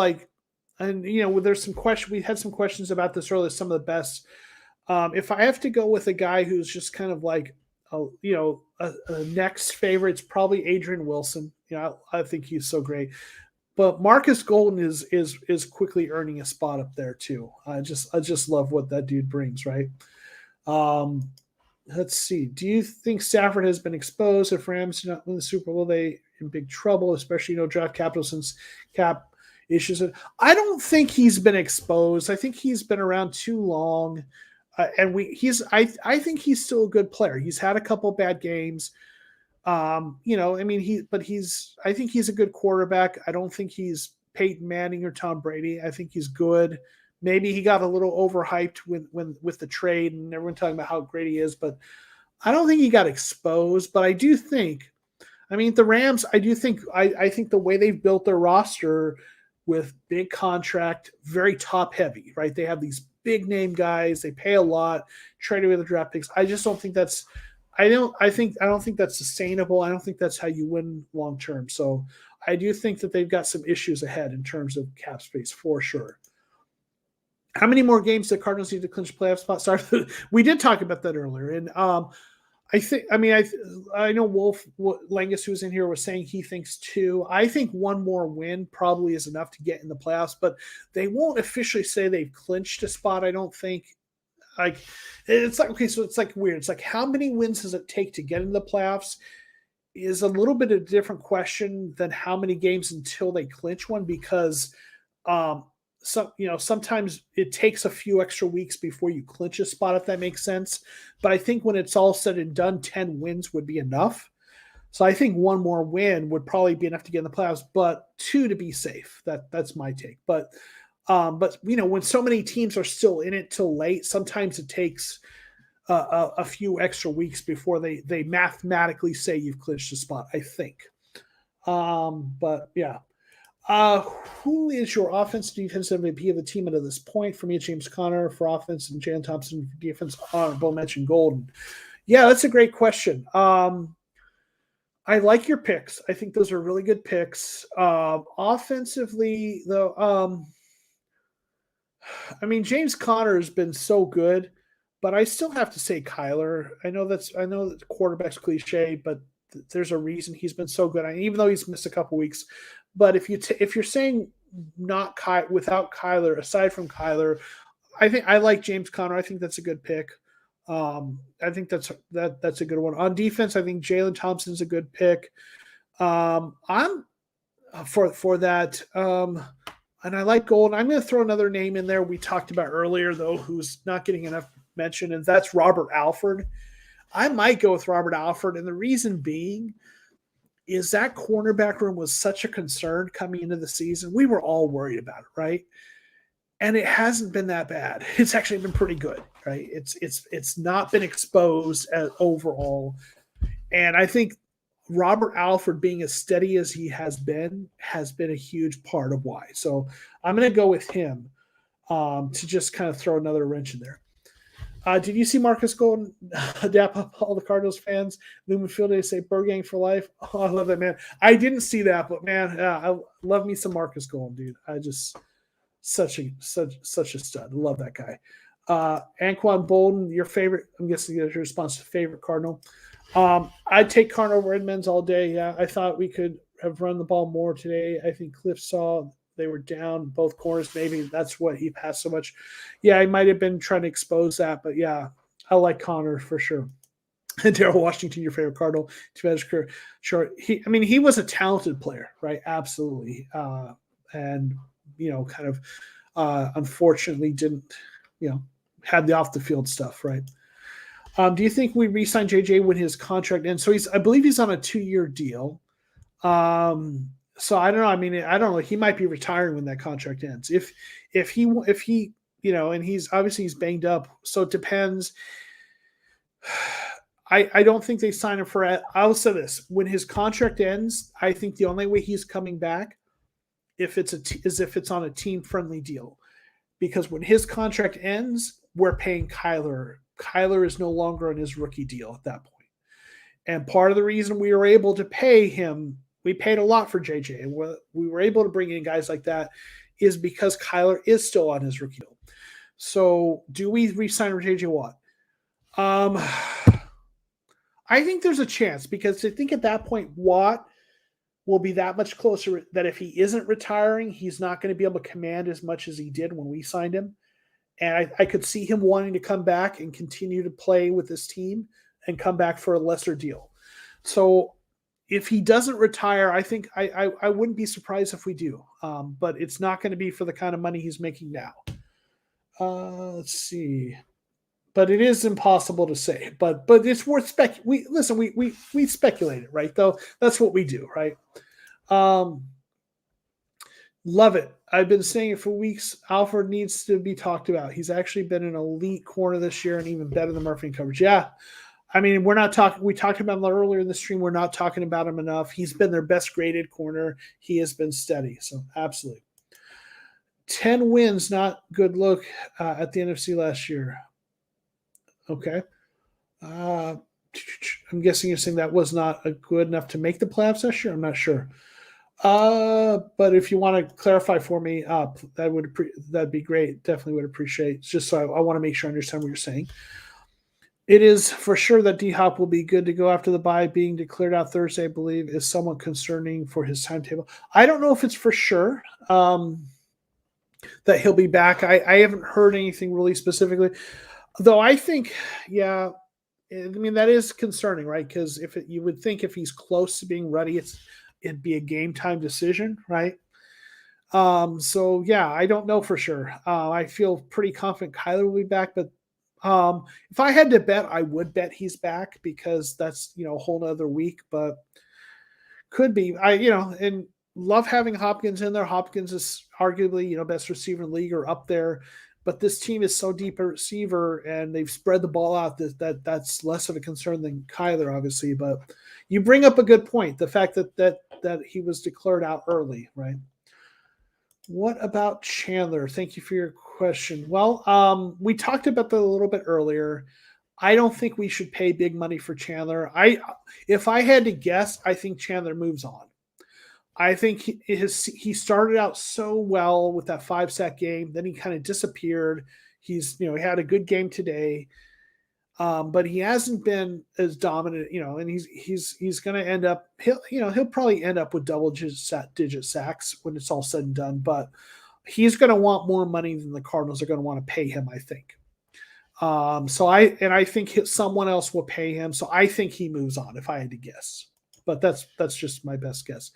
there's some question. We had some questions about this earlier. Some of the best. If I have to go with a guy who's just kind of like, a next favorite, it's probably Adrian Wilson. I think he's so great. But Marcus Golden is quickly earning a spot up there too. I just love what that dude brings, right? Let's see. Do you think Stafford has been exposed? If Rams do not win the Super Bowl, they in big trouble, especially draft capital since cap issues. I don't think he's been exposed. I think he's been around too long. I think he's still a good player. He's had a couple bad games. I think he's a good quarterback. I don't think he's Peyton Manning or Tom Brady. I think he's good. Maybe he got a little overhyped with the trade and everyone talking about how great he is, but I don't think he got exposed. But I do think, the Rams, I think the way they've built their roster with big contract, very top heavy, right? They have these big name guys. They pay a lot, trade away the draft picks. I just don't think that's. I don't think that's sustainable. I don't think that's how you win long term. So I do think that they've got some issues ahead in terms of cap space for sure. How many more games do the Cardinals need to clinch playoff spot? Sorry, we did talk about that earlier, and I know Wolf Langus, who's in here, was saying he thinks 2. I think 1 more win probably is enough to get in the playoffs, but they won't officially say they've clinched a spot. I don't think. It's like, okay, so it's like weird. It's like, how many wins does it take to get into the playoffs is a little bit of a different question than how many games until they clinch one, because sometimes it takes a few extra weeks before you clinch a spot, if that makes sense. But I think when it's all said and done, 10 wins would be enough. So I think 1 more win would probably be enough to get in the playoffs, but 2 to be safe. That's my take. But when so many teams are still in it till late, sometimes it takes a few extra weeks before they mathematically say you've clinched a spot, I think. But yeah. Who is your offensive defensive MVP of the team at this point? For me, James Conner for offense and Jalen Thompson for defense. Honorable mention Golden. Yeah, that's a great question. I like your picks. I think those are really good picks. Offensively, though, James Conner has been so good, but I still have to say Kyler. I know that quarterback's cliche, but there's a reason he's been so good. Even though he's missed a couple weeks. But if you're saying without Kyler, aside from Kyler, I think I like James Conner. I think that's a good pick. I think that's a good one. On defense, I think Jalen Thompson's a good pick. I'm for that. And I like Golden. I'm going to throw another name in there we talked about earlier, though, who's not getting enough mention, and that's Robert Alford. I might go with Robert Alford, and the reason being is that cornerback room was such a concern coming into the season. We were all worried about it, right? And it hasn't been that bad. It's actually been pretty good, right? It's not been exposed overall. And I think Robert Alford being as steady as he has been a huge part of why. So I'm going to go with him to just kind of throw another wrench in there. Did you see Marcus Golden dap up all the Cardinals fans? Lumen Field, they say Burgang for life. Oh, I love that, man. I didn't see that, but man, I love me some Marcus Golden, dude. I just such a stud. Love that guy. Anquan Bolden, your favorite? I'm guessing that's your response to favorite Cardinal. I'd take Cardinal over Edmonds all day. Yeah, I thought we could have run the ball more today. I think Cliff saw they were down both corners. Maybe that's what he passed so much. Yeah, he might have been trying to expose that, but yeah, I like Connor for sure. And Daryl Washington, your favorite Cardinal, to his career. Sure, he was a talented player, right? Absolutely, and kind of unfortunately didn't, had the off the field stuff, right? Do you think we re-sign JJ when his contract ends? So I believe he's on a 2-year deal. So I don't know. I mean, I don't know. He might be retiring when that contract ends. If he, and he's banged up. So it depends. I don't think they sign him for. I'll say this: when his contract ends, I think the only way he's coming back, if it's on a team friendly deal, because when his contract ends, we're paying Kyler. Kyler is no longer on his rookie deal at that point, and part of the reason we were able to pay him. We paid a lot for JJ, and we were able to bring in guys like that is because Kyler is still on his rookie deal. So do we re-sign JJ Watt? I think there's a chance because I think at that point Watt will be that much closer that if he isn't retiring, he's not going to be able to command as much as he did when we signed him. And I could see him wanting to come back and continue to play with this team and come back for a lesser deal. So if he doesn't retire, I think I wouldn't be surprised if we do. But it's not going to be for the kind of money he's making now. Let's see. But it is impossible to say. But it's worth we speculated, right? Though that's what we do, right? Love it. I've been saying it for weeks. Alfred needs to be talked about. He's actually been an elite corner this year and even better than Murphy in coverage. Yeah. I mean, we're not talking. We talked about him earlier in the stream. We're not talking about him enough. He's been their best graded corner. He has been steady. So absolutely. 10 wins, not good look at the NFC last year. Okay. I'm guessing you're saying that was not a good enough to make the playoffs this year. I'm not sure. But if you want to clarify for me, that'd be great. Definitely would appreciate. Just so I want to make sure I understand what you're saying. It is for sure that D-Hop will be good to go after the bye. Being declared out Thursday, I believe, is somewhat concerning for his timetable. I don't know if it's for sure that he'll be back. I haven't heard anything really specifically, though. I think, yeah, I mean that is concerning, right? Because you would think if he's close to being ready, it'd be a game time decision, right? So yeah, I don't know for sure. I feel pretty confident Kyler will be back, but if I had to bet, I would bet he's back because that's a whole nother week, but could be. And love having Hopkins in there. Hopkins is arguably best receiver in the league or up there, but this team is so deep at receiver and they've spread the ball out that's less of a concern than Kyler, obviously. But you bring up a good point, the fact that he was declared out early, right? What about Chandler? Thank you for your question. Well, we talked about that a little bit earlier. I don't think we should pay big money for Chandler. If I had to guess, I think Chandler moves on. I think he started out so well with that 5-sack game, then he kind of disappeared. He had a good game today, but he hasn't been as dominant, and he's going to end up he'll probably end up with double-digit sacks when it's all said and done, but he's going to want more money than the Cardinals are going to want to pay him, I think. So I think someone else will pay him. So I think he moves on if I had to guess, but that's just my best guess.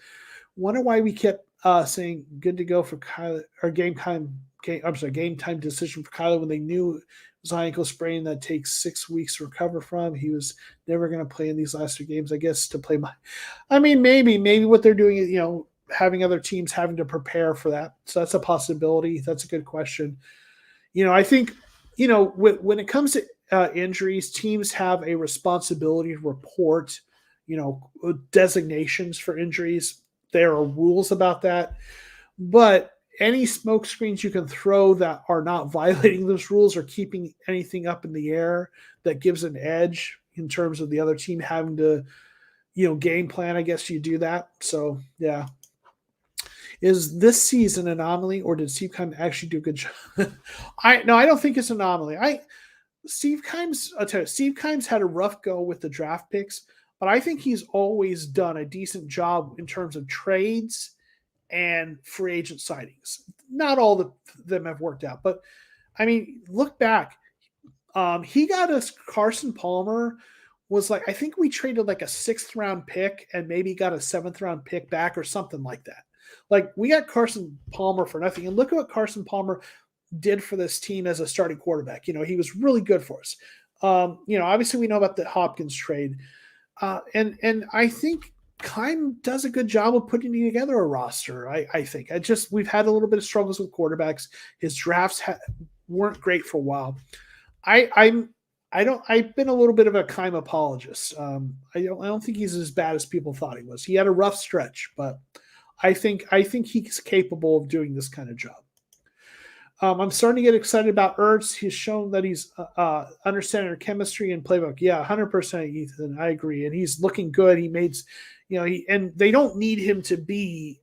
Wonder why we kept saying good to go for Kyler or game time decision for Kyler when they knew it was an ankle sprain that takes 6 weeks to recover from. He was never going to play in these last 2 games, I guess, to play maybe what they're doing is, having other teams having to prepare for that. So that's a possibility. That's a good question. I think, when it comes to injuries, teams have a responsibility to report, designations for injuries. There are rules about that. But any smoke screens you can throw that are not violating those rules or keeping anything up in the air that gives an edge in terms of the other team having to, game plan, I guess you do that. So, yeah. Is this season an anomaly, or did Steve Keim actually do a good job? I don't think it's an anomaly. Steve Keim's had a rough go with the draft picks, but I think he's always done a decent job in terms of trades and free agent signings. Not all of them have worked out, but I mean, look back. He got us Carson Palmer. Was like, I think we traded like a 6th round pick and maybe got a 7th round pick back or something like that. Like, we got Carson Palmer for nothing. And look at what Carson Palmer did for this team as a starting quarterback. He was really good for us. Obviously we know about the Hopkins trade. And I think Keim does a good job of putting together a roster. I think we've had a little bit of struggles with quarterbacks. His drafts weren't great for a while. I've been a little bit of a Keim apologist. I don't think he's as bad as people thought he was. He had a rough stretch, but I think he's capable of doing this kind of job. I'm starting to get excited about Ertz. He's shown that he's understanding our chemistry and playbook. Yeah, 100%, Ethan. I agree, and he's looking good. He made, and they don't need him to be,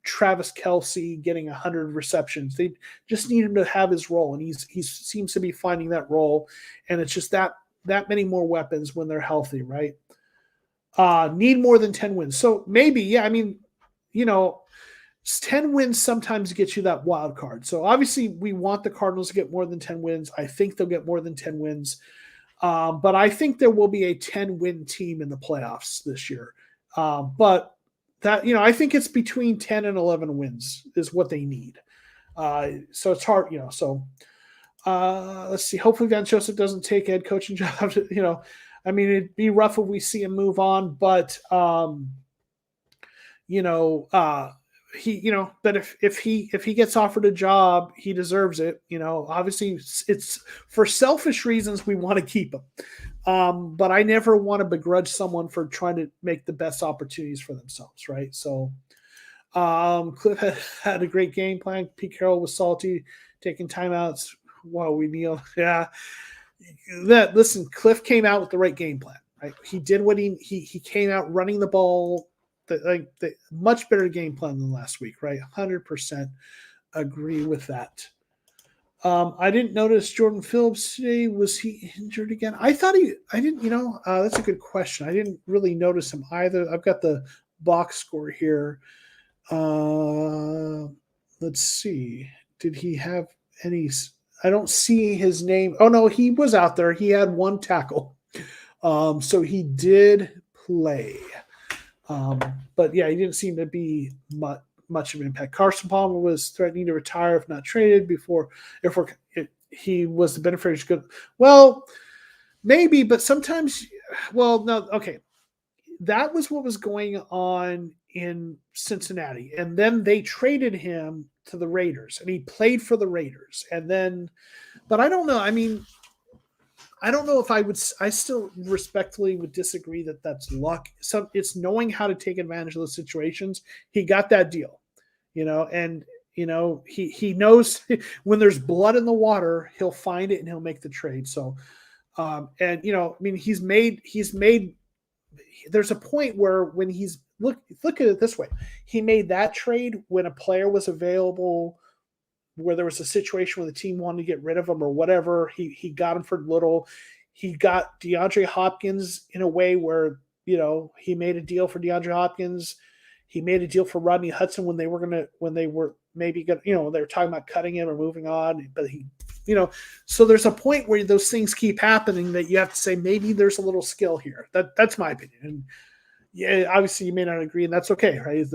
Travis Kelce getting 100 receptions. They just need him to have his role, and he seems to be finding that role. And it's just that many more weapons when they're healthy, right? Need more than 10 wins. So maybe, yeah. I mean, 10 wins sometimes get you that wild card. So obviously we want the Cardinals to get more than 10 wins. I think they'll get more than 10 wins. But I think there will be a 10-win team in the playoffs this year. But that, I think it's between 10 and 11 wins is what they need. So it's hard, so let's see. Hopefully Van Joseph doesn't take head coaching job. I mean, it'd be rough if we see him move on, but but if he gets offered a job, he deserves it. Obviously it's for selfish reasons we want to keep him. But I never want to begrudge someone for trying to make the best opportunities for themselves, right? So Cliff had a great game plan. Pete Carroll was salty, taking timeouts while we kneel. Yeah. Listen, Cliff came out with the right game plan, right? He did what he came out running the ball, the much better game plan than last week, right? 100% agree with that. I didn't notice Jordan Phillips today. Was he injured again? I didn't, that's a good question. I didn't really notice him either. I've got the box score here. Let's see. Did he have any? I don't see his name. Oh no, he was out there. He had 1 tackle. So he did play. But yeah, he didn't seem to be much of an impact. Carson Palmer was threatening to retire if not traded before. He was the beneficiary. Good. Well, maybe, but sometimes. Well, no. Okay, that was what was going on in Cincinnati, and then they traded him to the Raiders, and he played for the Raiders, and then. But I don't know. I mean, I don't know if I still respectfully would disagree that that's luck. So it's knowing how to take advantage of those situations. He got that deal, and he knows when there's blood in the water, he'll find it and he'll make the trade. So, I mean, he's made, there's a point where when look at it this way. He made that trade when a player was available, where there was a situation where the team wanted to get rid of him or whatever. He got him for little. He got DeAndre Hopkins in a way where, he made a deal for DeAndre Hopkins. He made a deal for Rodney Hudson when they were maybe going to, they were talking about cutting him or moving on, but so there's a point where those things keep happening that you have to say, maybe there's a little skill here. That's my opinion. And yeah, obviously you may not agree, and that's okay. Right.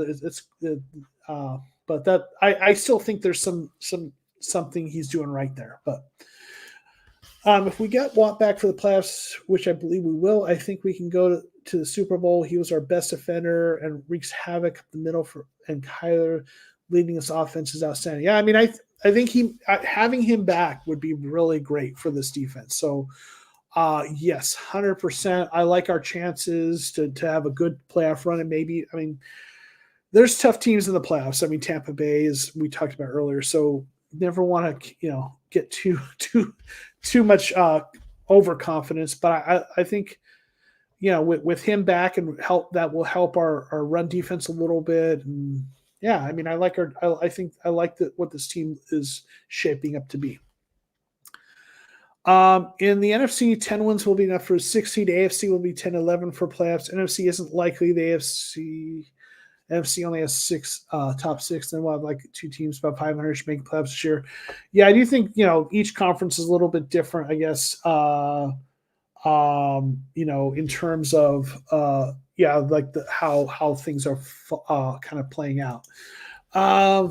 But that I still think there's something he's doing right there. But if we get Watt back for the playoffs, which I believe we will, I think we can go to the Super Bowl. He was our best defender and wreaks havoc up the middle and Kyler leading this offense is outstanding. Yeah, I mean, I think having him back would be really great for this defense. So yes, 100%. I like our chances to have a good playoff run, and maybe, I mean, there's tough teams in the playoffs. I mean, Tampa Bay, is we talked about earlier, so never want to get too much overconfidence. But I think with him back and help, that will help our run defense a little bit. And yeah, I mean, I like I think I like what this team is shaping up to be. In the NFC, 10 wins will be enough for a 6 seed. AFC will be 10-11 for playoffs. NFC isn't likely. The NFC only has top six. Then we'll have like two teams about 500 to make playoffs this year. Yeah, I do think each conference is a little bit different, I guess. In terms of like how things are kind of playing out.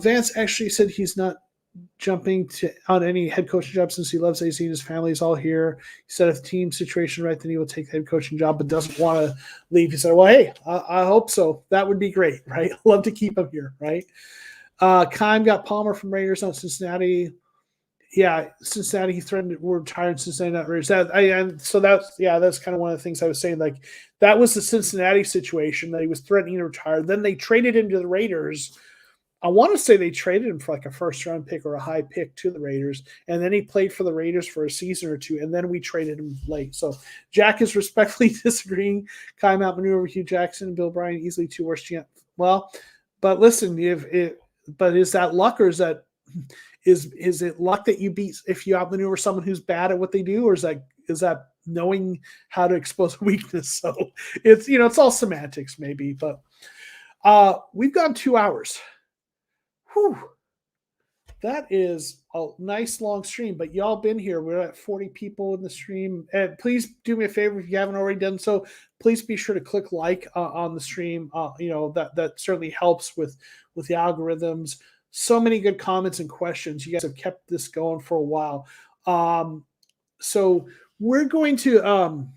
Vance actually said he's not jumping on any head coaching job since he loves AC and his family is all here. He said if the team situation right, then he will take the head coaching job, but doesn't want to leave. He said, well, hey, I hope so. That would be great, right? Love to keep him here, right? Kime got Palmer from Raiders on Cincinnati. Yeah, Cincinnati, he threatened we're retired Cincinnati, not Raiders. That's kind of one of the things I was saying. Like, that was the Cincinnati situation that he was threatening to retire. Then they traded him to the Raiders. I want to say they traded him for like a first-round pick or a high pick to the Raiders, and then he played for the Raiders for a season or two, and then we traded him late. So Jack is respectfully disagreeing. Kyle outmaneuvered Hugh Jackson and Bill Bryan, easily two worst GM. Well, but listen, but is that luck, or is it luck that you beat if you outmaneuver someone who's bad at what they do, or is that knowing how to expose weakness? So it's all semantics maybe, but we've gone 2 hours. Whew. That is a nice long stream, but y'all been here. We're at 40 people in the stream. And please do me a favor if you haven't already done so. Please be sure to click like on the stream. That certainly helps with the algorithms. So many good comments and questions. You guys have kept this going for a while. So we're going to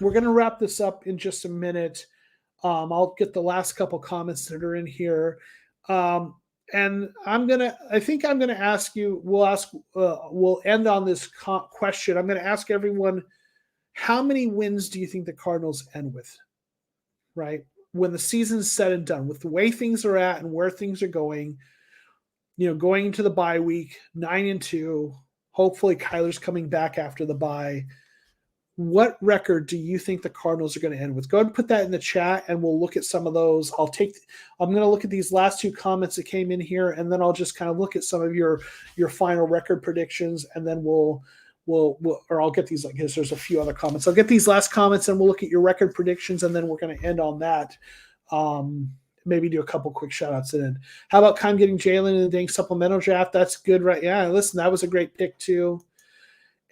wrap this up in just a minute. I'll get the last couple comments that are in here. And I think I'm gonna ask you. We'll end on this question. I'm gonna ask everyone, how many wins do you think the Cardinals end with? Right when the season's said and done, with the way things are at and where things are going, going into the bye week, 9-2. Hopefully, Kyler's coming back after the bye. What record do you think the Cardinals are going to end with? Go ahead and put that in the chat, and we'll look at some of those. I'm going to look at these last two comments that came in here, and then I'll just kind of look at some of your final record predictions, and then I'll get these. I guess there's a few other comments. I'll get these last comments, and we'll look at your record predictions, and then we're going to end on that. Maybe do a couple quick shout outs in. How about Kime getting Jalen in the dang supplemental draft? That's good, right? Yeah, listen, that was a great pick too.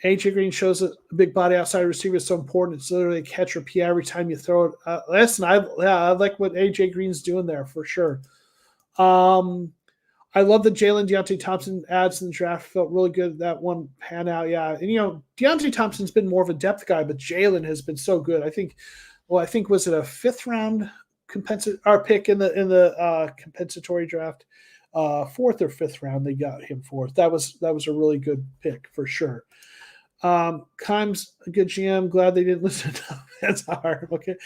AJ Green shows that a big body outside receiver is so important. It's literally a catch or PI every time you throw it. Listen, I like what AJ Green's doing there for sure. I love the Jalen Deontay Thompson ads in the draft. Felt really good. That one pan out. Yeah. And, Deontay Thompson's been more of a depth guy, but Jalen has been so good. I think was it a 5th round pick in the compensatory draft? 4th or 5th round, they got him 4th. That was a really good pick for sure. Kime's a good GM. Glad they didn't listen to that's hard. Okay.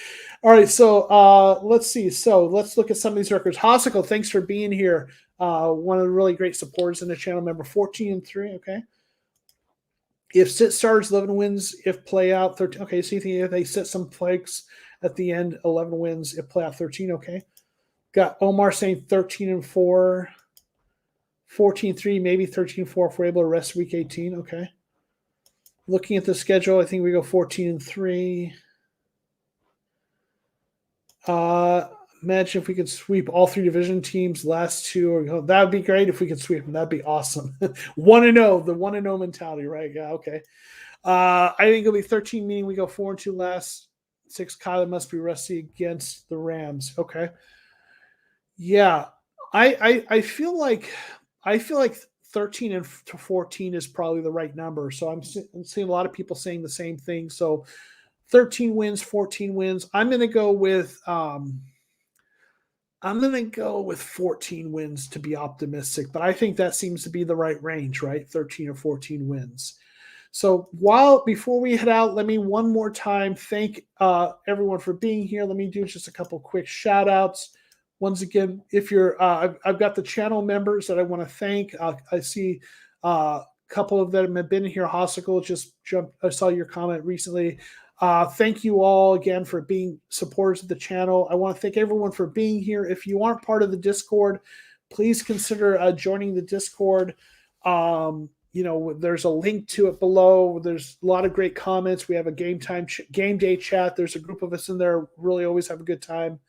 All right. So let's see. So let's look at some of these records. Hossicle, thanks for being here. One of the really great supporters in the channel. Member 14-3. Okay. If sit starters, 11 wins. If play out 13. Okay. So you think if they sit some flakes at the end, 11 wins. If play out 13. Okay. Got Omar saying 13-4, 14-3, maybe 13-4 if we're able to rest week 18. Okay. Looking at the schedule, I think we go 14-3. Imagine if we could sweep all 3 division teams, last 2. That would be great if we could sweep them. That'd be awesome. 1-0, the 1-0 mentality, right? Yeah, okay. I think it'll be 13, meaning we go 4-2 last 6. Kyler must be rusty against the Rams. Okay. Yeah, I feel like 13-14 is probably the right number. So I'm seeing a lot of people saying the same thing. So 13 wins, 14 wins. I'm going to go with 14 wins to be optimistic, but I think that seems to be the right range, right? 13 or 14 wins. So before we head out, let me one more time thank everyone for being here. Let me do just a couple quick shout outs. once again, if you're, I've got the channel members that I want to thank. I see a couple of them have been here. Hossicle just jumped. I saw your comment recently. Thank you all again for being supporters of the channel. I want to thank everyone for being here. If you aren't part of the Discord, please consider joining the Discord. There's a link to it below. There's a lot of great comments. We have a game day chat. There's a group of us in there. Really always have a good time.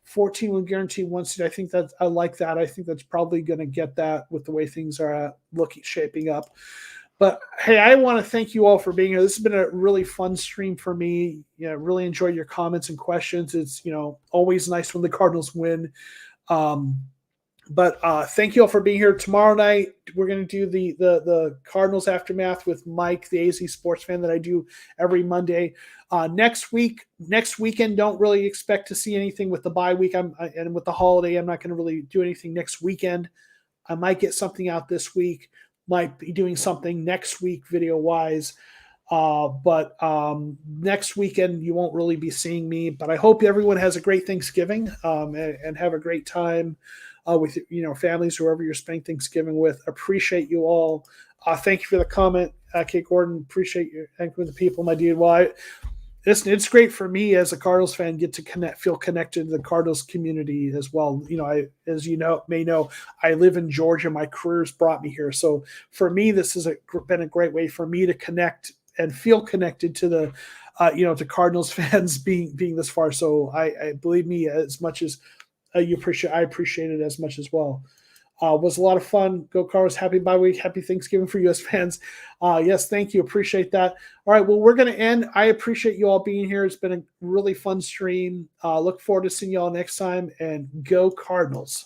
14 will guarantee one seed. I think I like that. I think that's probably going to get that with the way things are shaping up. But hey, I want to thank you all for being here. This has been a really fun stream for me. Really enjoy your comments and questions. It's always nice when the Cardinals win. But thank you all for being here. Tomorrow night, we're going to do the Cardinals Aftermath with Mike, the AZ sports fan that I do every Monday. Next weekend, don't really expect to see anything with the bye week. And with the holiday, I'm not going to really do anything next weekend. I might get something out this week. Might be doing something next week video-wise. But next weekend, you won't really be seeing me. But I hope everyone has a great Thanksgiving and have a great time. With families, whoever you're spending Thanksgiving with. Appreciate you all. Thank you for the comment, Kate Gordon. Appreciate you. Thank you for the people, my dude. Well, it's great for me as a Cardinals fan get to feel connected to the Cardinals community as well. As may know, I live in Georgia. My career's brought me here, so for me, this has been a great way for me to connect and feel connected to the, to Cardinals fans being this far. So I believe me, as much as I appreciate it as much as well. Was a lot of fun. Go Cardinals. Happy bye week. Happy Thanksgiving for U.S. fans. Yes, thank you. Appreciate that. All right, well, we're going to end. I appreciate you all being here. It's been a really fun stream. Look forward to seeing you all next time, and go Cardinals.